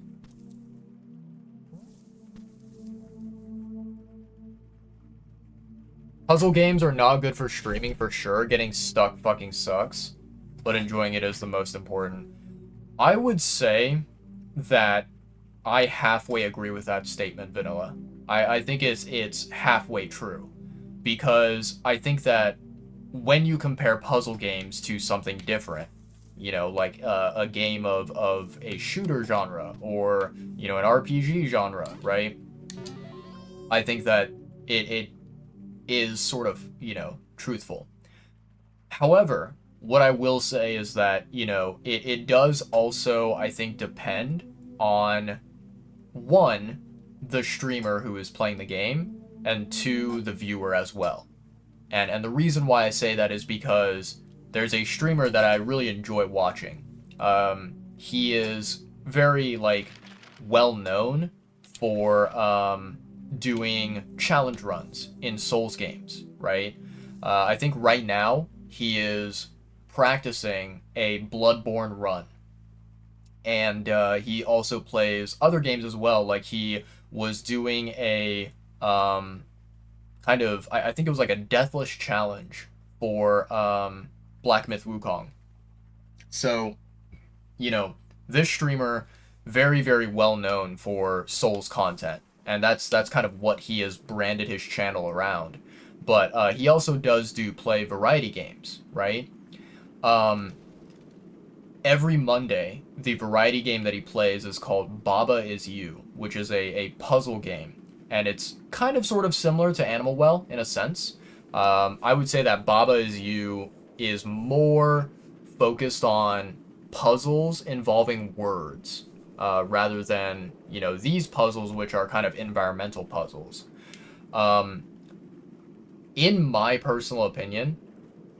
Puzzle games are not good for streaming for sure. Getting stuck fucking sucks, but enjoying it is the most important. I would say that I halfway agree with that statement, Vanilla. I think it's halfway true, because I think that when you compare puzzle games to something different, like a game of a shooter genre, or an RPG genre, right? I think that it is sort of, you know, truthful. However, what I will say is that, you know, it does also, I think, depend on one, the streamer who is playing the game, and two, the viewer as well. And the reason why I say that is because there's a streamer that I really enjoy watching. He is very like well known for doing challenge runs in Souls games, right? I think right now he is practicing a Bloodborne run, and he also plays other games as well. Like he was doing a kind of I think it was like a deathless challenge for Black Myth Wukong. So, you know, this streamer very well known for Souls content, and that's kind of what he has branded his channel around. But he also does do play variety games, right? Um, every Monday, the variety game that he plays is called Baba Is You, which is a puzzle game. And it's kind of sort of similar to Animal Well in a sense. I would say that Baba Is You is more focused on puzzles involving words rather than, you know, these puzzles, which are kind of environmental puzzles. Um, in my personal opinion,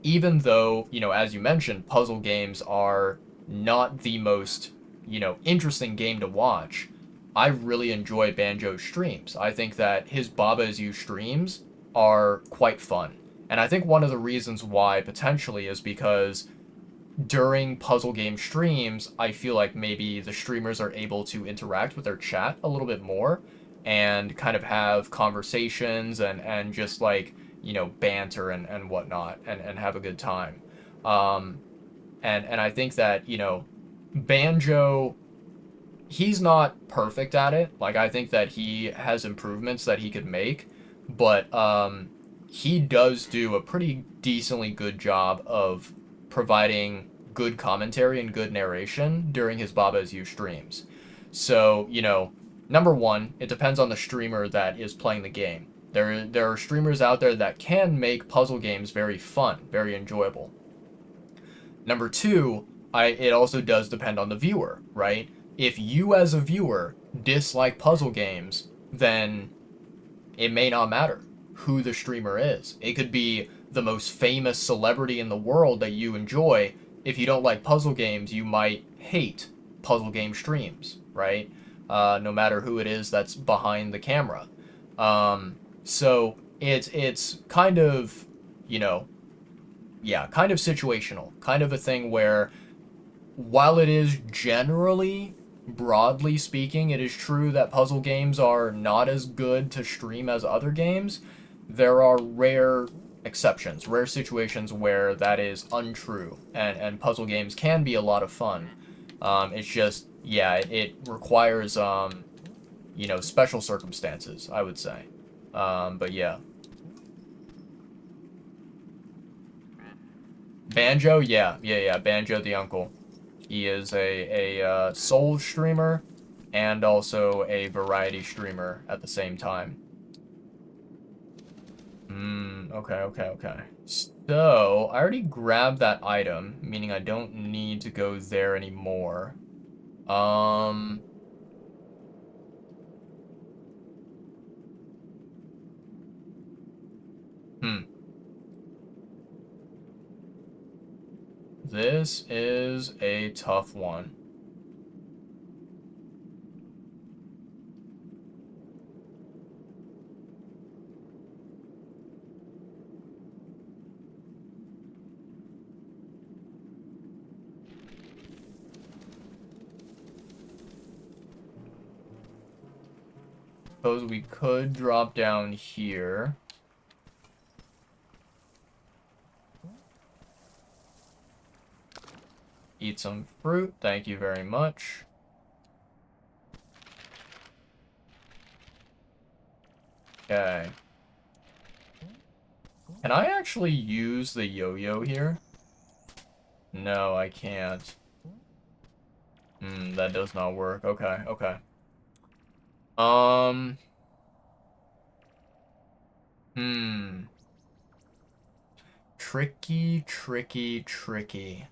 even though, you know, as you mentioned, puzzle games are not the most, you know, interesting game to watch, I really enjoy Banjo's streams. I think that his Baba Is You streams are quite fun. And I think one of the reasons why potentially is because during puzzle game streams, I feel like maybe the streamers are able to interact with their chat a little bit more and kind of have conversations and just like, you know, banter and whatnot and have a good time. Um, and I think that, you know, Banjo, he's not perfect at it. Like, I think that he has improvements that he could make, but he does do a pretty decently good job of providing good commentary and good narration during his Baba Is You streams. So, you know, number one, it depends on the streamer that is playing the game. There are streamers out there that can make puzzle games very fun, very enjoyable. Number two, it also does depend on the viewer, right? If you as a viewer dislike puzzle games, then it may not matter who the streamer is. It could be the most famous celebrity in the world that you enjoy. If you don't like puzzle games, you might hate puzzle game streams, right? No matter who it is that's behind the camera. So it's kind of, you know, yeah, kind of situational, kind of a thing where while it is generally, broadly speaking, it is true that puzzle games are not as good to stream as other games, there are rare exceptions, rare situations where that is untrue, and puzzle games can be a lot of fun. It's just, yeah, it requires, you know, special circumstances, I would say. But yeah. Banjo, yeah, Banjo the Uncle. He is a Soul streamer and also a variety streamer at the same time. Okay. So, I already grabbed that item, meaning I don't need to go there anymore. Um, hmm. This is a tough one. Suppose we could drop down here. Eat some fruit, thank you very much. Okay. Can I actually use the yo-yo here? No, I can't. That does not work. Okay. Um, hmm. tricky, tricky, tricky.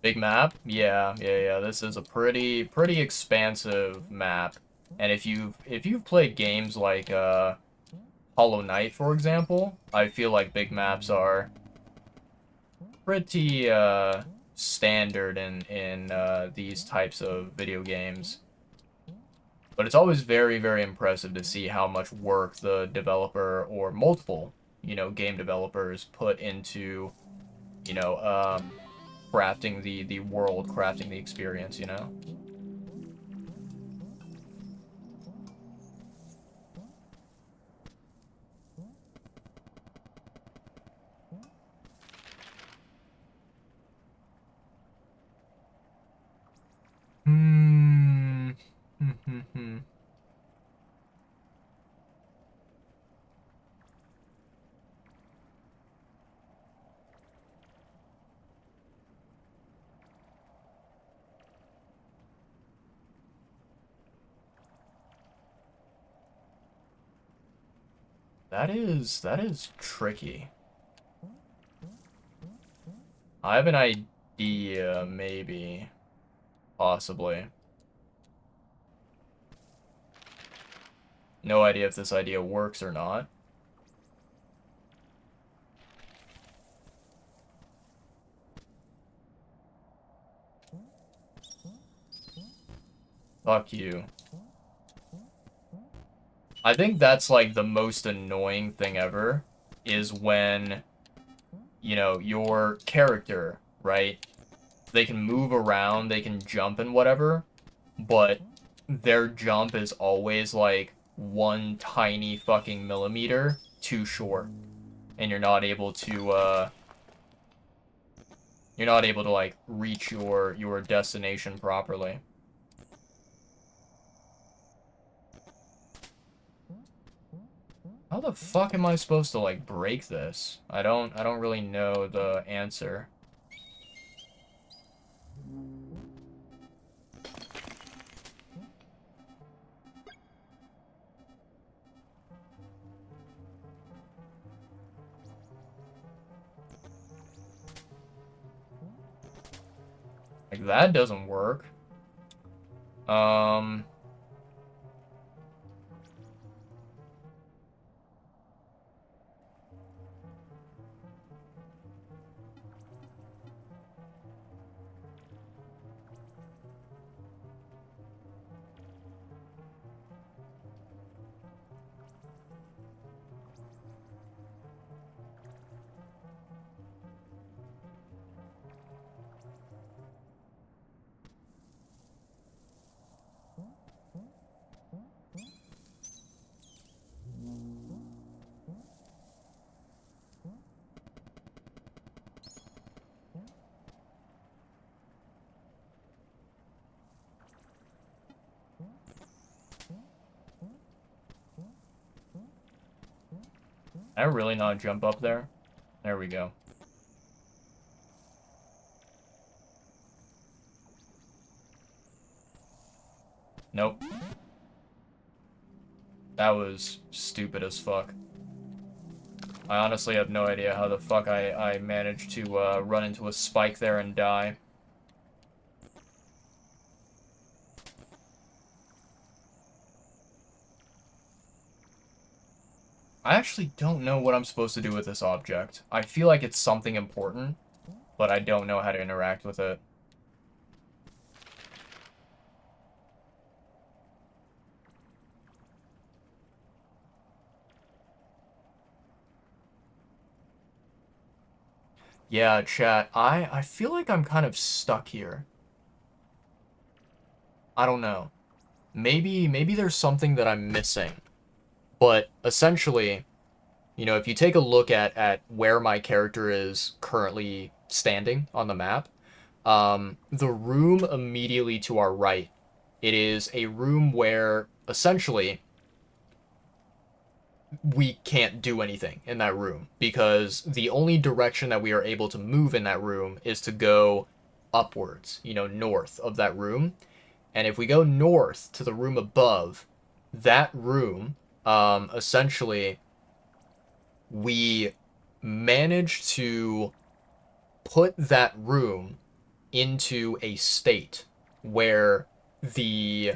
Big map? Yeah. This is a pretty expansive map. And if you've played games like Hollow Knight, for example, I feel like big maps are pretty standard in these types of video games. But it's always very impressive to see how much work the developer or multiple, game developers put into, crafting the world, crafting the experience. Hmm. That is tricky. I have an idea, maybe. Possibly. No idea if this idea works or not. Fuck you. I think that's like the most annoying thing ever, is when, your character, right? They can move around, they can jump and whatever, but their jump is always like one tiny fucking millimeter too short. And you're not able to like reach your destination properly. How the fuck am I supposed to like break this? I don't really know the answer. Like that doesn't work. I really not jump up there. There we go. Nope. That was stupid as fuck. I honestly have no idea how the fuck I managed to run into a spike there and die. I actually don't know what I'm supposed to do with this object. I feel like it's something important, but I don't know how to interact with it. Yeah, chat, I feel like I'm kind of stuck here. I don't know. Maybe there's something that I'm missing. But essentially, if you take a look at where my character is currently standing on the map, the room immediately to our right, it is a room where essentially we can't do anything in that room, because the only direction that we are able to move in that room is to go upwards, you know, north of that room. And if we go north to the room above, that room, essentially, we managed to put that room into a state where the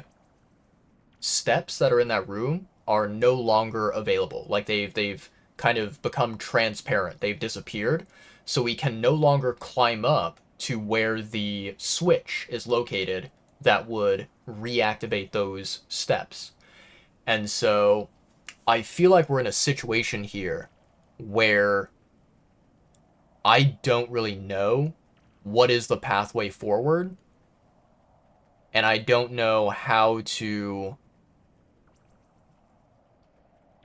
steps that are in that room are no longer available. Like they've kind of become transparent. They've disappeared. So we can no longer climb up to where the switch is located that would reactivate those steps. And so I feel like we're in a situation here where I don't really know what is the pathway forward, and I don't know how to,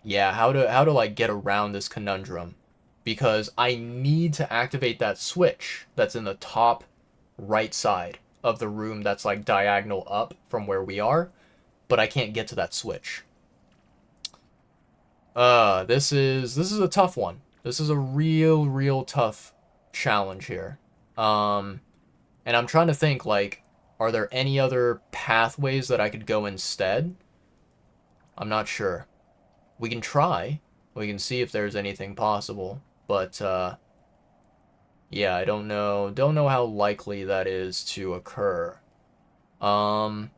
yeah, how to like get around this conundrum, because I need to activate that switch that's in the top right side of the room that's like diagonal up from where we are, but I can't get to that switch. This is a tough one. This is a real tough challenge here. Um and I'm trying to think, like, are there any other pathways that I could go instead? I'm not sure. We can try. We can see if there's anything possible, but yeah, I don't know how likely that is to occur. Um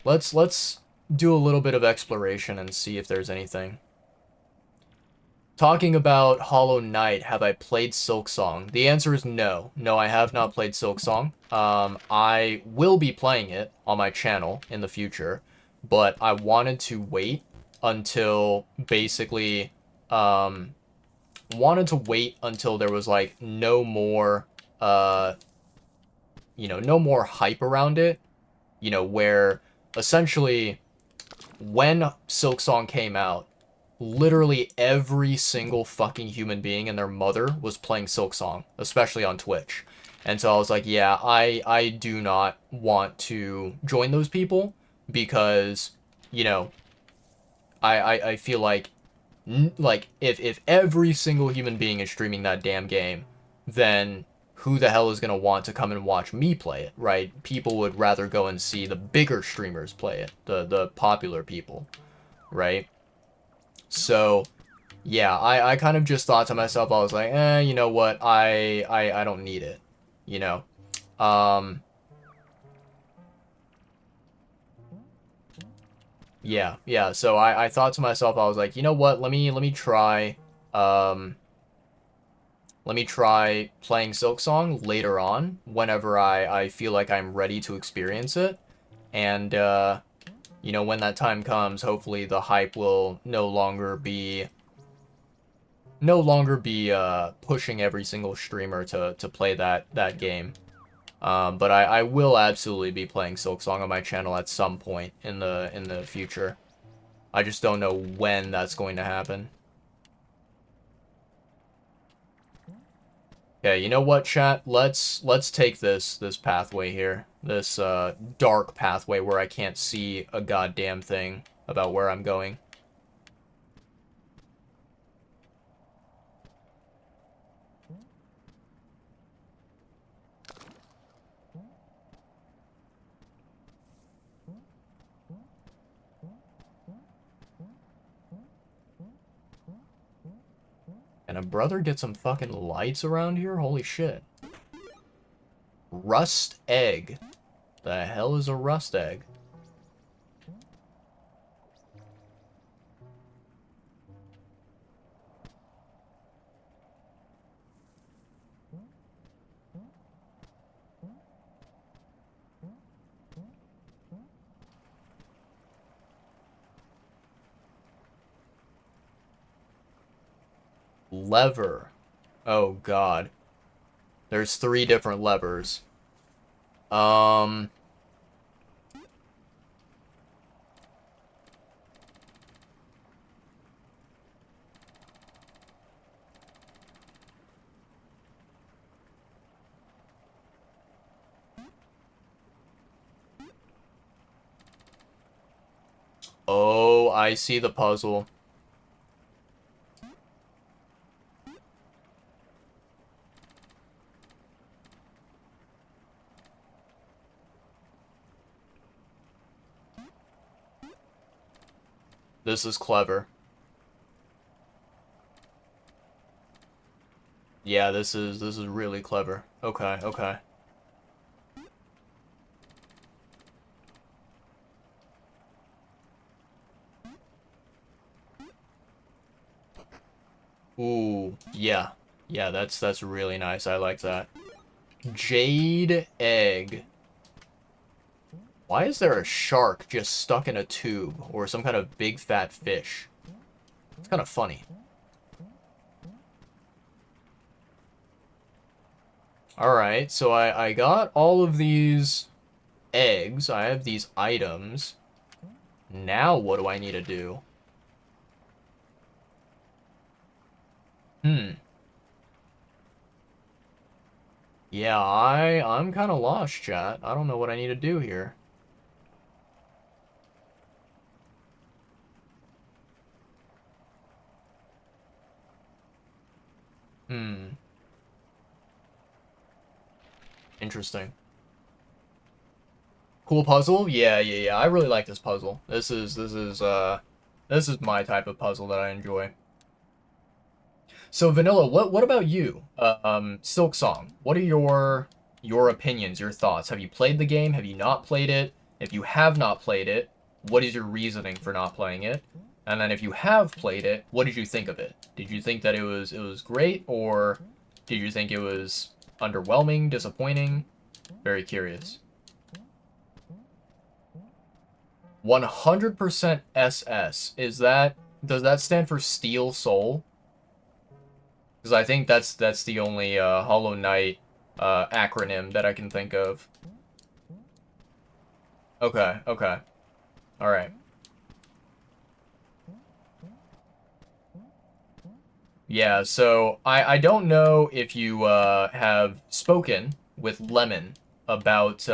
let's do a little bit of exploration and see if there's anything. Talking about Hollow Knight, have I played Silksong? The answer is no. No, I have not played Silksong. I will be playing it on my channel in the future, but I wanted to wait until basically, wanted to wait until there was like no more, no more hype around it, where essentially when Silksong came out, literally every single fucking human being and their mother was playing Silksong, especially on Twitch. And so I was like, yeah, I do not want to join those people, because, you know, I feel like, if every single human being is streaming that damn game, then who the hell is going to want to come and watch me play it, right? People would rather go and see the bigger streamers play it, the popular people, right? So, yeah, I kind of just thought to myself, I was like, you know what, I don't need it, you know? Um, yeah, so I thought to myself, I was like, you know what, let me try, um, let me try playing Silksong later on, whenever I feel like I'm ready to experience it, and, when that time comes, hopefully the hype will no longer be pushing every single streamer to play that game. But I will absolutely be playing Silksong on my channel at some point in the future. I just don't know when that's going to happen. Okay, you know what, chat? Let's take this pathway here. This dark pathway where I can't see a goddamn thing about where I'm going. And a brother get some fucking lights around here? Holy shit. Rust egg. The hell is a rust egg? Lever. Oh god. There's 3 different levers. Um... Oh, I see the puzzle. This is clever. Yeah, this is really clever. Okay, okay. Ooh, yeah. Yeah, that's really nice. I like that. Jade egg. Why is there a shark just stuck in a tube or some kind of big fat fish? It's kind of funny. Alright, so I got all of these eggs. I have these items. Now what do I need to do? Hmm. Yeah, I'm kind of lost, chat. I don't know what I need to do here. Hmm. Interesting. Cool puzzle? Yeah, yeah, yeah. I really like this puzzle. This is my type of puzzle that I enjoy. So Vanilla, what about you? Silk Song. What are your opinions, your thoughts? Have you played the game? Have you not played it? If you have not played it, what is your reasoning for not playing it? And then if you have played it, what did you think of it? Did you think that it was great, or did you think it was underwhelming, disappointing? Very curious. 100% SS. Does that stand for Steel Soul? Because I think that's the only Hollow Knight acronym that I can think of. Okay, okay. All right. Yeah, so I don't know if you have spoken with Lemon about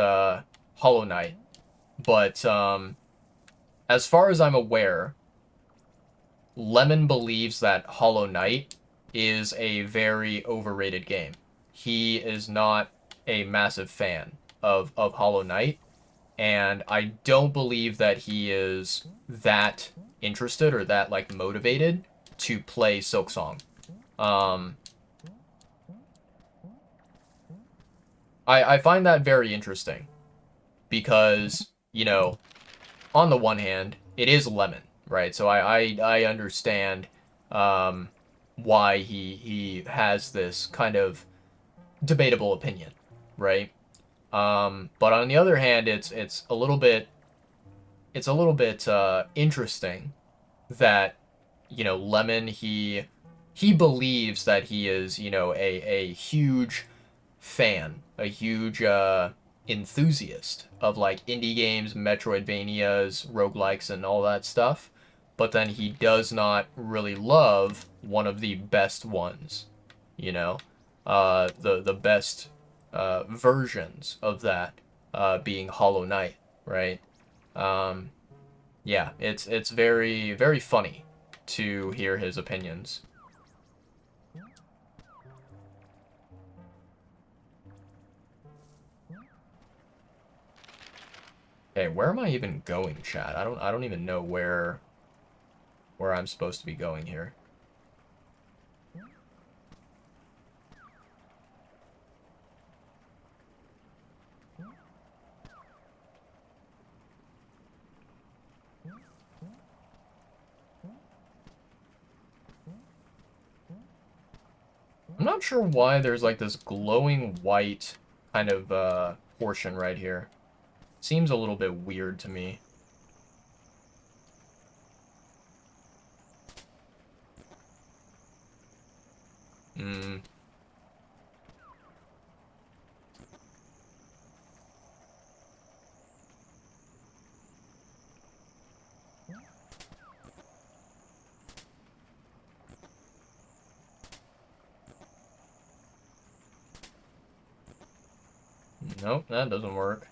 Hollow Knight, but as far as I'm aware, Lemon believes that Hollow Knight is a very overrated game. He is not a massive fan of Hollow Knight, and I don't believe that he is that interested or that like motivated to play Silksong. Um, I find that very interesting because on the one hand, it is Lemon, right? So I understand um, why he has this kind of debatable opinion, right? But on the other hand, it's a little bit interesting that Lemon he believes that he is a huge fan, a huge enthusiast of like indie games, Metroidvanias, roguelikes, and all that stuff. But then he does not really love one of the best ones, you know, the best versions of that being Hollow Knight, right? Um, yeah, it's very very funny to hear his opinions. Okay, where am I even going, chat? I don't even know where I'm supposed to be going here. I'm not sure why there's like this glowing white kind of portion right here. Seems a little bit weird to me. Hmm. Nope, that doesn't work.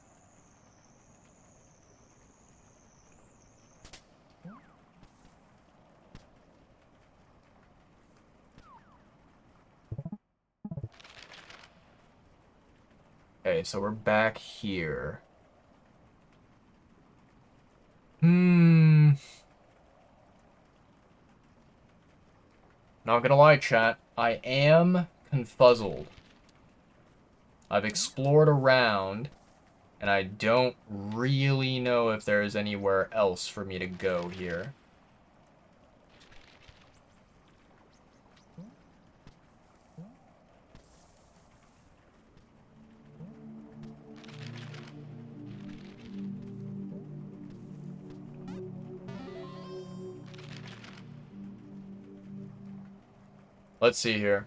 Okay, so we're back here. Not gonna lie, chat. I am confuzzled. I've explored around, and I don't really know if there's anywhere else for me to go here. Let's see here.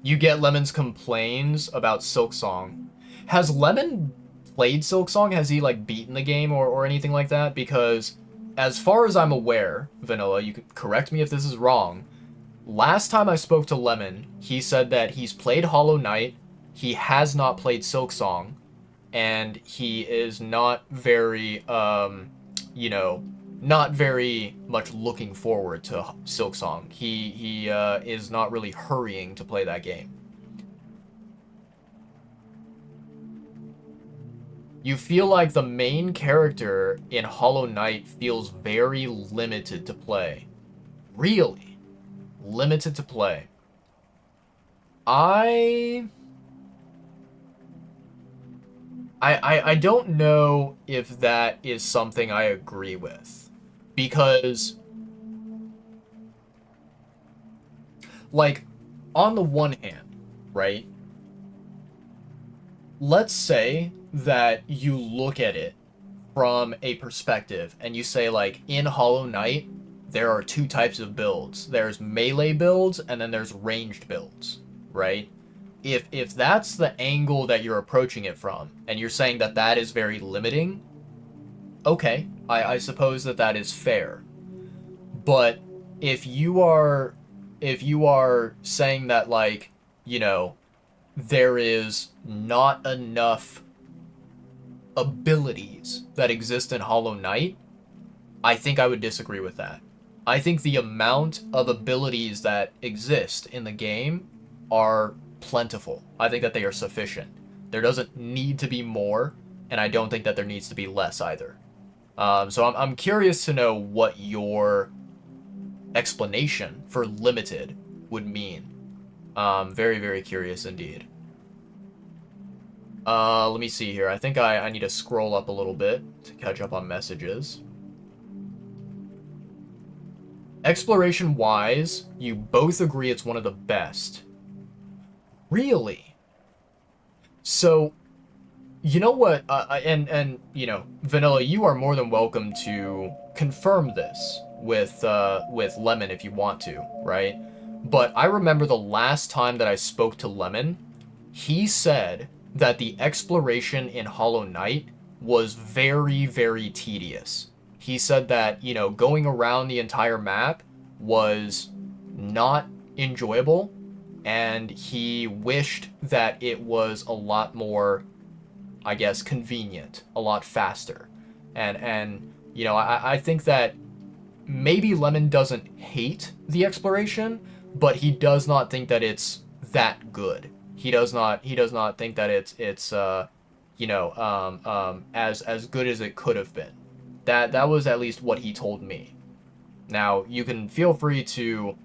You get Lemon's complaints about Silksong. Has Lemon played Silksong? Has he, like, beaten the game or anything like that? Because, as far as I'm aware, Vanilla, you could correct me if this is wrong, last time I spoke to Lemon, he said that he's played Hollow Knight, he has not played Silksong, and he is not very, you know, not very much looking forward to Silksong. He is not really hurrying to play that game. You feel like the main character in Hollow Knight feels very limited to play. Really? Limited to play. I don't know if that is something I agree with. Because, like, on the one hand, right? Let's say that you look at it from a perspective and you say, like, in Hollow Knight, there are two types of builds. There's melee builds and then there's ranged builds, right? If that's the angle that you're approaching it from, and you're saying that that is very limiting, okay, I suppose that that is fair. But if you are saying that, like, you know, there is not enough abilities that exist in Hollow Knight, I think I would disagree with that. I think the amount of abilities that exist in the game are plentiful. I think that they are sufficient. There doesn't need to be more, and I don't think that there needs to be less either. So I'm curious to know what your explanation for limited would mean. Very, very curious indeed. Let me see here. I think I need to scroll up a little bit to catch up on messages. Exploration-wise, you both agree it's one of the best. Really? So, you know what? And you know, Vanilla, you are more than welcome to confirm this with Lemon if you want to, right? But I remember the last time that I spoke to Lemon, he said that the exploration in Hollow Knight was very, very tedious. He said that, you know, going around the entire map was not enjoyable, and he wished that it was a lot more, I guess, convenient, a lot faster. And you know, I think that maybe Lemon doesn't hate the exploration, but he does not think that it's that good. He does not think that it's you know, as good as it could have been. That was at least what he told me. Now, you can feel free to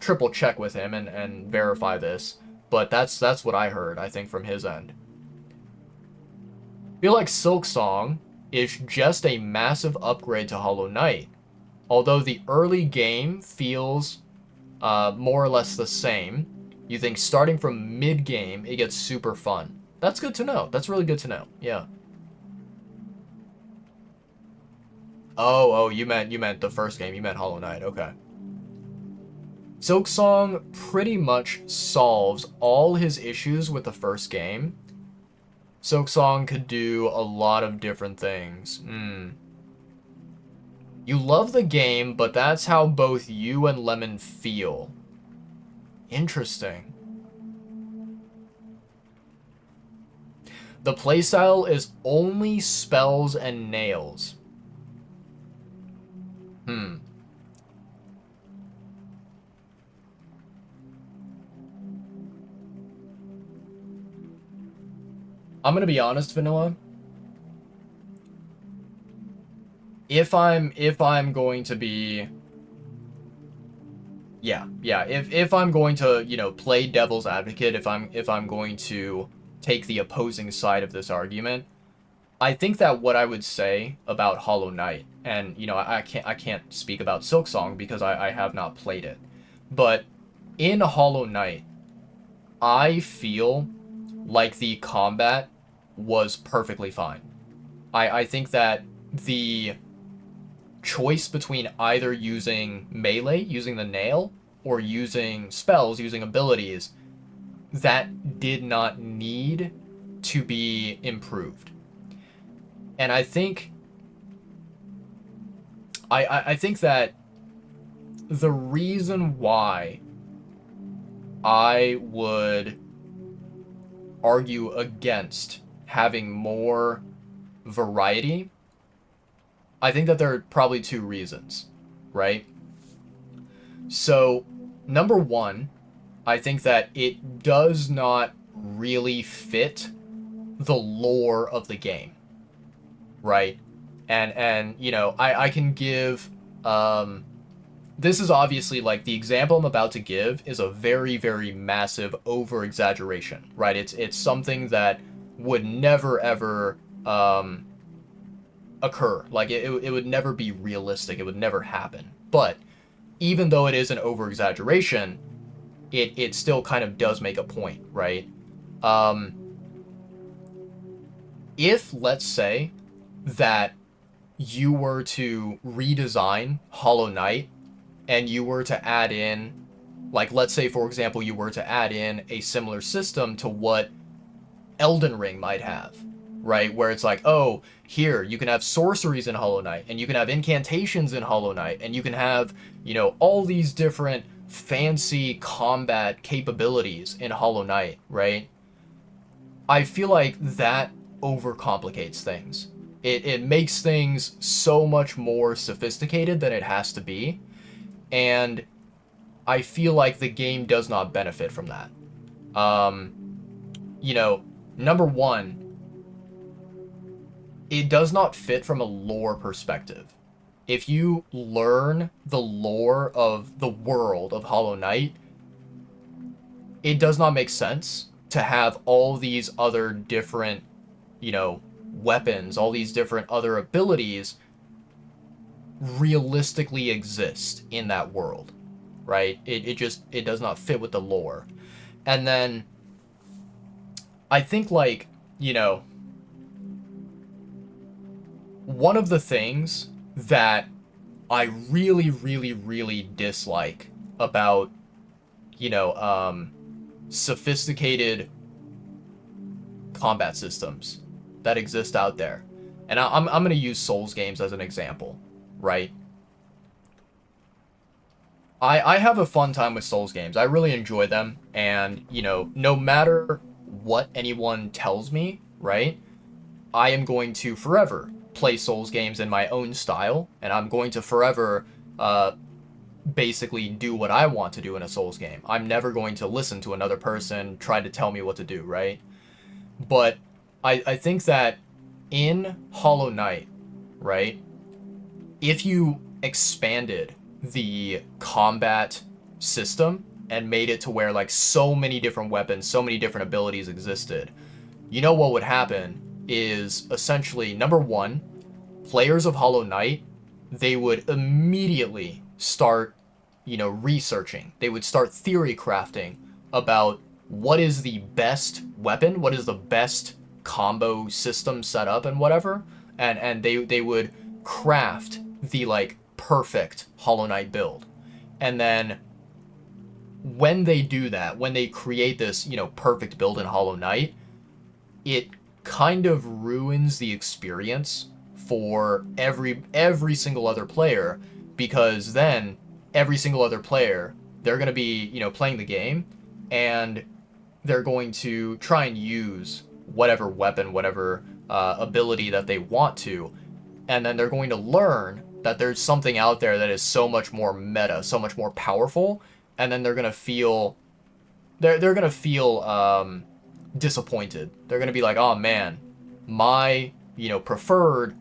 triple check with him and verify this, but that's what I heard, I think, from his end. I feel like Silksong is just a massive upgrade to Hollow Knight. Although the early game feels more or less the same, you think starting from mid-game, it gets super fun. That's good to know. That's really good to know. Yeah. Oh, you meant the first game. You meant Hollow Knight. Okay. Silksong pretty much solves all his issues with the first game. Silksong could do a lot of different things. You love the game, but that's how both you and Lemon feel. Interesting. The playstyle is only spells and nails. I'm gonna be honest, Vanilla. If I'm going to be, yeah, if I'm going to, play devil's advocate, if I'm going to take the opposing side of this argument, I think that what I would say about Hollow Knight, and I can't speak about Silksong because I have not played it, but in Hollow Knight, I feel like the combat was perfectly fine. I think that the choice between either using melee, using the nail, or using spells, using abilities, that did not need to be improved. And I think that the reason why I would argue against having more variety, I think that there are probably two reasons, right? So, number one, I think that it does not really fit the lore of the game, right? And I can give this is obviously like the example I'm about to give is a very, very massive over exaggeration, right? It's something that would never ever occur. Like it would never be realistic. It would never happen. But even though it is an over exaggeration, it still kind of does make a point, right? Um, if let's say that you were to redesign Hollow Knight and you were to add in, like, let's say, for example, you were to add in a similar system to what Elden Ring might have, right? Where it's like, oh, here, you can have sorceries in Hollow Knight, and you can have incantations in Hollow Knight, and you can have, all these different fancy combat capabilities in Hollow Knight, right? I feel like that overcomplicates things. It makes things so much more sophisticated than it has to be, and I feel like the game does not benefit from that. Um, you know, Number one, it does not fit from a lore perspective. If you learn the lore of the world of Hollow Knight, it does not make sense to have all these other different, weapons, all these different other abilities realistically exist in that world, right? It does not fit with the lore. And then I think one of the things that I really, really, really dislike about, you know, um, sophisticated combat systems that exist out there, and I'm gonna use Souls games as an example, right? I have a fun time with Souls games. I really enjoy them, and no matter what anyone tells me, right? I am going to forever play Souls games in my own style, and I'm going to forever basically do what I want to do in a Souls game. I'm never going to listen to another person try to tell me what to do, right? But I think that in Hollow Knight, right, if you expanded the combat system and made it to where like so many different weapons, so many different abilities existed, what would happen is essentially number one, players of Hollow Knight, they would immediately start, researching. They would start theory crafting about what is the best weapon, what is the best combo system set up and whatever, and they would craft the like perfect Hollow Knight build. And then when they do that, when they create this, perfect build in Hollow Knight, it kind of ruins the experience for every single other player, because then every single other player, they're going to be, playing the game, and they're going to try and use whatever weapon, whatever ability that they want to, and then they're going to learn that there's something out there that is so much more meta, so much more powerful, and then they're going to feel disappointed. They're going to be like, oh man, my, preferred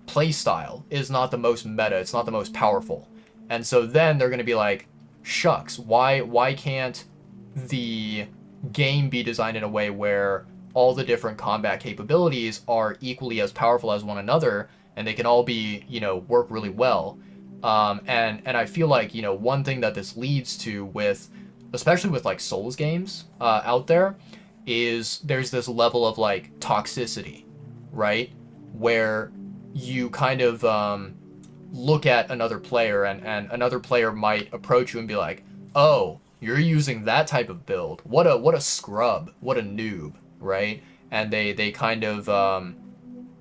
playstyle is not the most meta, it's not the most powerful. And so then they're going to be like, shucks, why can't the game be designed in a way where all the different combat capabilities are equally as powerful as one another, and they can all be, work really well. And I feel like, one thing that this leads to with, especially with like Souls games out there, is there's this level of like toxicity, right? Where you kind of look at another player, and another player might approach you and be like, oh, you're using that type of build. What a scrub. What a noob, right? And they kind of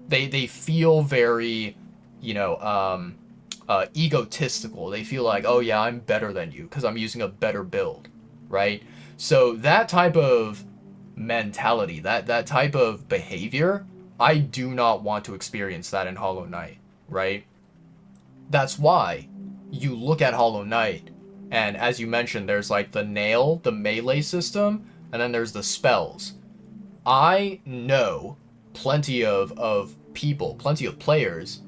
they feel very, egotistical. They feel like, oh yeah, I'm better than you because I'm using a better build, right? So that type of mentality, that type of behavior, I do not want to experience that in Hollow Knight, right? That's why you look at Hollow Knight, and as you mentioned, there's like the nail, the melee system, and then there's the spells. I know plenty of people, plenty of players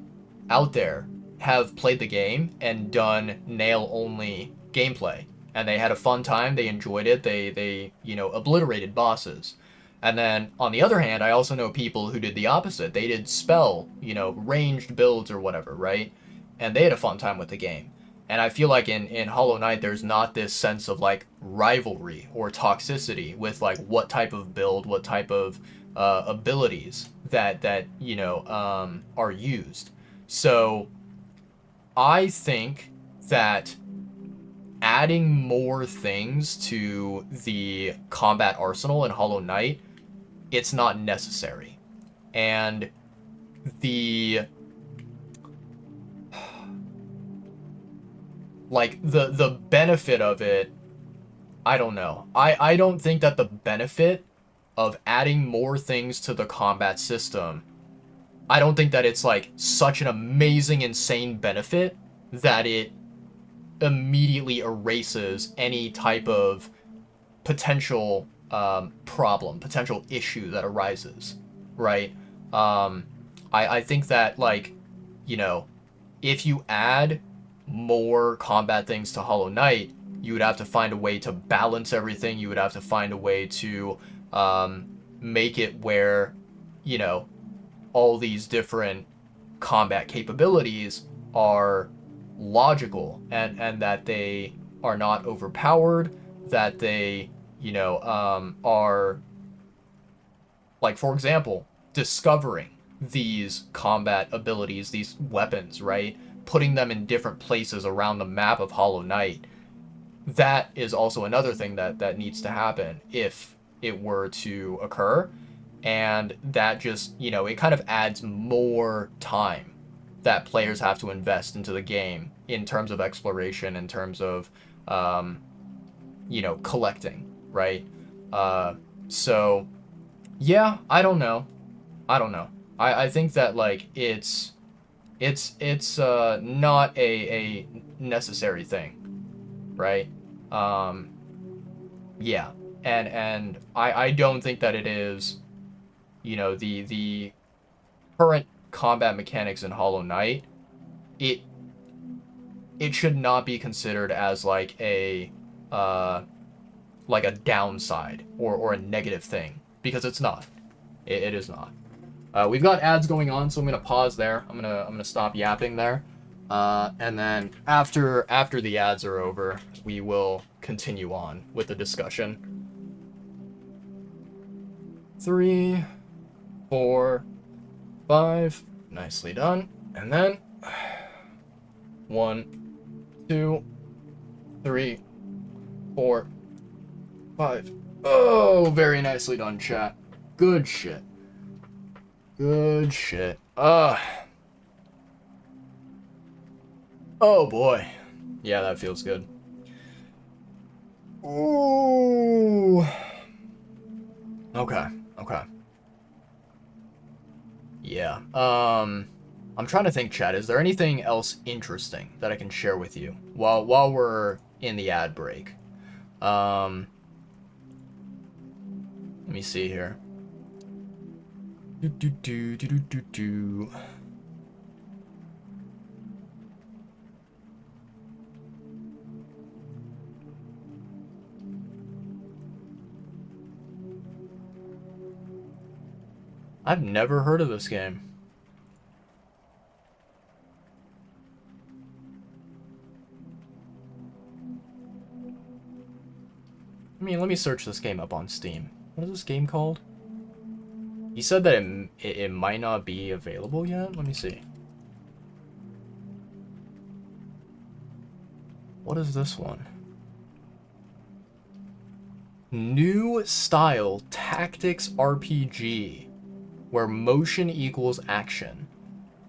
out there have played the game and done nail only gameplay, and they had a fun time, they enjoyed it, they obliterated bosses. And then on the other hand, I also know people who did the opposite. They did spell, ranged builds or whatever, right? And they had a fun time with the game. And I feel like in Hollow Knight, there's not this sense of like rivalry or toxicity with like what type of build, what type of abilities that are used. So I think that adding more things to the combat arsenal in Hollow Knight, it's not necessary. And the the benefit of it, I don't know. I don't think that the benefit of adding more things to the combat system, I don't think that it's like such an amazing, insane benefit that it immediately erases any type of potential problem, potential issue that arises, right? I think that, like, if you add more combat things to Hollow Knight, you would have to find a way to balance everything. You would have to find a way to make it where, all these different combat capabilities are logical, and that they are not overpowered, that they, are, like, for example, discovering these combat abilities, these weapons, right? Putting them in different places around the map of Hollow Knight. That is also another thing that needs to happen if it were to occur. And that just, it kind of adds more time that players have to invest into the game in terms of exploration, in terms of, collecting, right? So, yeah, I don't know. I think that, like, it's not a necessary thing, right? Yeah. And I don't think that it is, the current combat mechanics in Hollow Knight, it should not be considered as like a downside or a negative thing, because it's not. It is not. We've got ads going on, so I'm gonna pause there. I'm gonna stop yapping there, and then after the ads are over, we will continue on with the discussion. 3, 4, 5, nicely done, and then 1, 2, 3, 4, 5. Oh, very nicely done, chat. Good shit. Good shit. Oh boy. Yeah, that feels good. Ooh. Okay. Yeah. I'm trying to think, chat. Is there anything else interesting that I can share with you while we're in the ad break? Let me see here. Do do do do do do do. I've never heard of this game. I mean, let me search this game up on Steam. What is this game called? He said that it might not be available yet. Let me see. What is this one? New style tactics RPG, where motion equals action.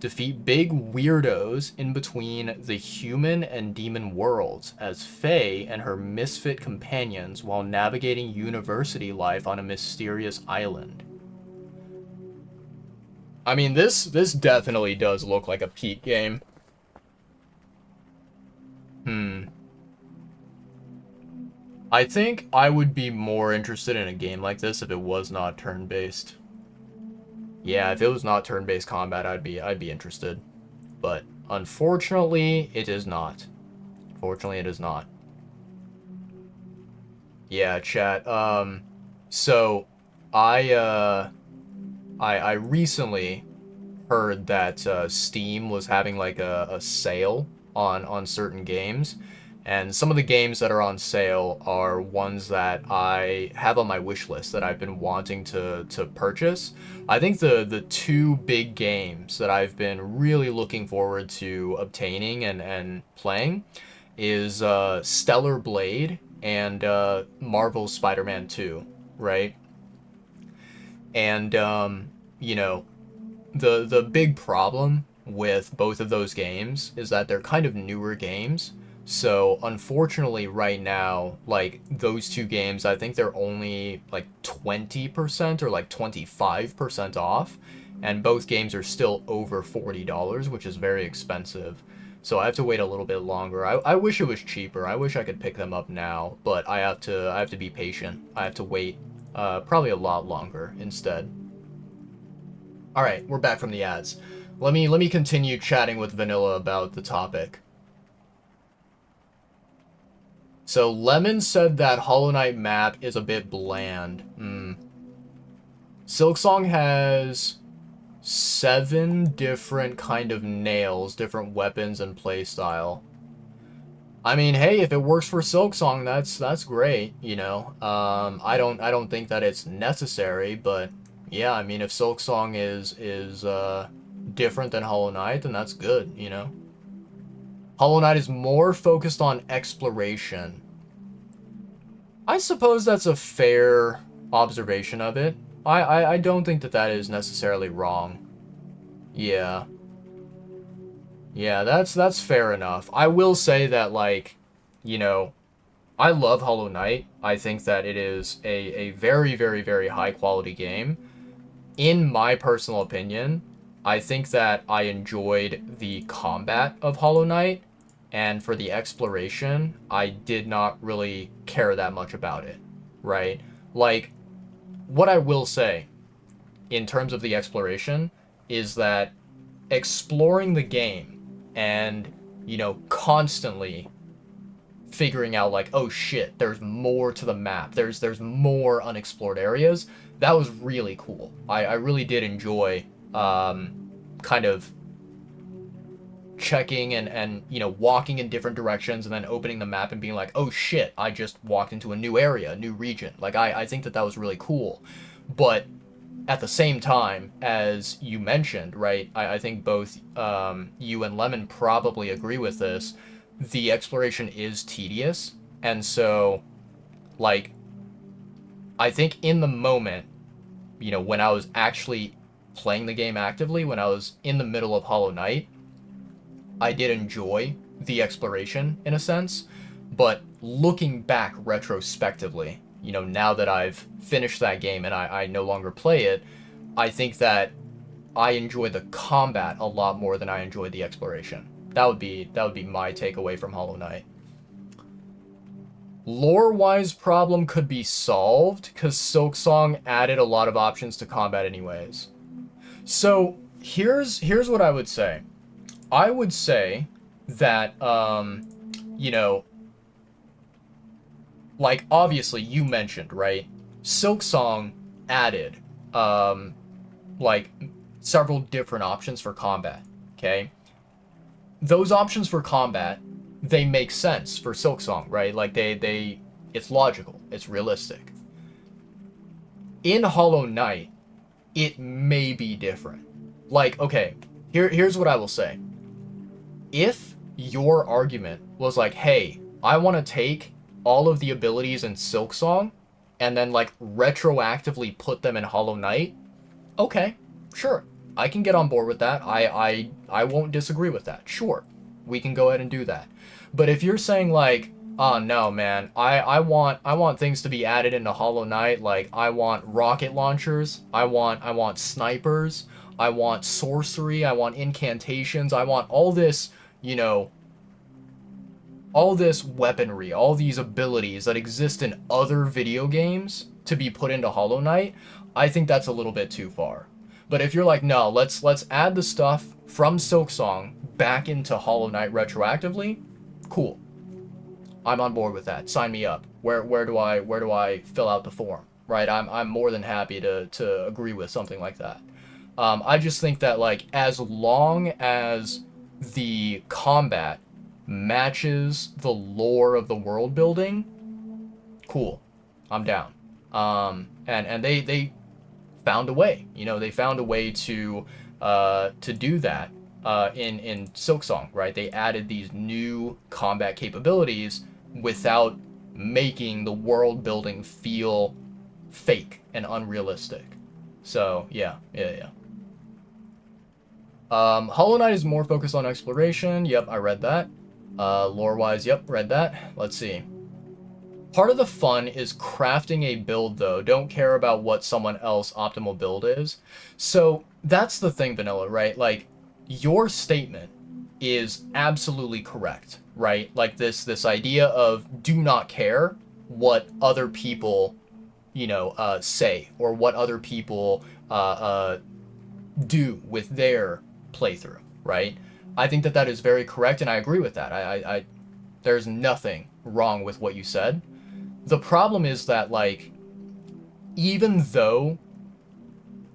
Defeat big weirdos in between the human and demon worlds as Faye and her misfit companions while navigating university life on a mysterious island. I mean, this definitely does look like a Pete game. I think I would be more interested in a game like this if it was not turn-based. Yeah, if it was not turn-based combat, I'd be interested. But unfortunately, it is not. Fortunately, it is not. Yeah, chat. So I recently heard that Steam was having like a sale on certain games, and some of the games that are on sale are ones that I have on my wish list that I've been wanting to purchase. I think the two big games that I've been really looking forward to obtaining and playing is Stellar Blade and Marvel's Spider-Man 2, right? And you know, the big problem with both of those games is that they're kind of newer games. So unfortunately right now, like those two games, I think they're only like 20% or like 25% off, and both games are still over $40, which is very expensive. So I have to wait a little bit longer. I wish it was cheaper. I wish I could pick them up now, but I have to be patient. I have to wait probably a lot longer instead. All right, we're back from the ads. Let me continue chatting with Vanilla about the topic. So Lemon said that Hollow Knight map is a bit bland. Silksong has 7 different kind of nails, different weapons and playstyle. I mean, hey, if it works for Silksong, that's great, you know. I don't think that it's necessary, but yeah, I mean, if Silksong is different than Hollow Knight, then that's good, you know. Hollow Knight is more focused on exploration. I suppose that's a fair observation of it. I don't think that is necessarily wrong. Yeah. Yeah, that's fair enough. I will say that, like, you know, I love Hollow Knight. I think that it is a very, very, very high quality game. In my personal opinion, I think that I enjoyed the combat of Hollow Knight, and for the exploration, I did not really care that much about it, right? Like, what I will say in terms of the exploration is that exploring the game and, you know, constantly figuring out like, oh shit, there's more to the map, there's more unexplored areas, that was really cool. I really did enjoy kind of checking and you know, walking in different directions and then opening the map and being like, oh shit, I just walked into a new area, a new region. Like, I think that was really cool. But at the same time, as you mentioned, right, I think both you and Lemon probably agree with this, the exploration is tedious. And so, like, I think in the moment, you know, when I was actually playing the game actively, when I was in the middle of Hollow Knight, I did enjoy the exploration in a sense. But looking back retrospectively, you know, now that I've finished that game and I no longer play it, I think that I enjoy the combat a lot more than I enjoy the exploration. That would be my takeaway from Hollow Knight. Lore-wise problem could be solved because Silksong added a lot of options to combat anyways. So here's what I would say. I would say that you know, like obviously you mentioned, right? Silksong added like several different options for combat, okay? Those options for combat, they make sense for Silksong, right? Like they it's logical, it's realistic. In Hollow Knight, it may be different. Like, okay, here's what I will say. If your argument was like, hey, I want to take all of the abilities in Silksong and then like retroactively put them in Hollow Knight, okay, sure. I can get on board with that. I won't disagree with that. Sure. We can go ahead and do that. But if you're saying like, oh no, man, I want things to be added into Hollow Knight, like I want rocket launchers, I want snipers, I want sorcery, I want incantations, I want all this, you know, all this weaponry, all these abilities that exist in other video games to be put into Hollow Knight, I think that's a little bit too far. But if you're like, no, let's add the stuff from Silksong back into Hollow Knight retroactively, cool. I'm on board with that. Sign me up. Where do I fill out the form? Right? I'm more than happy to agree with something like that. I just think that like as long as the combat matches the lore of the world building, cool. I'm down. And they found a way. You know, they found a way to do that in Silksong, right? They added these new combat capabilities without making the world building feel fake and unrealistic. So yeah. Hollow Knight is more focused on exploration. Yep, I read that. Lore-wise, yep, read that. Let's see. Part of the fun is crafting a build, though. Don't care about what someone else optimal build is. So that's the thing, Vanilla, right? Like, your statement is absolutely correct, right? Like this idea of do not care what other people, you know, say or what other people do with their playthrough, right? I think that is very correct, and I agree with that. I there's nothing wrong with what you said. The problem is that, like, even though,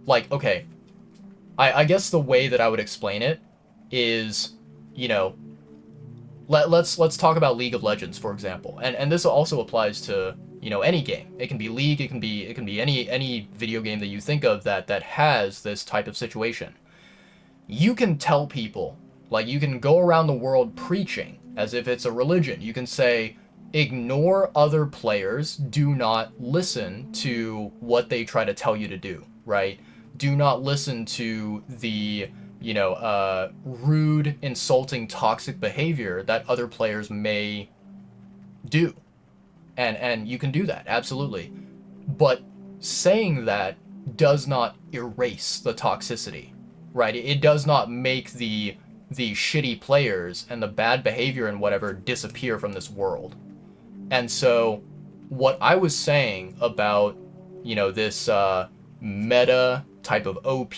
like, okay, I guess the way that I would explain it is, you know, let's talk about League of Legends, for example, and this also applies to, you know, any game. It can be League, it can be any video game that you think of that has this type of situation. You can tell people, like, you can go around the world preaching as if it's a religion. You can say, ignore other players, do not listen to what they try to tell you to do, right? Do not listen to the, you know, rude, insulting, toxic behavior that other players may do. And you can do that, absolutely. But saying that does not erase the toxicity, right? It does not make the shitty players and the bad behavior and whatever disappear from this world. And so what I was saying about, you know, this meta type of OP,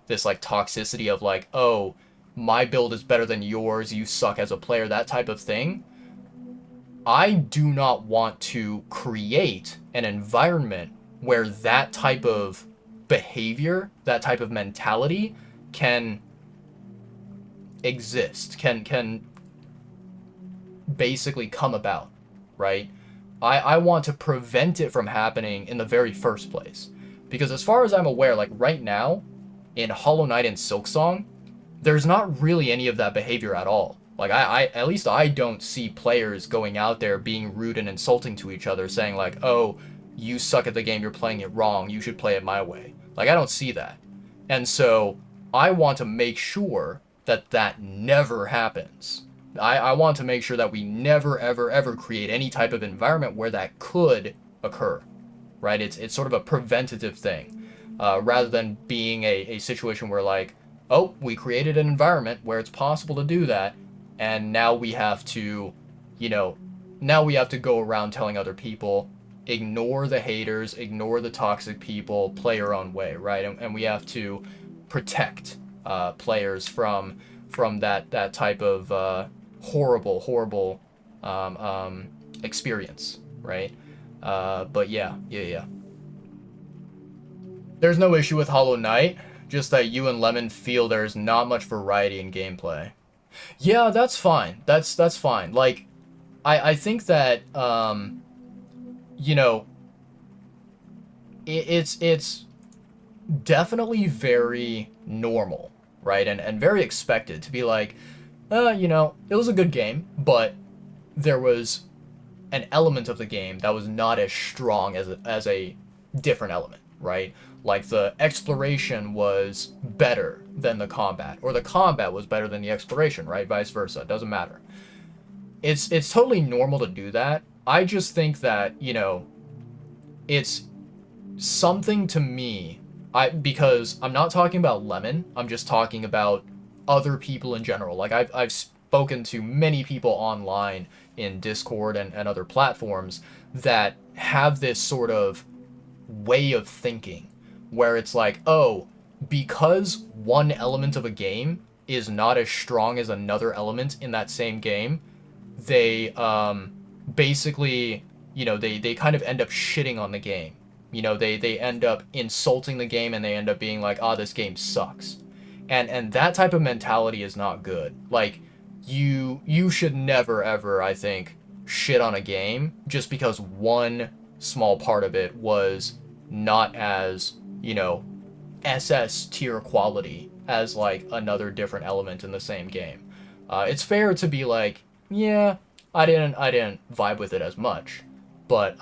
this like toxicity of like, oh, my build is better than yours, you suck as a player, that type of thing, I do not want to create an environment where that type of behavior, that type of mentality can exist, can basically come about, right? I want to prevent it from happening in the very first place. Because as far as I'm aware, like right now, in Hollow Knight and Silksong, there's not really any of that behavior at all. Like I at least I don't see players going out there being rude and insulting to each other, saying like, oh, you suck at the game, you're playing it wrong, you should play it my way. Like I don't see that. And so I want to make sure that that never happens. I want to make sure that we never, ever, ever create any type of environment where that could occur, right? It's sort of a preventative thing, rather than being a situation where like, oh, we created an environment where it's possible to do that, and now we have to, you know, now we have to go around telling other people, ignore the haters, ignore the toxic people, play your own way, right? And we have to protect players from that type of horrible experience, right? But yeah. There's no issue with Hollow Knight, just that you and Lemon feel there's not much variety in gameplay. Yeah, that's fine. That's fine. Like, I think that you know, it's definitely very normal, right? And very expected to be like, it was a good game, but there was an element of the game that was not as strong as a different element, right? Like the exploration was better than the combat, or the combat was better than the exploration, right? Vice versa. It doesn't matter. It's totally normal to do that. I just think that, it's something to me. Because I'm not talking about Lemon, I'm just talking about other people in general. Like I've spoken to many people online in Discord and other platforms that have this sort of way of thinking where it's like, oh, because one element of a game is not as strong as another element in that same game, they basically, they kind of end up shitting on the game. They end up insulting the game, and they end up being like, this game sucks. And that type of mentality is not good. Like, you should never ever, I think, shit on a game just because one small part of it was not as, SS tier quality as like another different element in the same game. It's fair to be like, yeah, I didn't vibe with it as much, but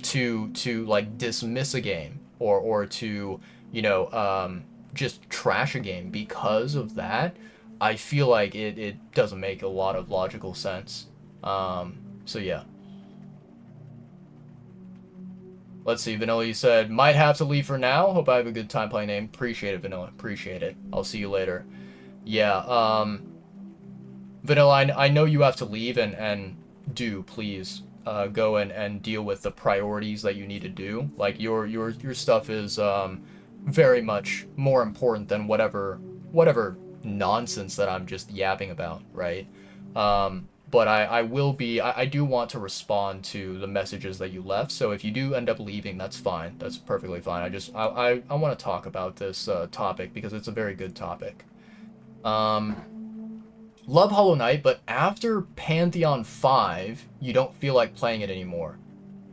to like dismiss a game, or to, just trash a game because of that, I feel like it doesn't make a lot of logical sense. So yeah. Let's see, Vanilla, you said, might have to leave for now. Hope I have a good time playing name. Appreciate it, Vanilla. Appreciate it. I'll see you later. Yeah, Vanilla, I know you have to leave, and do please go and deal with the priorities that you need to do. Like, your stuff is very much more important than whatever nonsense that I'm just yapping about, right? But I do want to respond to the messages that you left. So if you do end up leaving, that's fine. That's perfectly fine. I want to talk about this topic because it's a very good topic. Love Hollow Knight, but after Pantheon 5, you don't feel like playing it anymore.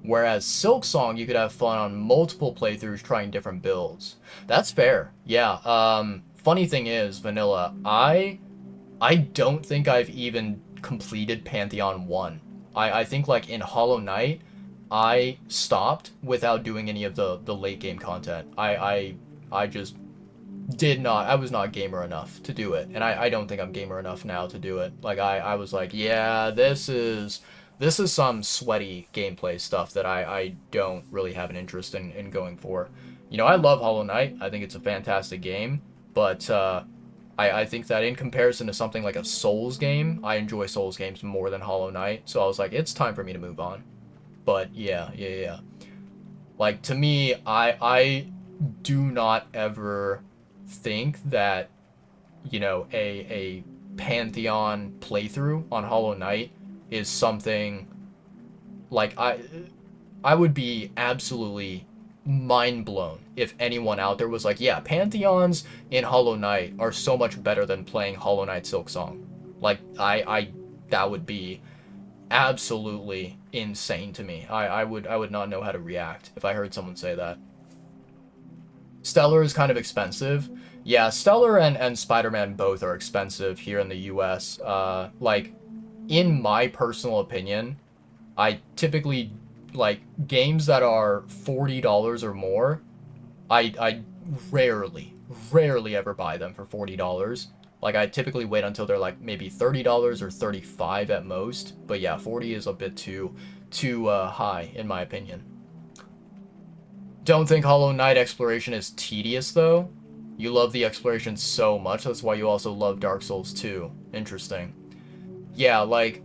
Whereas Silksong, you could have fun on multiple playthroughs trying different builds. That's fair. Yeah. Funny thing is, Vanilla, I don't think I've even completed Pantheon 1. I think, like, in Hollow Knight, I stopped without doing any of the late game content. I just did not, I was not gamer enough to do it. And I don't think I'm gamer enough now to do it. Like, I was like, yeah, this is some sweaty gameplay stuff that I don't really have an interest in going for. I love Hollow Knight. I think it's a fantastic game, but I think that in comparison to something like a Souls game, I enjoy Souls games more than Hollow Knight. So I was like, it's time for me to move on. But yeah. Like, to me, I do not ever think that, a Pantheon playthrough on Hollow Knight is something like I would be absolutely mind blown if anyone out there was like, yeah, Pantheons in Hollow Knight are so much better than playing Hollow Knight Silksong. Like, I that would be absolutely insane to me. I would not know how to react if I heard someone say that. Stellar is kind of expensive. Yeah, Stellar and Spider-Man both are expensive here in the US. Like, in my personal opinion, I typically, like, games that are $40 or more, I rarely ever buy them for $40. Like, I typically wait until they're like maybe $30 or $35 at most. But yeah, 40 is a bit too high in my opinion. Don't think Hollow Knight exploration is tedious though. You love the exploration so much, that's why you also love Dark Souls 2. Interesting. Yeah, like,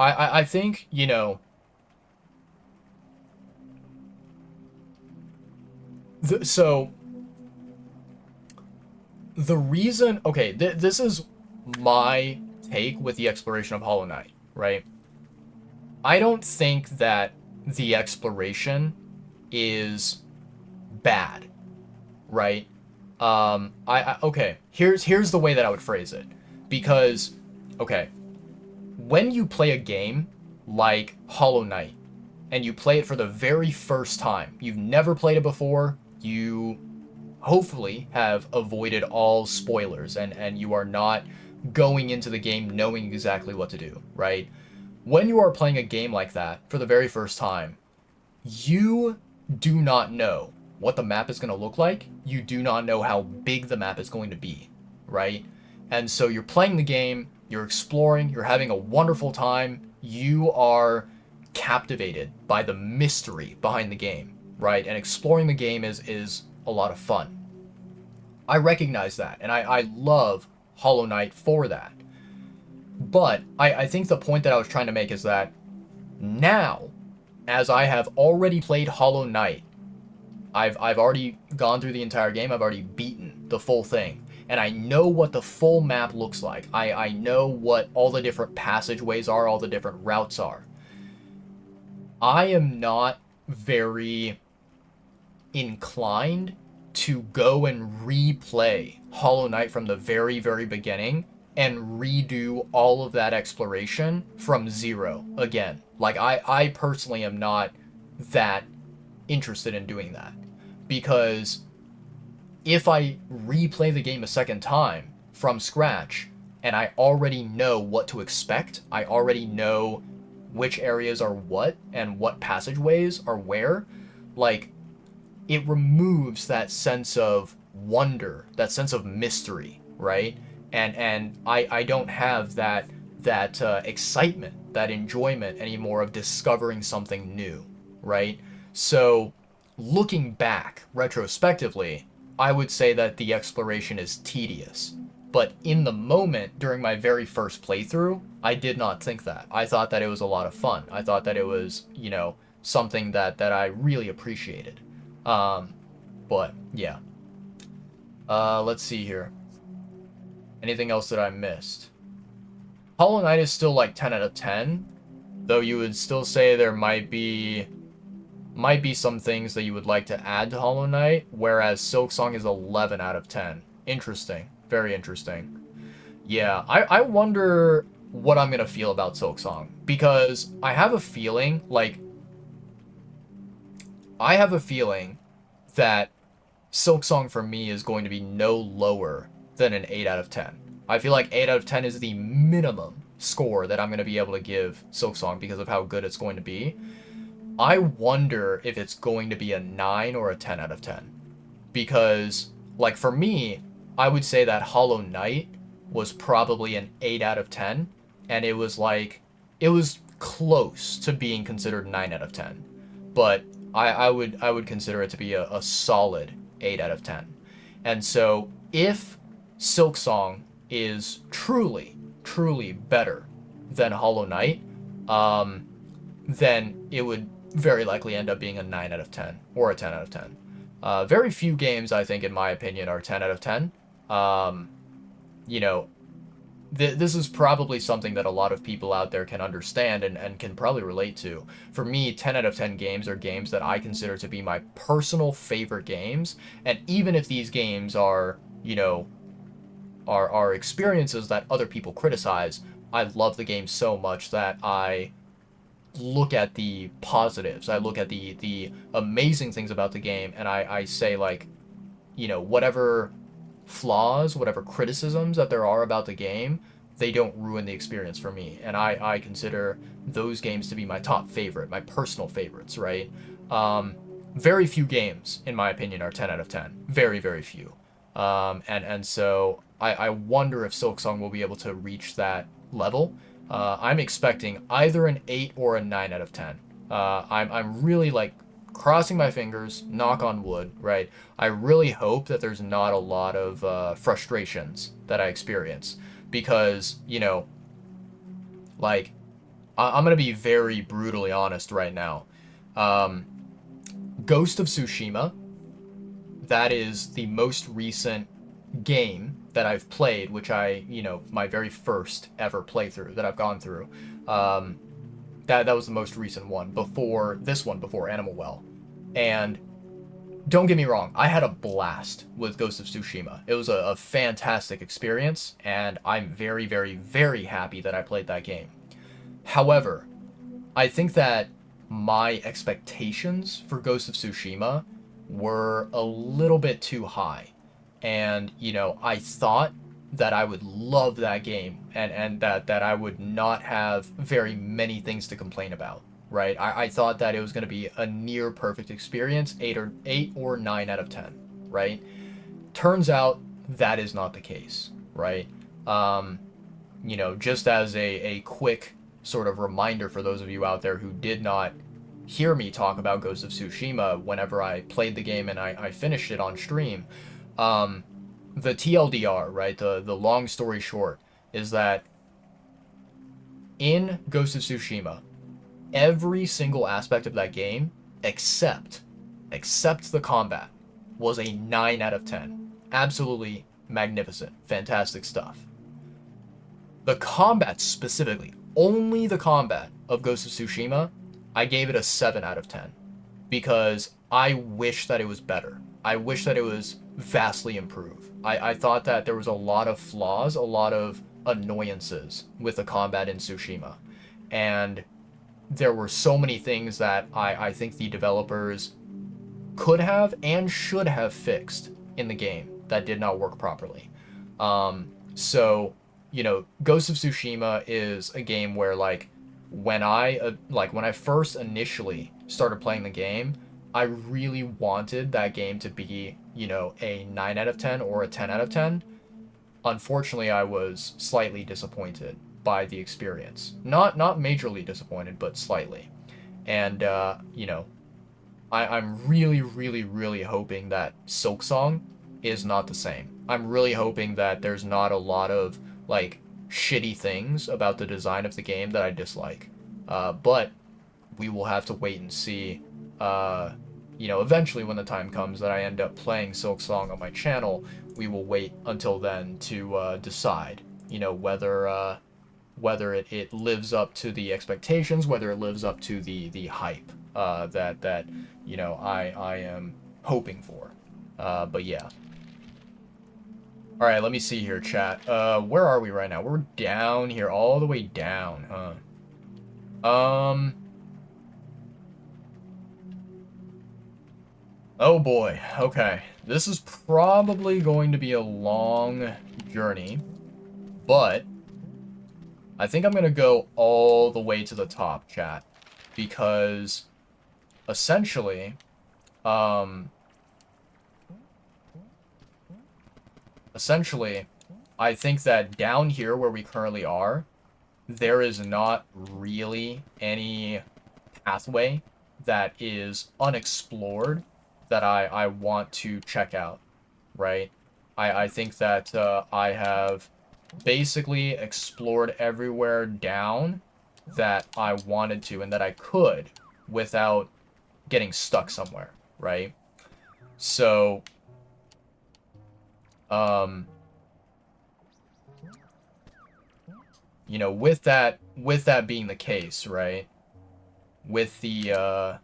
I think, you know, so the reason, okay, this is my take with the exploration of Hollow Knight, right? I don't think that the exploration is bad, right? Okay, here's the way that I would phrase it. Because, okay, when you play a game like Hollow Knight, and you play it for the very first time, you've never played it before, you hopefully have avoided all spoilers, and you are not going into the game knowing exactly what to do, right? When you are playing a game like that for the very first time, you do not know what the map is going to look like. You do not know how big the map is going to be, right? And so you're playing the game, you're exploring, you're having a wonderful time. You are captivated by the mystery behind the game, right? And exploring the game is a lot of fun. I recognize that, and I love Hollow Knight for that. But I think the point that I was trying to make is that now, as I have already played Hollow Knight, I've already gone through the entire game. I've already beaten the full thing. And I know what the full map looks like. I know what all the different passageways are, all the different routes are. I am not very inclined to go and replay Hollow Knight from the very, very beginning and redo all of that exploration from zero again. Like, I personally am not that interested in doing that. Because if I replay the game a second time from scratch and I already know what to expect, I already know which areas are what and what passageways are where, like, it removes that sense of wonder, that sense of mystery, right? And I don't have that excitement, that enjoyment anymore of discovering something new, right? So looking back retrospectively, I would say that the exploration is tedious. But in the moment, during my very first playthrough, I did not think that. I thought that it was a lot of fun. I thought that it was, you know, something that I really appreciated. Um, but yeah. Let's see here. Anything else that I missed? Hollow Knight is still like 10 out of 10, though you would still say there might be some things that you would like to add to Hollow Knight, whereas Silksong is 11 out of 10. Interesting. Very interesting. Yeah, I wonder what I'm gonna feel about Silksong, because I have a feeling, like, I have a feeling that Silksong for me is going to be no lower than an 8 out of 10. I feel like 8 out of 10 is the minimum score that I'm going to be able to give Silksong because of how good it's going to be. I wonder if it's going to be a 9 or a 10 out of 10. Because, like, for me, I would say that Hollow Knight was probably an 8 out of 10. And it was like, it was close to being considered 9 out of 10. But I would consider it to be a solid 8 out of 10. And so if Silksong is truly, truly better than Hollow Knight, then it would very likely end up being a 9 out of 10 or a 10 out of 10. Very few games, I think, in my opinion, are 10 out of 10. You know, this is probably something that a lot of people out there can understand and can probably relate to. For me, 10 out of 10 games are games that I consider to be my personal favorite games. And even if these games are, you know, are experiences that other people criticize, I love the game so much that I look at the positives. I look at the amazing things about the game, and I say, like, you know, whatever flaws, whatever criticisms that there are about the game, they don't ruin the experience for me. And I consider those games to be my top favorite, my personal favorites, right? Very few games, in my opinion, are 10 out of 10. Very, very few. And so I wonder if Silksong will be able to reach that level. I'm expecting either an 8 or a 9 out of 10. I'm really, like, crossing my fingers, knock on wood, right? I really hope that there's not a lot of frustrations that I experience, because, you know, like, I'm gonna be very brutally honest right now. Um, Ghost of Tsushima, that is the most recent game that I've played, which my very first ever playthrough that I've gone through. Um, that was the most recent one before this one, before Animal Well. And don't get me wrong, I had a blast with Ghost of Tsushima. It was a fantastic experience, and I'm very, very, very happy that I played that game. However, I think that my expectations for Ghost of Tsushima were a little bit too high. And, I thought that I would love that game and that I would not have very many things to complain about. Right? I thought that it was going to be a near perfect experience, 8 or 9 out of 10, right? Turns out that is not the case, right? Um, just as a quick sort of reminder for those of you out there who did not hear me talk about Ghost of Tsushima whenever I played the game and I finished it on stream, um, the TLDR, right? The long story short is that in Ghost of Tsushima, every single aspect of that game except the combat was a 9 out of 10. Absolutely magnificent, fantastic stuff. The combat specifically, only the combat of Ghost of Tsushima, I gave it a 7 out of 10 because I wish that it was better. I wish that it was vastly improved. I thought that there was a lot of flaws, a lot of annoyances with the combat in Tsushima. And there were so many things that I think the developers could have and should have fixed in the game that did not work properly. So, Ghost of Tsushima is a game where when I first initially started playing the game, I really wanted that game to be, a 9 out of 10 or a 10 out of 10. Unfortunately, I was slightly disappointed by the experience. Not majorly disappointed, but slightly. And I'm really, really, really hoping that Silksong is not the same. I'm really hoping that there's not a lot of shitty things about the design of the game that I dislike. But we will have to wait and see. Eventually when the time comes that I end up playing Silksong on my channel, we will wait until then to decide. Whether it lives up to the expectations, whether it lives up to the hype that I am hoping for. But yeah. All right, let me see here, chat. Where are we right now? We're down here, all the way down, huh? Oh boy. Okay. This is probably going to be a long journey, but I think I'm gonna go all the way to the top, chat, because essentially, I think that down here where we currently are, there is not really any pathway that is unexplored that I want to check out, right? I think that I have basically explored everywhere down that I wanted to and that I could without getting stuck somewhere, right? So, with that being the case, right? With the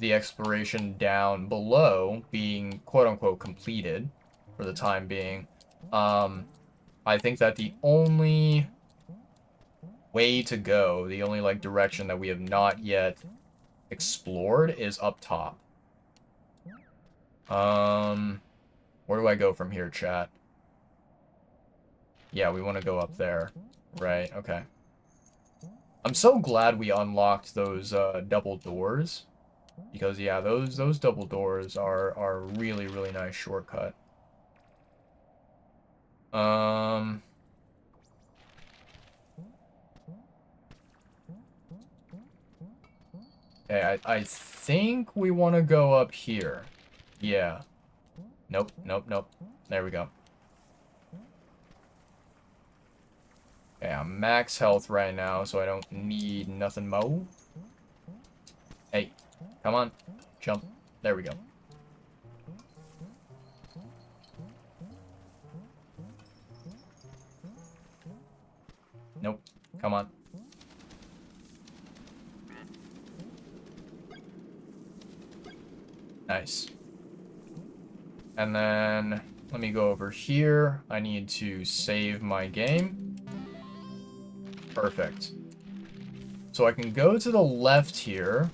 exploration down below being quote-unquote completed for the time being, I think that the only way to go, the only direction that we have not yet explored is up top. Where do I go from here, chat? Yeah, we want to go up there. Right, okay. I'm so glad we unlocked those double doors. Because yeah, those double doors are a really, really nice shortcut. Okay, I think we want to go up here. Yeah. Nope, nope, nope. There we go. Okay, I'm max health right now, so I don't need nothing mo. Hey, come on. Jump. There we go. Nope. Come on. Nice. And then, let me go over here. I need to save my game. Perfect. So I can go to the left here.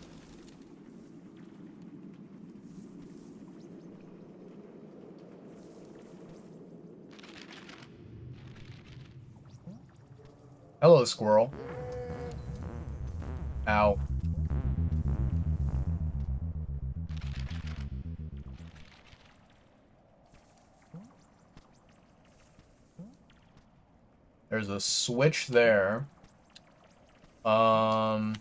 Hello, squirrel. Ow. There's a switch there. Let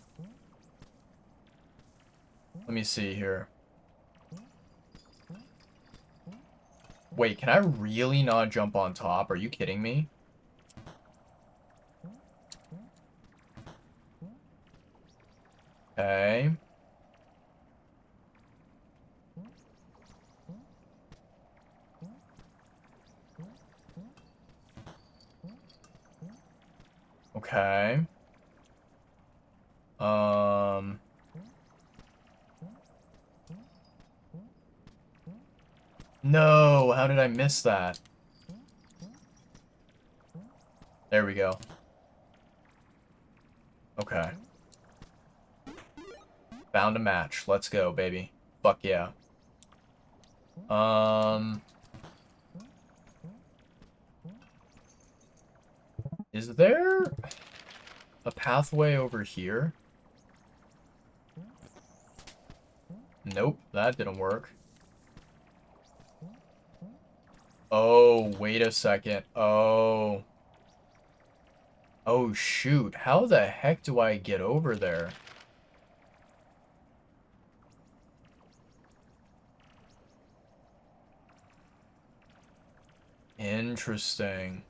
me see here. Wait, can I really not jump on top? Are you kidding me? Okay. Okay. No, how did I miss that? There we go. Okay. Found a match. Let's go, baby. Fuck yeah. Is there a pathway over here? Nope, that didn't work. Oh, wait a second. Oh. Oh, shoot. How the heck do I get over there? Interesting.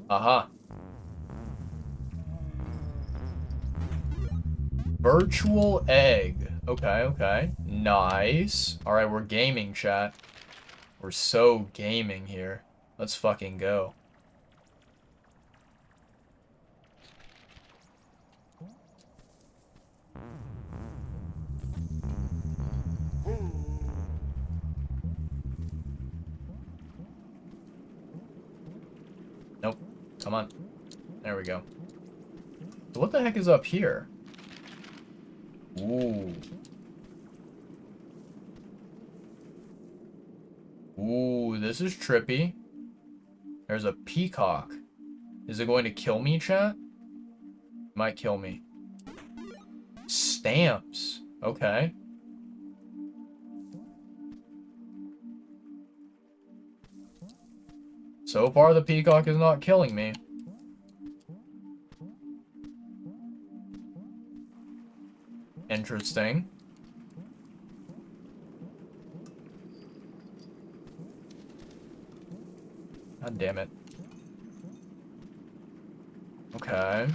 Aha. Virtual egg. Okay, okay. Nice. Alright, we're gaming, chat. We're so gaming here. Let's fucking go. Nope. Come on. There we go. So what the heck is up here? Ooh. Ooh, this is trippy. There's a peacock. Is it going to kill me, chat? Might kill me. Stamps. Okay. So far, the peacock is not killing me. Interesting. God damn it. Okay.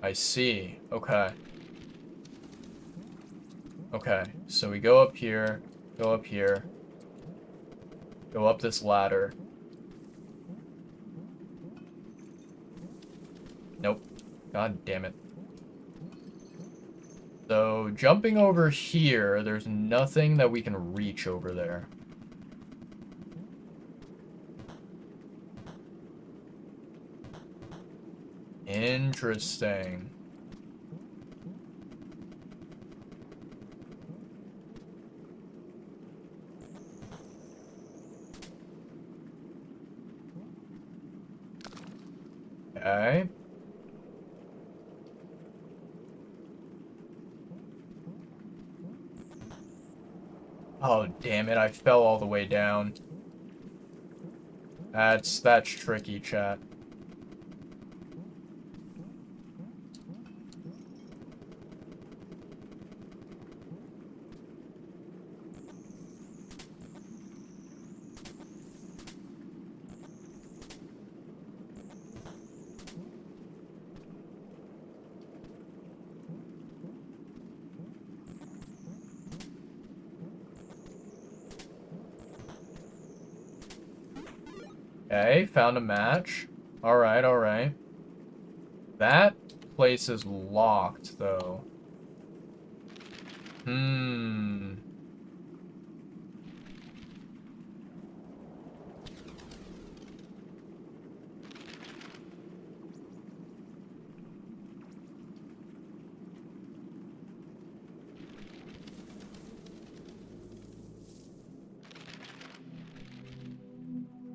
I see. Okay. Okay. So we go up here. Go up here. Go up this ladder. Nope. God damn it. So, jumping over here, there's nothing that we can reach over there. Interesting. Okay. Oh, damn it, I fell all the way down. That's tricky, chat. Okay, found a match. Alright, alright. That place is locked, though. Hmm.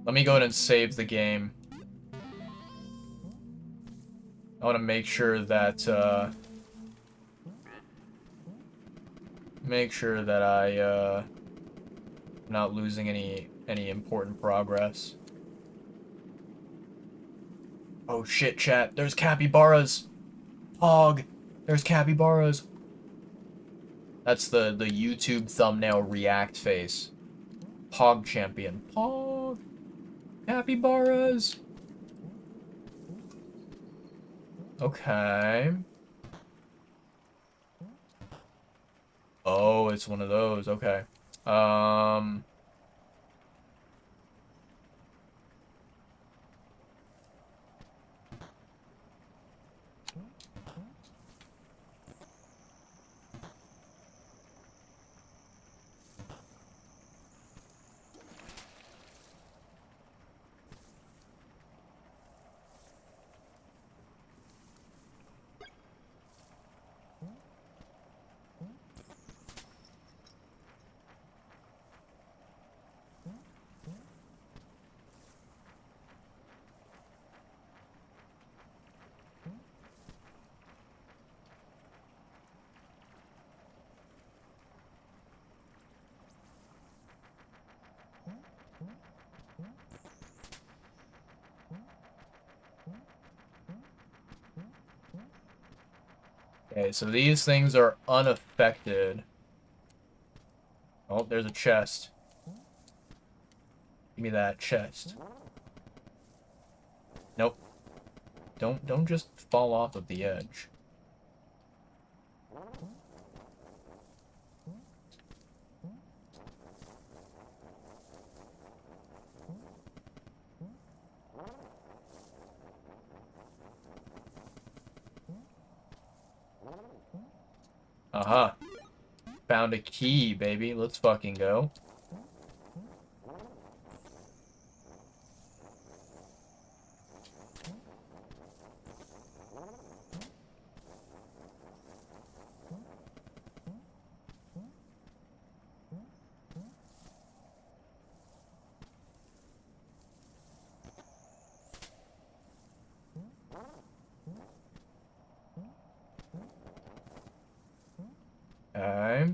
Let me go ahead and save the game. I want to make sure that, I'm not losing any important progress. Oh shit, chat. There's capybaras. Pog. There's capybaras. That's the YouTube thumbnail react face. Pog champion. Pog. Capybaras. Okay. Oh, it's one of those. Okay. Um. Okay, so these things are unaffected. Oh, there's a chest. Give me that chest. Nope. Don't just fall off of the edge. Aha. Found a key, baby. Let's fucking go. Okay.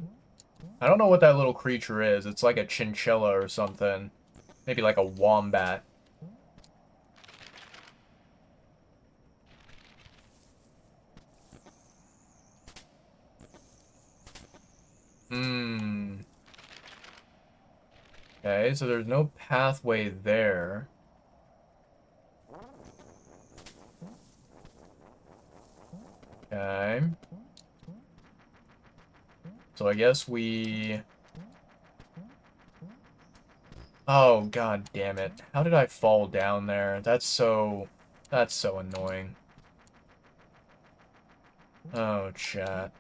I don't know what that little creature is. It's like a chinchilla or something. Maybe like a wombat. Hmm. Okay, so there's no pathway there. Okay. So I guess we... Oh, god damn it. How did I fall down there? That's so annoying. Oh, chat.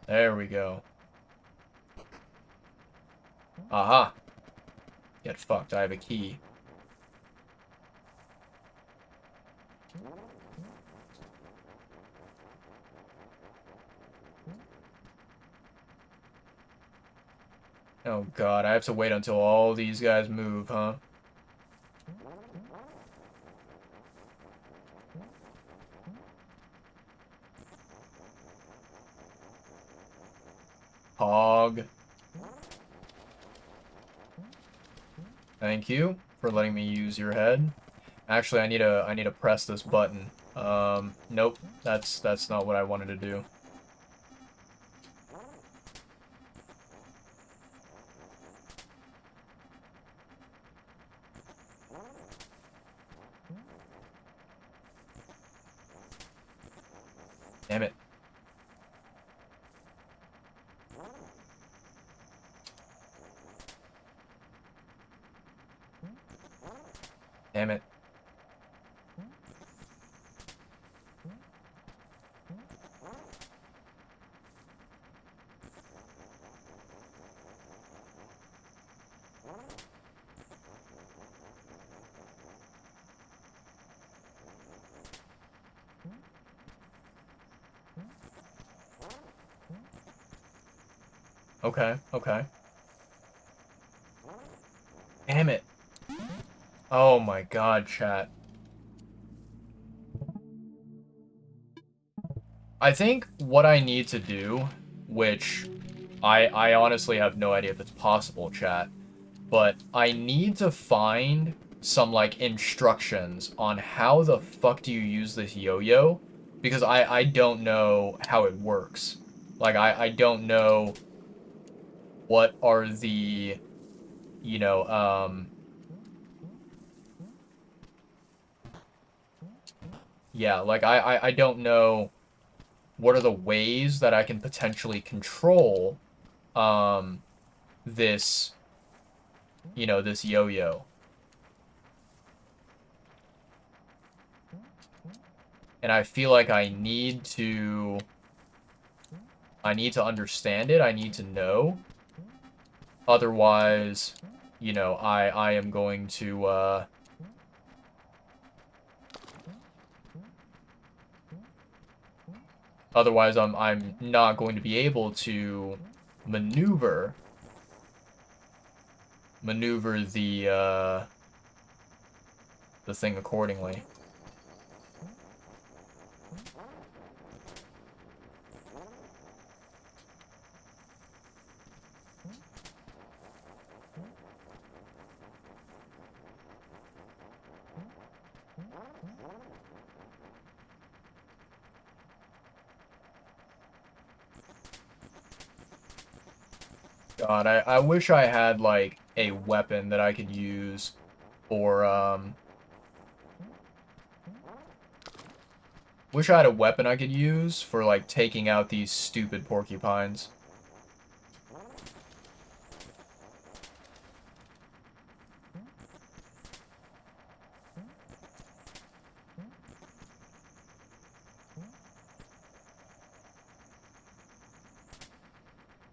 There we go. Aha. Get fucked, I have a key. Oh god, I have to wait until all these guys move, huh? Pog. Thank you for letting me use your head. Actually, I need to press this button. Nope, that's not what I wanted to do. Damn it. Damn it. Okay, okay. Damn it. Oh my god, chat. I think what I need to do, which I honestly have no idea if it's possible, chat, but I need to find some, like, instructions on how the fuck do you use this yo-yo, because I don't know how it works. Like, I don't know what are the, you know, yeah, like, I don't know what are the ways that I can potentially control, this, you know, this yo-yo. And I feel like I need to understand it, I need to know. Otherwise, you know, I am going to, otherwise I'm not going to be able to maneuver the thing accordingly. God, I wish I had, like, a weapon that I could use for, wish I had a weapon I could use for, like, taking out these stupid porcupines.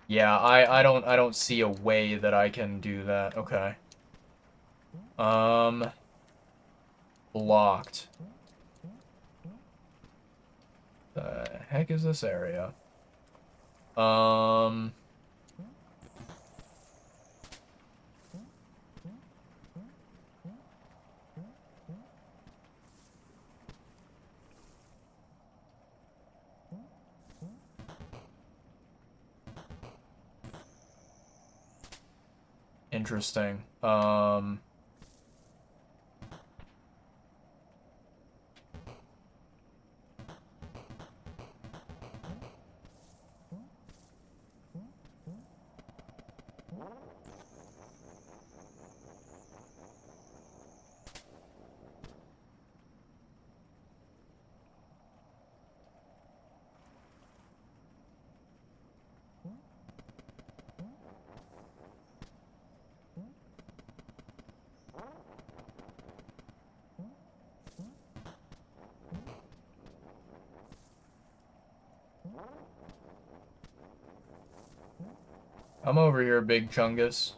Yeah, I don't see a way that I can do that. Okay. Blocked. The heck is this area? Interesting. I'm over here, Big Chungus.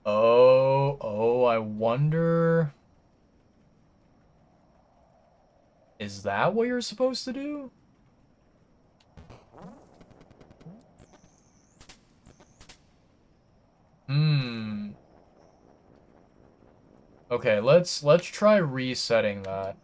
Oh, I wonder... Is that what you're supposed to do? Hmm. Okay, let's try resetting that.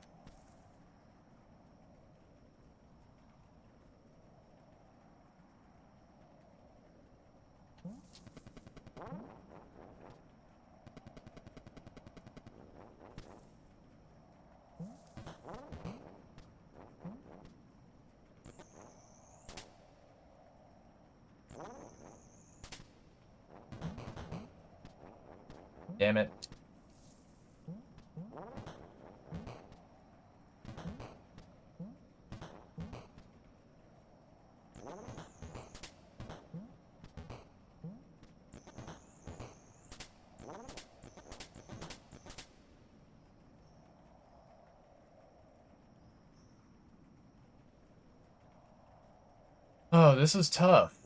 Damn it. Oh, this is tough.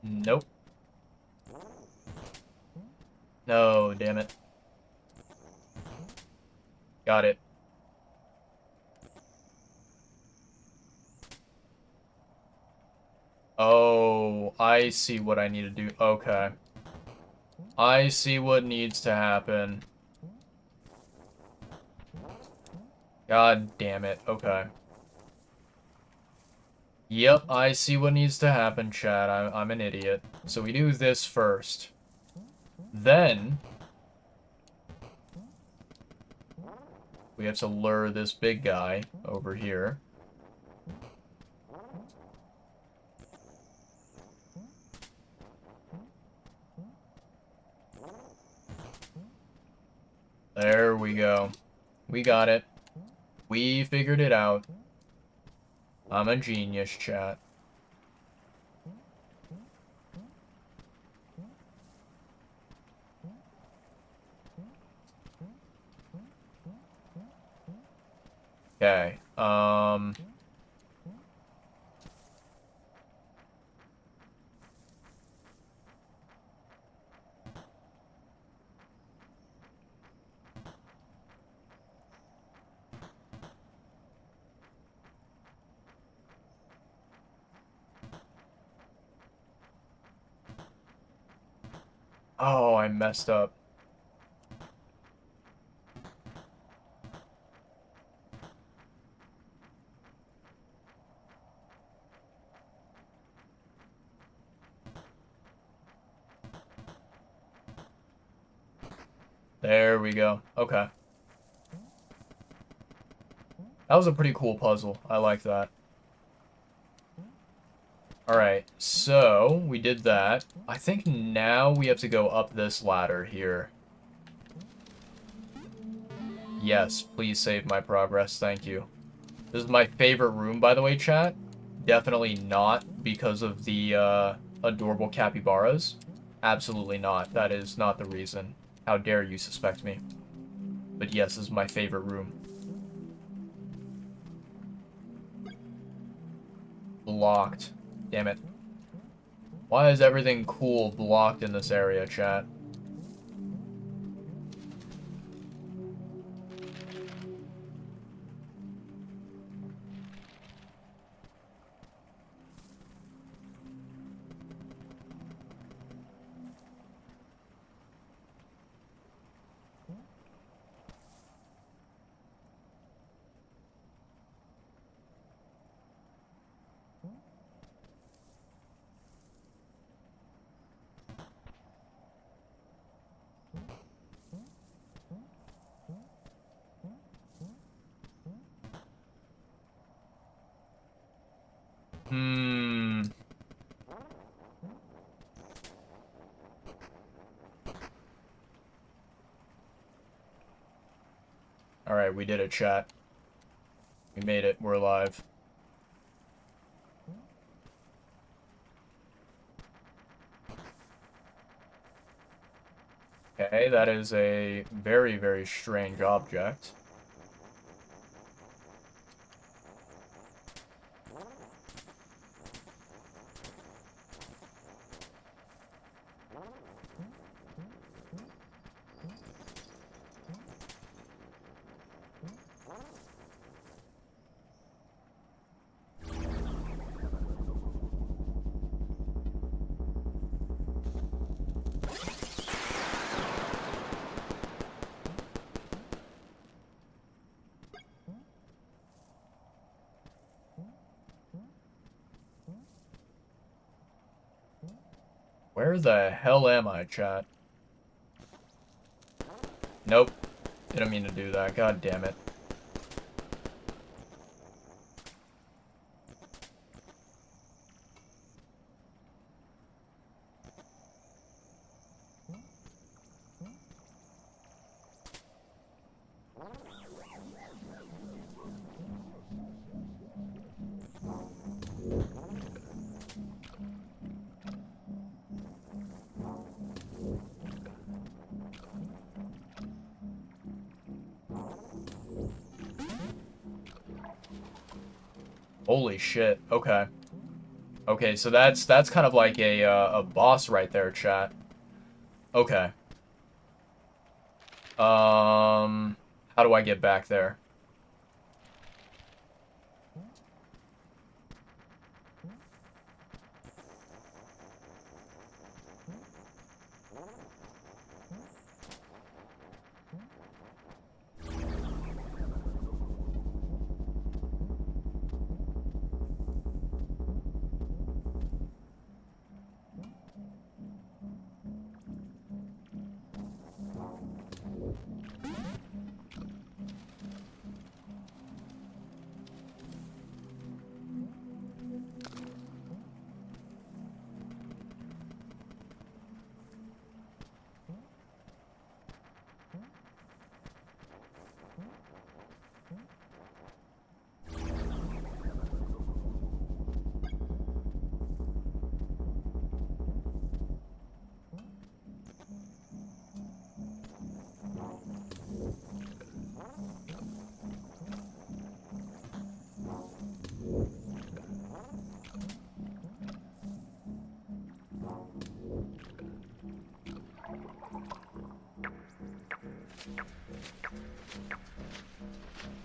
Nope. No, damn it. Got it. Oh, I see what I need to do. Okay. I see what needs to happen. God damn it. Okay. Yep, I see what needs to happen, Chad. I'm an idiot. So we do this first. Then we have to lure this big guy over here. There we go. We got it. We figured it out. I'm a genius, chat. Okay, oh, I messed up. There we go. Okay. That was a pretty cool puzzle. I like that. Alright, so we did that. I think now we have to go up this ladder here. Yes, please save my progress. Thank you. This is my favorite room, by the way, chat. Definitely not because of the adorable capybaras. Absolutely not. That is not the reason. How dare you suspect me. But yes, this is my favorite room. Blocked. Damn it. Why is everything cool blocked in this area, chat? Hmm. Alright, we did it, chat. We made it. We're alive. Okay, that is a very, very strange object. Where the hell am I, chat? Nope. Didn't mean to do that. God damn it. Holy shit. Okay. Okay, so that's kind of like a boss right there, chat. Okay. How do I get back there?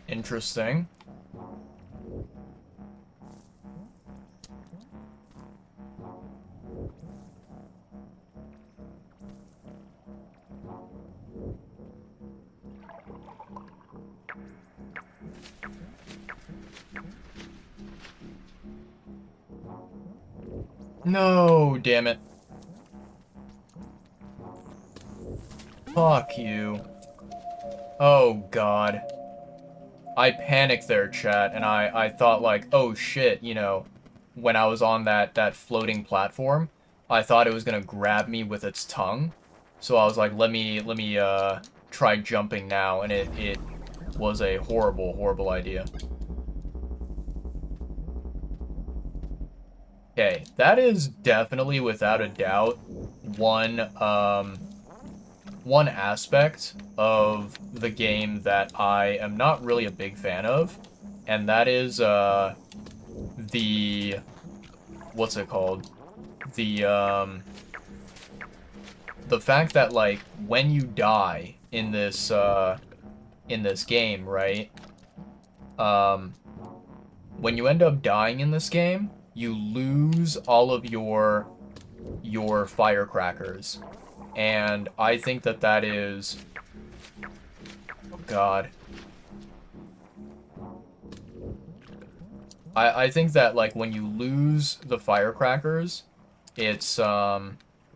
Interesting. No, damn it. Fuck you. Oh, God. I panicked there, chat, and I thought, like, oh shit, you know, when I was on that floating platform, I thought it was gonna grab me with its tongue. So I was like, let me, try jumping now, and it was a horrible, horrible idea. Okay, that is definitely, without a doubt, one aspect of the game that I am not really a big fan of, and that is, the... what's it called? The fact that, like, when you die in this game, right? When you end up dying in this game, you lose all of your firecrackers. And I think that that is... oh, God. I think that, like, when you lose the firecrackers, it's,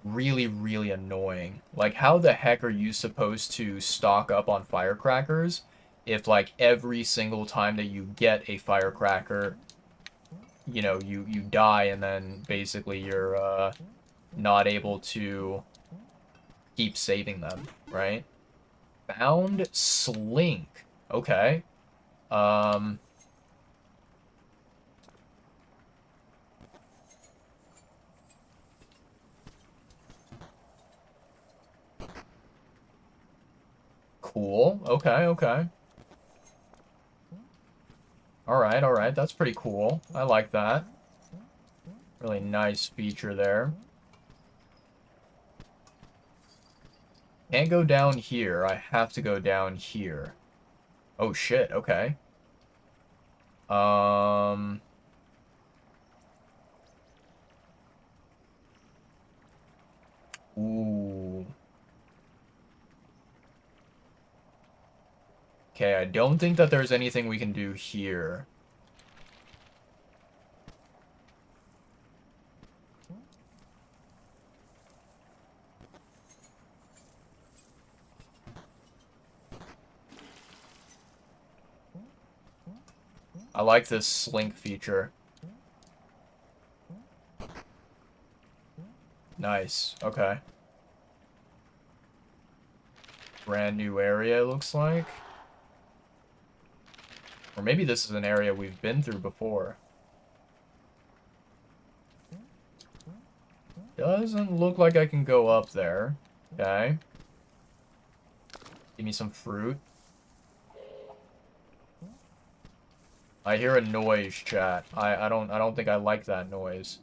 really, really annoying. Like, how the heck are you supposed to stock up on firecrackers if, like, every single time that you get a firecracker, you know, you die and then basically you're, not able to keep saving them, right? Found Slink. Okay. Um... Cool. Okay, okay. Alright, alright. That's pretty cool. I like that. Really nice feature there. Can't go down here. I have to go down here. Oh, shit. Okay. Ooh. Okay, I don't think that there's anything we can do here. I like this slink feature. Nice. Okay. Brand new area, it looks like. Or maybe this is an area we've been through before. Doesn't look like I can go up there. Okay. Give me some fruit. I hear a noise, chat. I don't think I like that noise.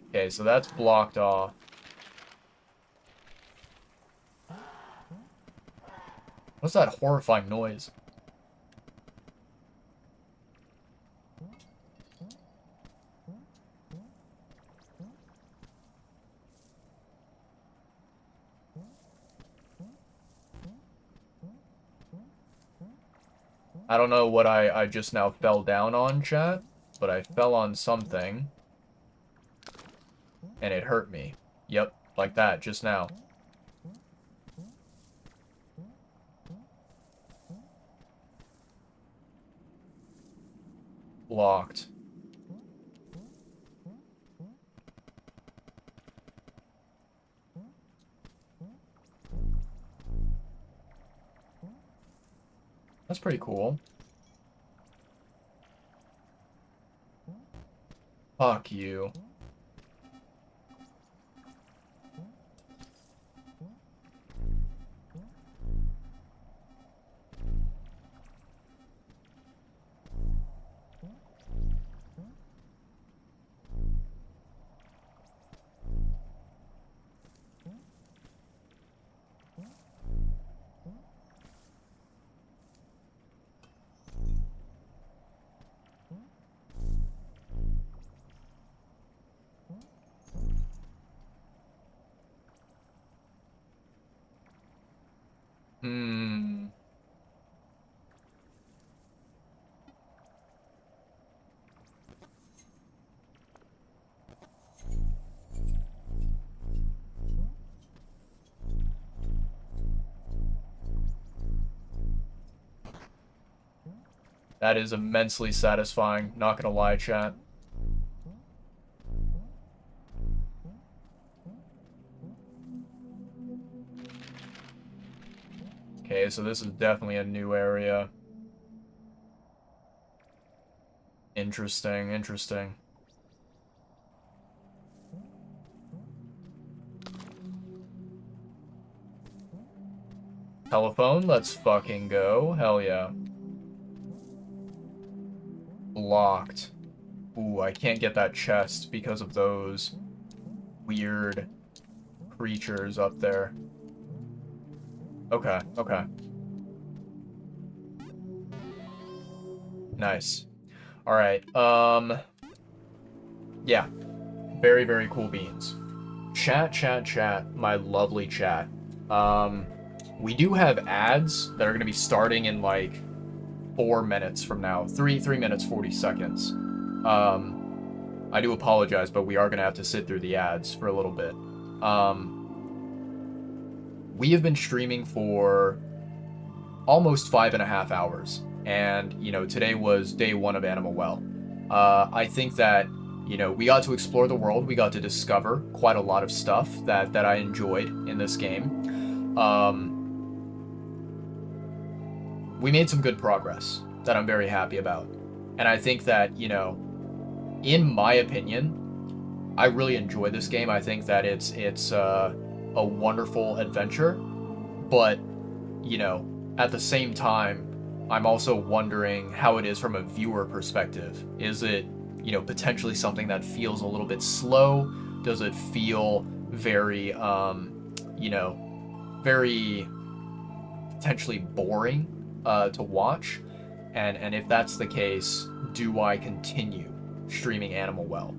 Okay, so that's blocked off. What's that horrifying noise? I don't know what I just now fell down on, chat, but I fell on something. And it hurt me. Yep, like that, just now. Blocked. That's pretty cool. Fuck you. That is immensely satisfying, not gonna lie, chat. Okay, so this is definitely a new area. Interesting, interesting. Telephone, let's fucking go. Hell yeah. Blocked. Ooh, I can't get that chest because of those weird creatures up there. Okay, okay. Nice. Alright, yeah. Very, very cool beans. Chat, my lovely chat. We do have ads that are gonna be starting in, like, 4 minutes from now. 3 minutes, 40 seconds. I do apologize, but we are gonna have to sit through the ads for a little bit. We have been streaming for almost 5.5 hours, and, you know, today was day 1 of Animal Well. I think that, you know, we got to explore the world, we got to discover quite a lot of stuff that I enjoyed in this game. We made some good progress that I'm very happy about. And I think that, you know, in my opinion, I really enjoy this game. I think that it's a wonderful adventure, but, you know, at the same time, I'm also wondering how it is from a viewer perspective. Is it, you know, potentially something that feels a little bit slow? Does it feel very, you know, very potentially boring to watch? And if that's the case, do I continue streaming Animal Well?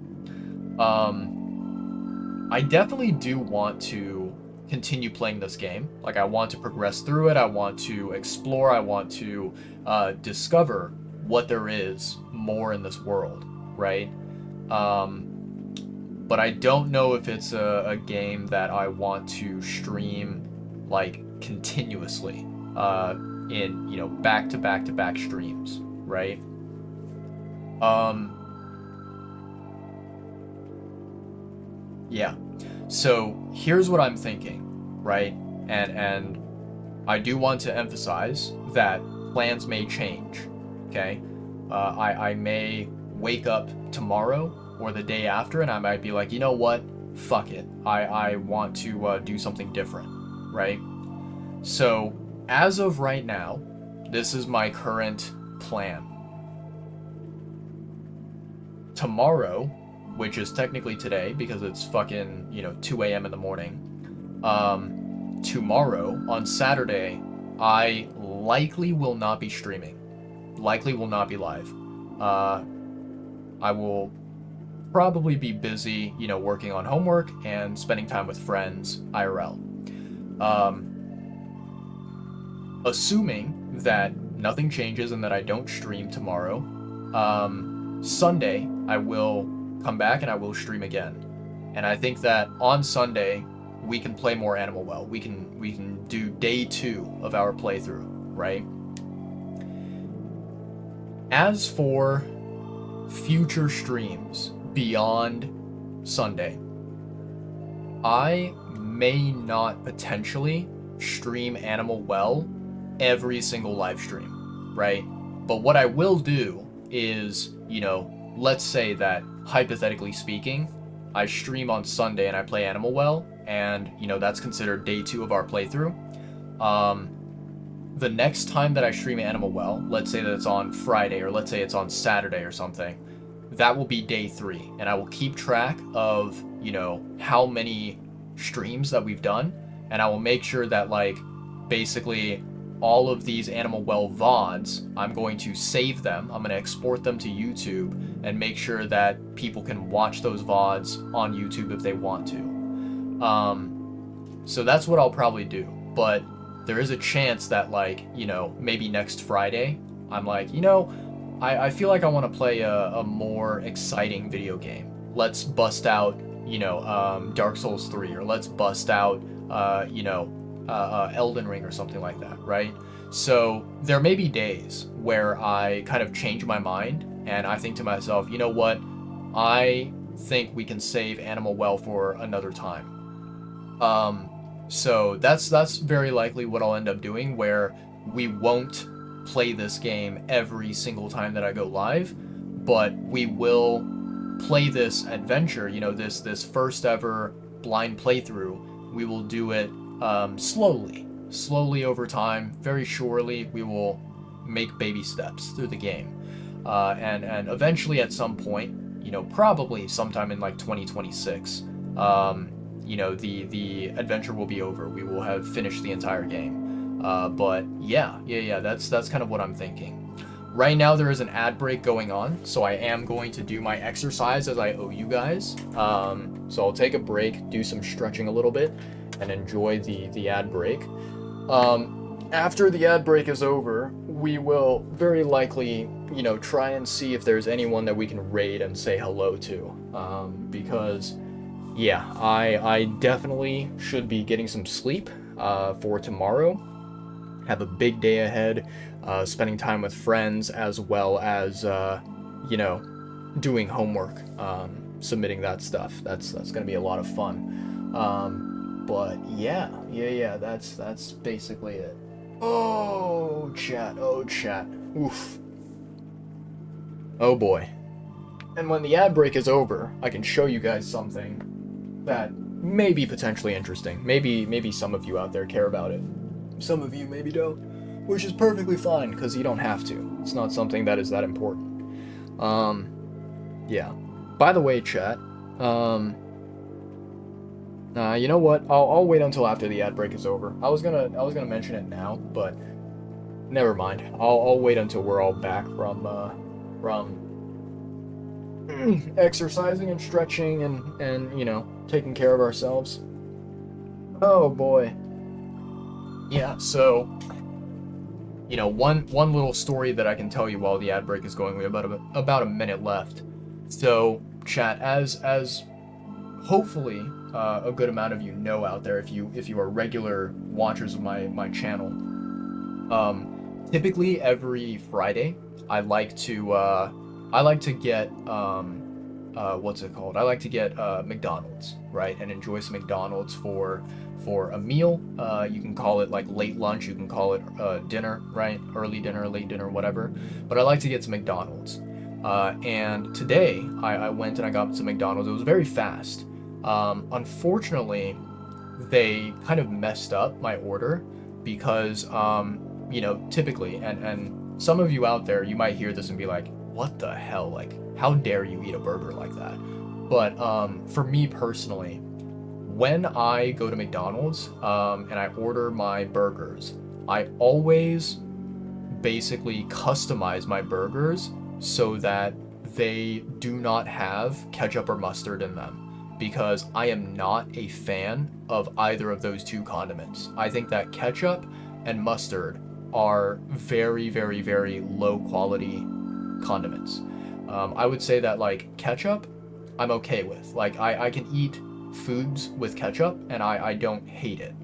I definitely do want to continue playing this game. Like, I want to progress through it, I want to explore, I want to discover what there is more in this world, right? but I don't know if it's a game that I want to stream like continuously in, you know, back to back to back streams, right? Yeah. So here's what I'm thinking, right? And I do want to emphasize that plans may change, okay? I may wake up tomorrow or the day after and I might be like, you know what? Fuck it. I want to do something different, right? So as of right now, this is my current plan. Tomorrow, which is technically today because it's fucking, you know, 2 a.m. in the morning. Tomorrow, on Saturday, I likely will not be streaming. Likely will not be live. I will probably be busy, you know, working on homework and spending time with friends IRL. Assuming that nothing changes and that I don't stream tomorrow, Sunday I will come back and I will stream again. And I think that on Sunday we can play more Animal Well. We can do day 2 of our playthrough, right? As for future streams beyond Sunday, I may not potentially stream Animal Well every single live stream, right? But what I will do is, you know, let's say that, hypothetically speaking, I stream on Sunday and I play Animal Well, and, you know, that's considered day 2 of our playthrough. The next time that I stream Animal Well, let's say that it's on Friday, or let's say it's on Saturday or something, that will be day 3, and I will keep track of, you know, how many streams that we've done, and I will make sure that, like, basically all of these Animal Well VODs, I'm going to save them, I'm going to export them to YouTube, and make sure that people can watch those VODs on YouTube if they want to. So that's what I'll probably do, but there is a chance that, like, you know, maybe next Friday, I'm like, you know, I feel like I want to play a more exciting video game. Let's bust out, you know, Dark Souls 3, or let's bust out, you know, Elden Ring or something like that, right? So there may be days where I kind of change my mind and I think to myself, you know what, I think we can save Animal Well for another time. So that's very likely what I'll end up doing, where we won't play this game every single time that I go live, but we will play this adventure, you know, this first ever blind playthrough. We will do it slowly over time, very surely. We will make baby steps through the game, and eventually at some point, you know, probably sometime in like 2026, you know, the adventure will be over. We will have finished the entire game. But yeah, that's kind of what I'm thinking. Right now there is an ad break going on, so I am going to do my exercise as I owe you guys. So I'll take a break, do some stretching a little bit, and enjoy the ad break. After the ad break is over, we will very likely, you know, try and see if there's anyone that we can raid and say hello to. Because, yeah, I definitely should be getting some sleep for tomorrow. Have a big day ahead, spending time with friends, as well as, you know, doing homework, submitting that stuff. That's gonna be a lot of fun. But yeah, that's basically it. Oh, chat. Oof. Oh boy. And when the ad break is over, I can show you guys something that may be potentially interesting. Maybe some of you out there care about it. Some of you maybe don't, which is perfectly fine, because you don't have to. It's not something that is that important. Yeah. By the way, chat, you know what? I'll wait until after the ad break is over. I was gonna mention it now, but never mind. I'll wait until we're all back from exercising and stretching and you know, taking care of ourselves. Oh boy. Yeah, so, you know, one little story that I can tell you while the ad break is going. We have about a minute left. So, chat, as hopefully a good amount of you know out there if you are regular watchers of my channel. Typically every Friday I like to get what's it called? I like to get McDonald's, right, and enjoy some McDonald's for a meal. You can call it like late lunch, you can call it dinner, right, early dinner, late dinner, whatever. But I like to get some McDonald's. And today I went and I got some McDonald's. It was very fast. Unfortunately, they kind of messed up my order because you know, typically, and some of you out there, you might hear this and be like, what the hell, like, how dare you eat a burger like that? But for me personally, when I go to McDonald's and I order my burgers, I always basically customize my burgers so that they do not have ketchup or mustard in them, because I am not a fan of either of those two condiments. I think that ketchup and mustard are very, very, very low quality condiments. I would say that like ketchup, I'm okay with. Like I can eat foods with ketchup and I don't hate it.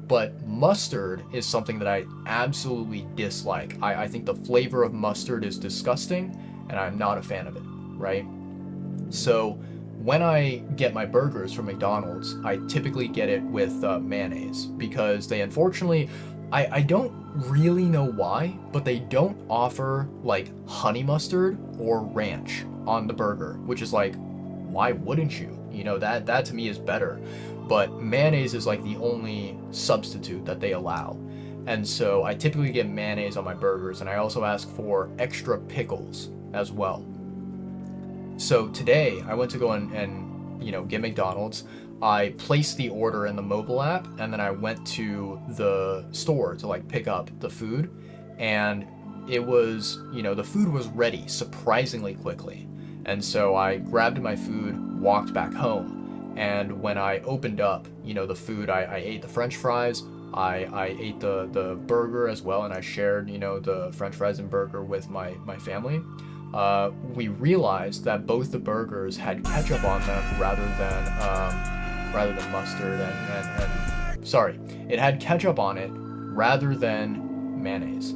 But mustard is something that I absolutely dislike. I think the flavor of mustard is disgusting and I'm not a fan of it, right? So when I get my burgers from McDonald's, I typically get it with mayonnaise, because they unfortunately, I don't really know why, but they don't offer like honey mustard or ranch on the burger, which is like, why wouldn't you? You know, that to me is better. But mayonnaise is like the only substitute that they allow. And so I typically get mayonnaise on my burgers, and I also ask for extra pickles as well. So today I went to go and you know, get McDonald's. I placed the order in the mobile app, and then I went to the store to like pick up the food, and it was, you know, the food was ready surprisingly quickly. And so I grabbed my food, walked back home, and when I opened up, you know, the food, I ate the French fries, I ate the burger as well, and I shared, you know, the French fries and burger with my family. We realized that both the burgers had ketchup on them rather than mustard and sorry, it had ketchup on it rather than mayonnaise.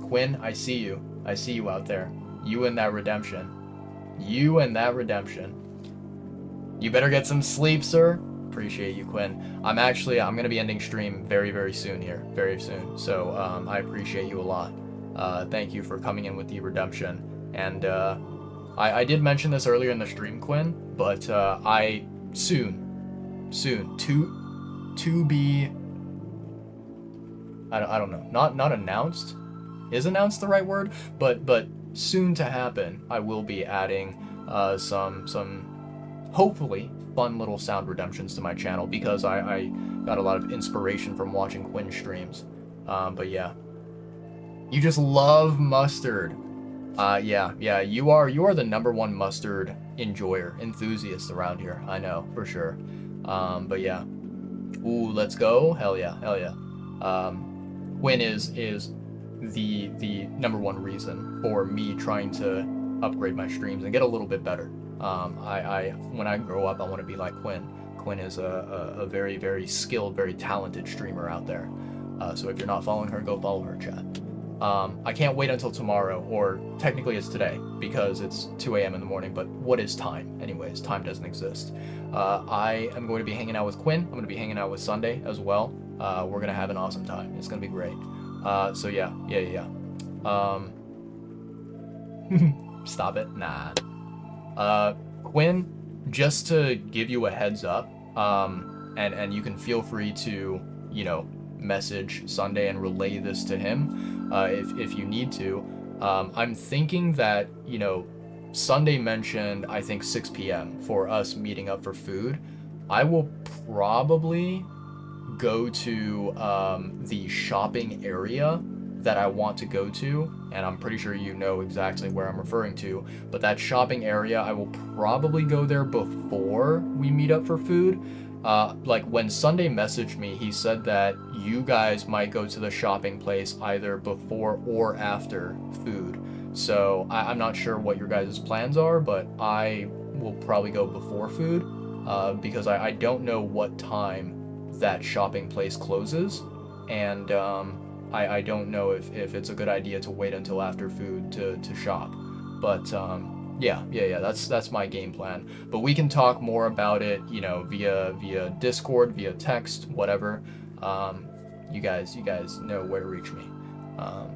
Quinn, I see you out there. You and that redemption. You better get some sleep, sir. Appreciate you, Quinn. I'm gonna be ending stream very, very soon here, very soon. So I appreciate you a lot. Thank you for coming in with the redemption. And I did mention this earlier in the stream, Quinn, but I soon to be, I don't know, not announced. Is announced the right word? But soon to happen, I will be adding some hopefully fun little sound redemptions to my channel, because I got a lot of inspiration from watching Quinn streams. But yeah, you just love mustard. Yeah, you are the number one mustard enthusiast around here. I know for sure. But yeah, ooh, let's go. Hell yeah. Quinn is the number one reason for me trying to upgrade my streams and get a little bit better. When I grow up, I want to be like Quinn. Quinn is a very, very skilled, very talented streamer out there. So if you're not following her, go follow her, chat. I can't wait until tomorrow, or technically it's today, because it's 2 a.m. in the morning, but what is time? Anyways, time doesn't exist. I am going to be hanging out with Quinn. I'm going to be hanging out with Sunday as well. We're going to have an awesome time. It's going to be great. So yeah. Stop it. Nah. Quinn, just to give you a heads up, and you can feel free to, you know, message Sunday and relay this to him, if you need to. I'm thinking that, you know, Sunday mentioned, I think 6 p.m. for us meeting up for food. I will probably go to the shopping area that I want to go to, and I'm pretty sure you know exactly where I'm referring to, but that shopping area, I will probably go there before we meet up for food. Like when Sunday messaged me, he said that you guys might go to the shopping place either before or after food. So I'm not sure what your guys' plans are, but I will probably go before food. because I don't know what time that shopping place closes, and I don't know if it's a good idea to wait until after food to shop. But yeah, that's my game plan. But we can talk more about it, you know, via Discord, via text, whatever. You guys know where to reach me.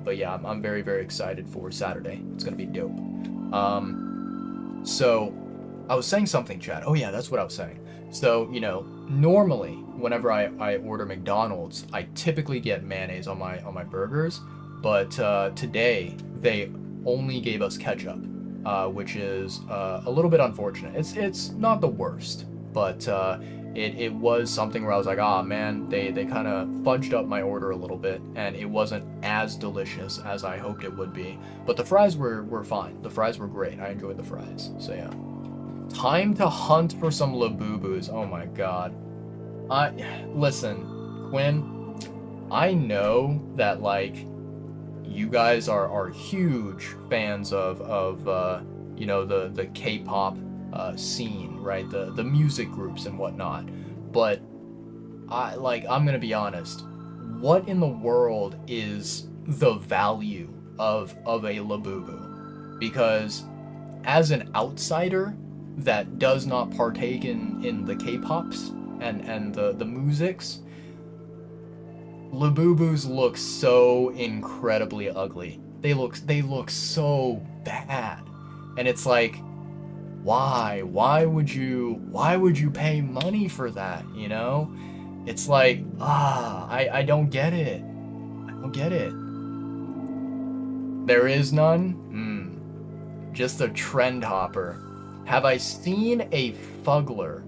But yeah, I'm very, very excited for Saturday. It's gonna be dope. So I was saying something, Chad. Oh yeah, that's what I was saying. So, you know, normally whenever I order McDonald's, I typically get mayonnaise on my burgers, but today they only gave us ketchup, which is a little bit unfortunate. It's not the worst, but it was something where I was like, ah man, they kind of fudged up my order a little bit, and it wasn't as delicious as I hoped it would be. But the fries were fine. The fries were great. I enjoyed the fries. So yeah. Time to hunt for some Labubus. Oh my god. Listen, Quinn, I know that like you guys are huge fans of you know, the K-pop scene, right? The music groups and whatnot. But I'm gonna be honest. What in the world is the value of a Labubu? Because as an outsider that does not partake in the K-pops and the musics, Labubus look so incredibly ugly. They look so bad. And it's like, why would you pay money for that, you know? It's like, I don't get it. I don't get it. There is none? Just a trend hopper. Have I seen a fuggler?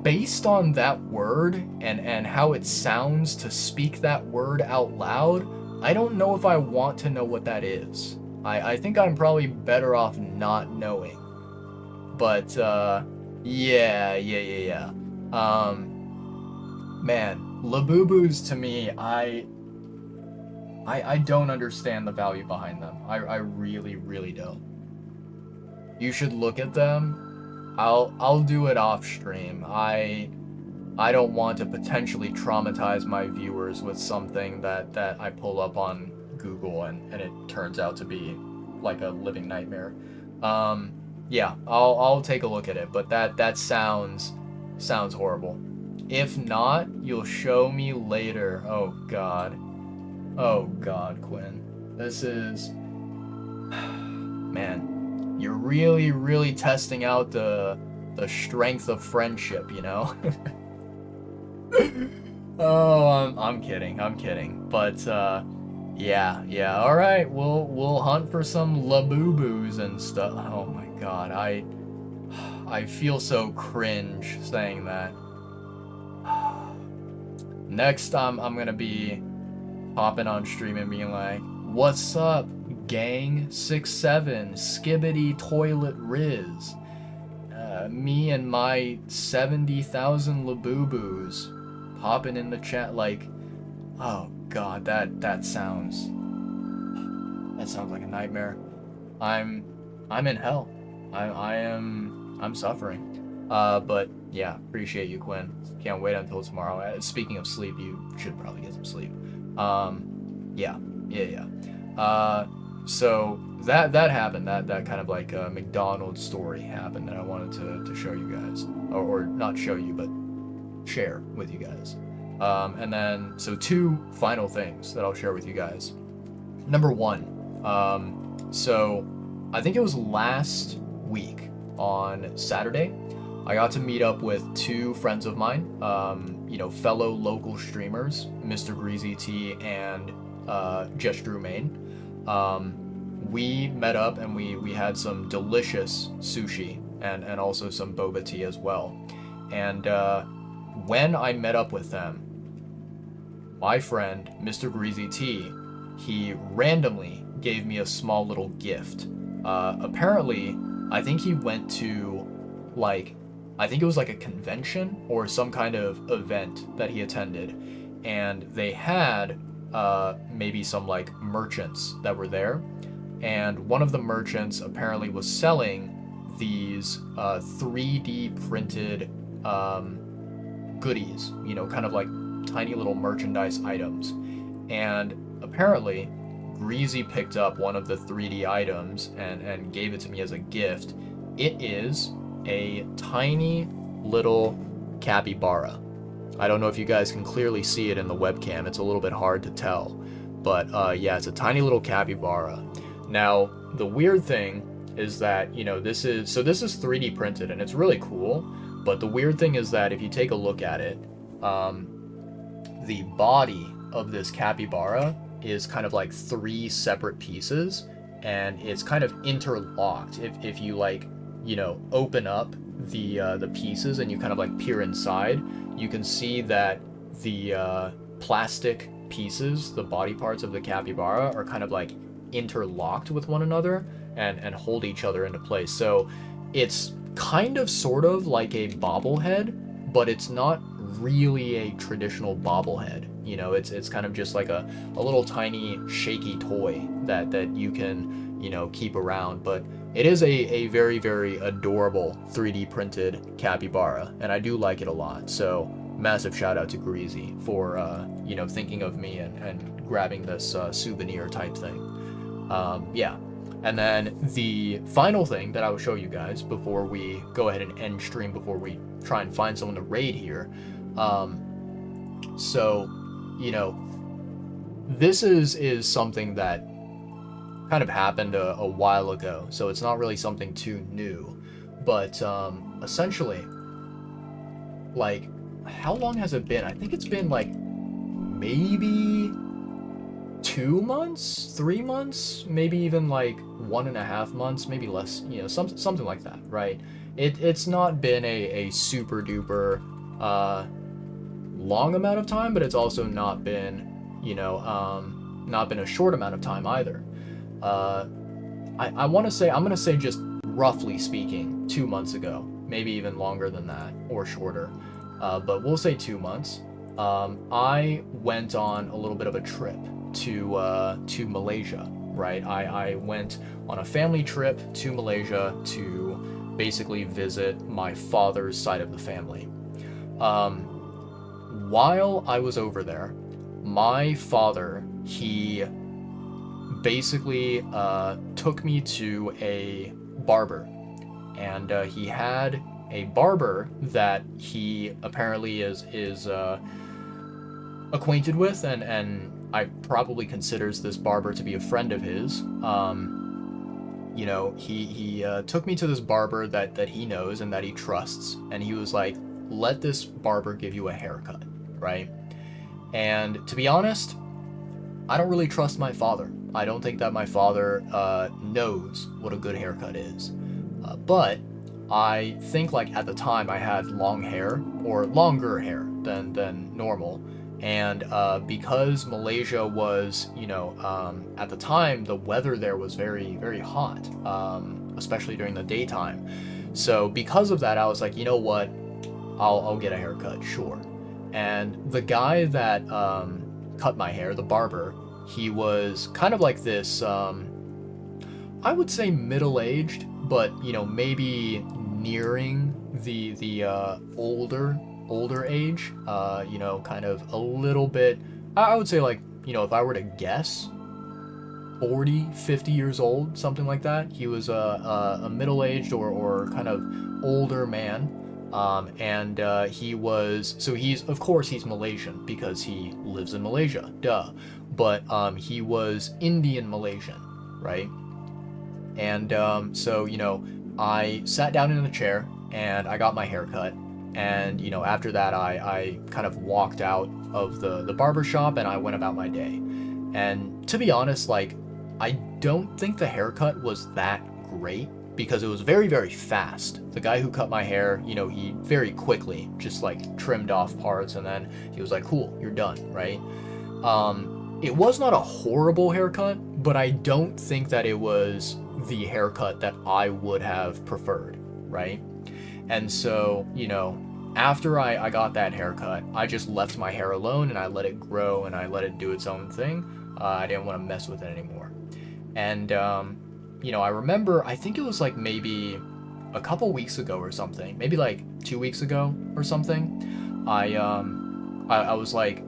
Based on that word and how it sounds to speak that word out loud, I don't know if I want to know what that is. I think I'm probably better off not knowing. But, yeah. Man, Labubus to me, I don't understand the value behind them. I really, really don't. You should look at them. I'll do it off stream. I don't want to potentially traumatize my viewers with something that I pull up on Google and it turns out to be like a living nightmare. Yeah, I'll take a look at it, but that sounds horrible. If not, you'll show me later. Oh god, Quinn, this is man. You're really, really testing out the strength of friendship, you know? Oh, I'm kidding. But yeah. All right, we'll hunt for some Labubus and stuff. Oh my god, I feel so cringe saying that. Next, I'm gonna be popping on stream and being like, "What's up, gang? 6'7", skibbity toilet riz. Me and my 70,000 Labubus popping in the chat like, oh god, that sounds like a nightmare. I'm in hell. I'm suffering. But yeah, appreciate you, Quinn. Can't wait until tomorrow. Speaking of sleep, you should probably get some sleep. Yeah. So that happened. That kind of like McDonald's story happened that I wanted to show you guys, or not show you, but share with you guys. And then so two final things that I'll share with you guys. Number one, so I think it was last week on Saturday, I got to meet up with two friends of mine, you know, fellow local streamers, Mr. Greasy T and Just Drew Main. We met up and we had some delicious sushi and also some boba tea as well. And when I met up with them, my friend, Mr. Greasy T, he randomly gave me a small little gift. Apparently, I think he went to, like, I think it was like a convention or some kind of event that he attended, and they had maybe some like merchants that were there, and one of the merchants apparently was selling these 3D printed goodies, you know, kind of like tiny little merchandise items. And apparently, Greasy picked up one of the 3D items and gave it to me as a gift. It is a tiny little capybara. I don't know if you guys can clearly see it in the webcam. It's a little bit hard to tell. But yeah, it's a tiny little capybara. Now, the weird thing is that, you know, this is 3D printed and it's really cool. But the weird thing is that if you take a look at it, the body of this capybara is kind of like 3 separate pieces, and it's kind of interlocked. If you like, you know, open up the pieces and you kind of like peer inside, you can see that the plastic pieces, the body parts of the capybara, are kind of like interlocked with one another and hold each other into place. So it's kind of sort of like a bobblehead, but it's not really a traditional bobblehead. You know, it's kind of just like a little tiny shaky toy that you can, you know, keep around. But it is a very, very adorable 3D printed capybara, and I do like it a lot. So massive shout out to Greasy for, you know, thinking of me and grabbing this souvenir type thing. Yeah. And then the final thing that I will show you guys before we go ahead and end stream, before we try and find someone to raid here. So, you know, this is something that kind of happened a while ago, so it's not really something too new. But essentially, like, how long has it been? I think it's been like maybe 2 months, 3 months, maybe even like 1.5 months, maybe less, you know, something like that, right? It's not been a super duper long amount of time, but it's also not been, you know, not been a short amount of time either. I'm gonna say just roughly speaking 2 months ago, maybe even longer than that or shorter, but we'll say 2 months. I went on a little bit of a trip to Malaysia, right? I went on a family trip to Malaysia to basically visit my father's side of the family. While I was over there, my father, he basically took me to a barber, and he had a barber that he apparently is acquainted with, and I probably considers this barber to be a friend of his. You know, he took me to this barber that he knows and that he trusts, and he was like, let this barber give you a haircut, right? And to be honest, I don't really trust my father. I don't think that my father knows what a good haircut is. But I think, like, at the time I had long hair, or longer hair than normal. And because Malaysia was, you know, at the time, the weather there was very, very hot, especially during the daytime. So because of that, I was like, you know what, I'll get a haircut, sure. And the guy that cut my hair, the barber, he was kind of like this, I would say middle-aged, but, you know, maybe nearing the older age, you know, kind of a little bit, I would say, like, you know, if I were to guess, 40, 50 years old, something like that. He was a middle-aged or kind of older man, and he's, of course, he's Malaysian because he lives in Malaysia, duh, but he was Indian Malaysian, right? And so, you know, I sat down in a chair and I got my hair cut. And, you know, after that, I kind of walked out of the barber shop and I went about my day. And to be honest, like, I don't think the haircut was that great because it was very, very fast. The guy who cut my hair, you know, he very quickly just like trimmed off parts and then he was like, cool, you're done, right? It was not a horrible haircut, but I don't think that it was the haircut that I would have preferred, right? And so, you know, after I got that haircut, I just left my hair alone and I let it grow and I let it do its own thing. I didn't want to mess with it anymore. And, you know, I remember, I think it was like maybe a couple weeks ago or something, maybe like 2 weeks ago or something, I was like,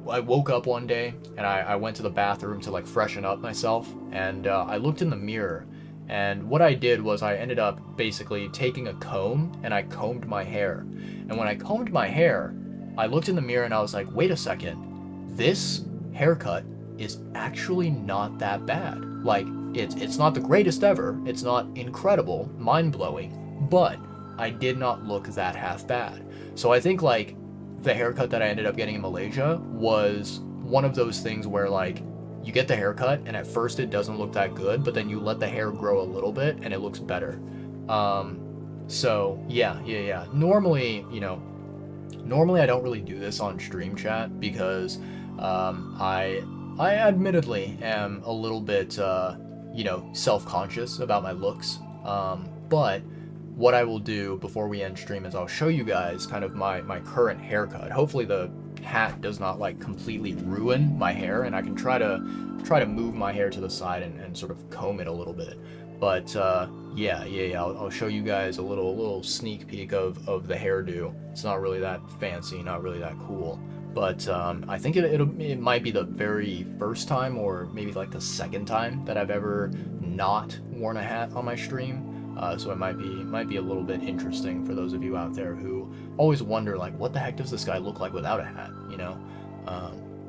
I woke up one day and I went to the bathroom to like freshen up myself, and I looked in the mirror, and what I did was I ended up basically taking a comb and I combed my hair. And when I combed my hair, I looked in the mirror and I was like, wait a second, this haircut is actually not that bad. Like, it's not the greatest ever, it's not incredible, mind-blowing, but I did not look that half bad. So I think like the haircut that I ended up getting in Malaysia was one of those things where like you get the haircut and at first it doesn't look that good, but then you let the hair grow a little bit and it looks better. So yeah. Normally I don't really do this on stream chat because I admittedly am a little bit self-conscious about my looks. But what I will do before we end stream is I'll show you guys kind of my current haircut. Hopefully the hat does not like completely ruin my hair, and I can try to move my hair to the side and sort of comb it a little bit. But yeah, I'll show you guys a little sneak peek of the hairdo. It's not really that fancy, not really that cool, but I think it might be the very first time, or maybe like the second time that I've ever not worn a hat on my stream. So it might be a little bit interesting for those of you out there who always wonder like, what the heck does this guy look like without a hat?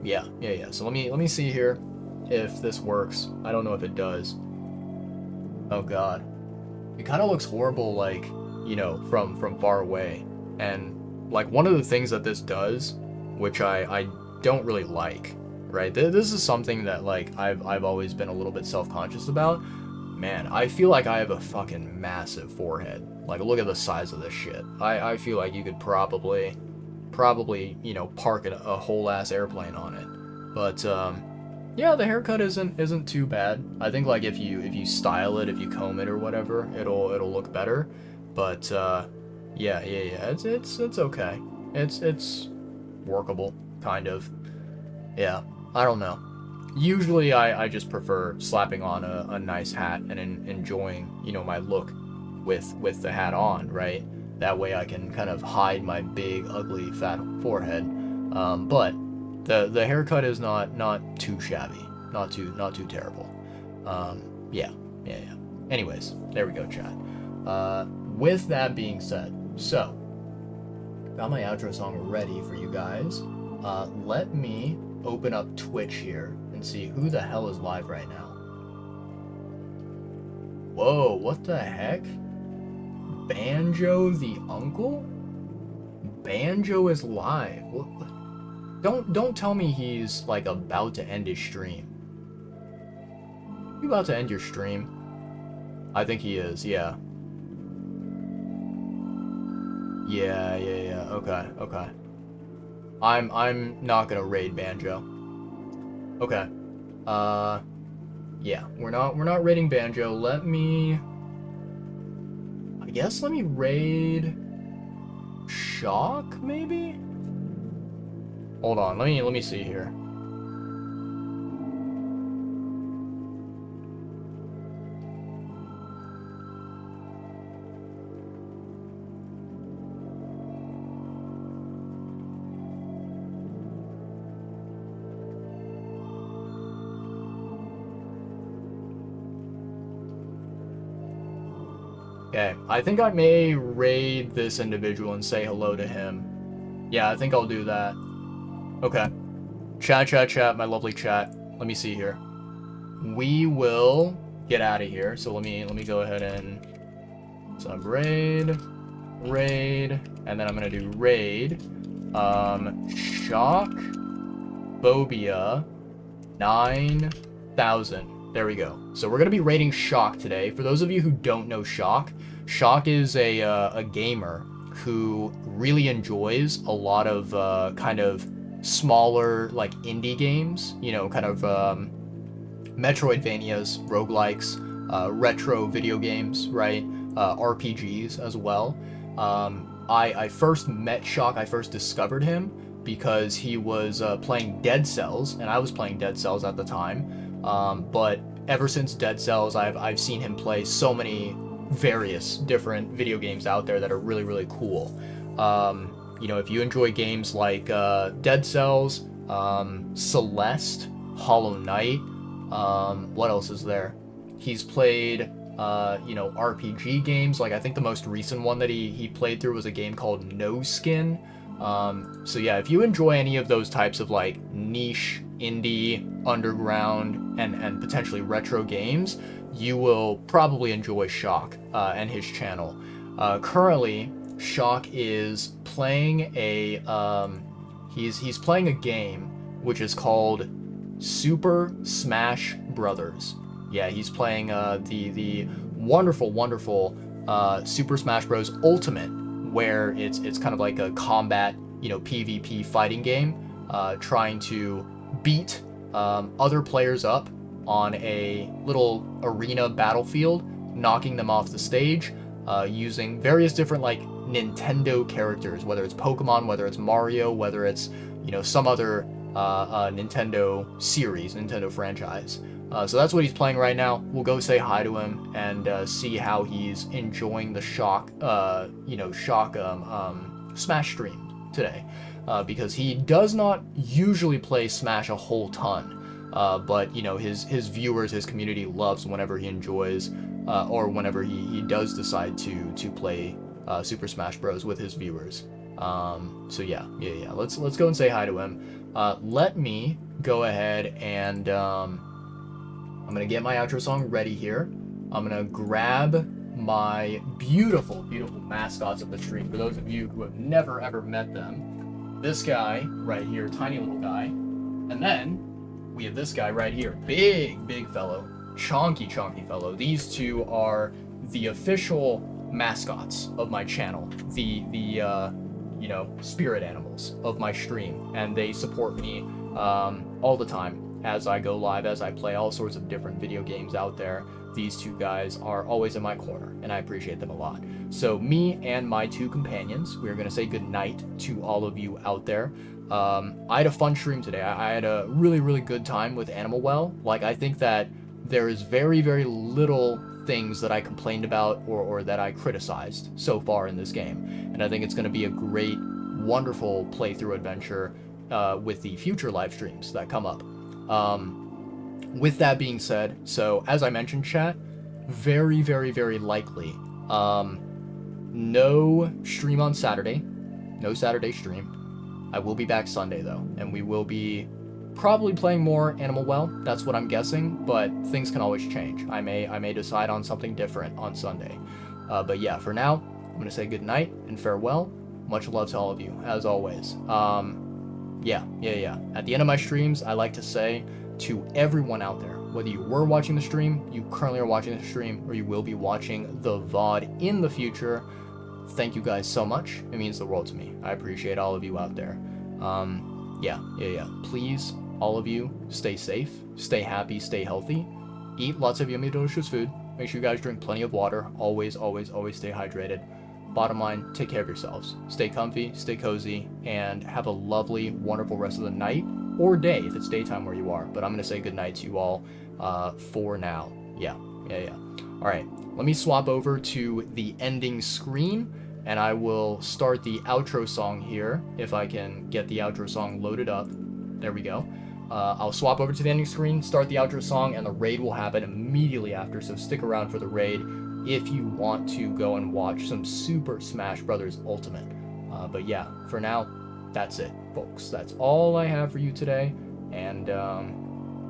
Yeah. So let me see here if this works. I don't know if it does. Oh god, it kind of looks horrible, like, from far away. And like one of the things that this does, which I don't really like, right? This is something that like I've always been a little bit self-conscious about. Man, I feel like I have a fucking massive forehead. Like, look at the size of this shit. I feel like you could probably, park a whole ass airplane on it. But, yeah, the haircut isn't too bad. I think, like, if you style it, if you comb it or whatever, it'll look better. But, yeah, it's okay. It's workable, kind of. Yeah, I don't know. Usually I just prefer slapping on a nice hat and enjoying, my look with the hat on, right? That way I can kind of hide my big, ugly, fat forehead. But the haircut is not too shabby, not too terrible. Yeah. Anyways, there we go, chat. With that being said, so got my outro song ready for you guys. Let me open up Twitch here and see who the hell is live right now. Whoa, what the heck? Banjo the Uncle? Banjo is live. What? Don't tell me he's like about to end his stream. You about to end your stream? I think he is, yeah. Yeah. Okay. I'm not gonna raid Banjo. Okay. Yeah, we're not raiding Banjo. Let me raid Shock, maybe? Hold on, let me see here. Okay, I think I may raid this individual and say hello to him. Yeah, I think I'll do that. Okay. Chat, my lovely chat. Let me see here. We will get out of here. So let me go ahead and sub raid, and then I'm gonna do raid. Shock Phobia 9000. There we go. So we're gonna be raiding Shock today. For those of you who don't know Shock is a gamer who really enjoys a lot of kind of smaller like indie games, kind of Metroidvanias, roguelikes, retro video games, right? RPGs as well. I first met Shock, I first discovered him because he was playing Dead Cells, and I was playing Dead Cells at the time. But ever since Dead Cells, I've seen him play so many various different video games out there that are really, really cool. You know, if you enjoy games like Dead Cells, Celeste, Hollow Knight, what else is there? He's played, you know, RPG games. Like, I think the most recent one that he played through was a game called No Skin. So yeah, if you enjoy any of those types of like niche, indie, underground, and potentially retro games, you will probably enjoy Shock and his channel. Currently, Shock is playing a he's playing a game which is called Super Smash Brothers. Yeah, he's playing the wonderful Super Smash Bros. Ultimate, where it's kind of like a combat, you know, PvP fighting game, trying to beat other players up on a little arena battlefield, knocking them off the stage, using various different like Nintendo characters, whether it's Pokemon, whether it's Mario, whether it's, you know, some other Nintendo series, Nintendo franchise. So that's what he's playing right now. We'll go say hi to him and see how he's enjoying the Shock, you know, Shock Smash stream today, because he does not usually play Smash a whole ton, but you know, his viewers, his community loves whenever he enjoys, or whenever he does decide to play Super Smash Bros. With his viewers. So yeah. Let's go and say hi to him. Let me go ahead and I'm gonna get my outro song ready here. I'm gonna grab my beautiful mascots of the stream. For those of you who have never ever met them, this guy right here, tiny little guy, and then we have this guy right here, big fellow, chonky fellow. These two are the official mascots of my channel, the you know, spirit animals of my stream, and they support me all the time as I go live, as I play all sorts of different video games out there. These two guys are always in my corner, and I appreciate them a lot. So me and my two companions, we're going to say goodnight to all of you out there. I had a fun stream today. I had a really good time with Animal Well. Like, I think that there is very little things that I complained about or that I criticized so far in this game. And I think it's going to be a great, wonderful playthrough adventure with the future live streams that come up. With that being said, so as I mentioned, chat, very likely, no stream on Saturday, no Saturday stream. I will be back Sunday though, and we will be probably playing more Animal Well. That's what I'm guessing, but things can always change. I may decide on something different on Sunday. But yeah, for now, I'm gonna say good night and farewell. Much love to all of you, as always. Yeah. At the end of my streams, I like to say to everyone out there, whether you were watching the stream, you currently are watching the stream, or you will be watching the VOD in the future, thank you guys so much. It means the world to me. I appreciate all of you out there. Yeah. Please, all of you, stay safe, stay happy, stay healthy, eat lots of yummy, delicious food. Make sure you guys drink plenty of water. Always stay hydrated. Bottom line, take care of yourselves. Stay comfy, stay cozy, and have a lovely, wonderful rest of the night or day if it's daytime where you are. But I'm going to say goodnight to you all for now. Yeah. All right, let me swap over to the ending screen, and I will start the outro song here, if I can get the outro song loaded up. There we go. I'll swap over to the ending screen, start the outro song, and the raid will happen immediately after, so stick around for the raid if you want to go and watch some Super Smash Bros. Ultimate. But yeah, for now, that's it, folks. That's all I have for you today, and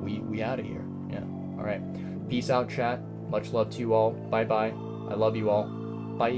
we out of here. Yeah. All right. Peace out, chat. Much love to you all. Bye-bye. I love you all. Bye.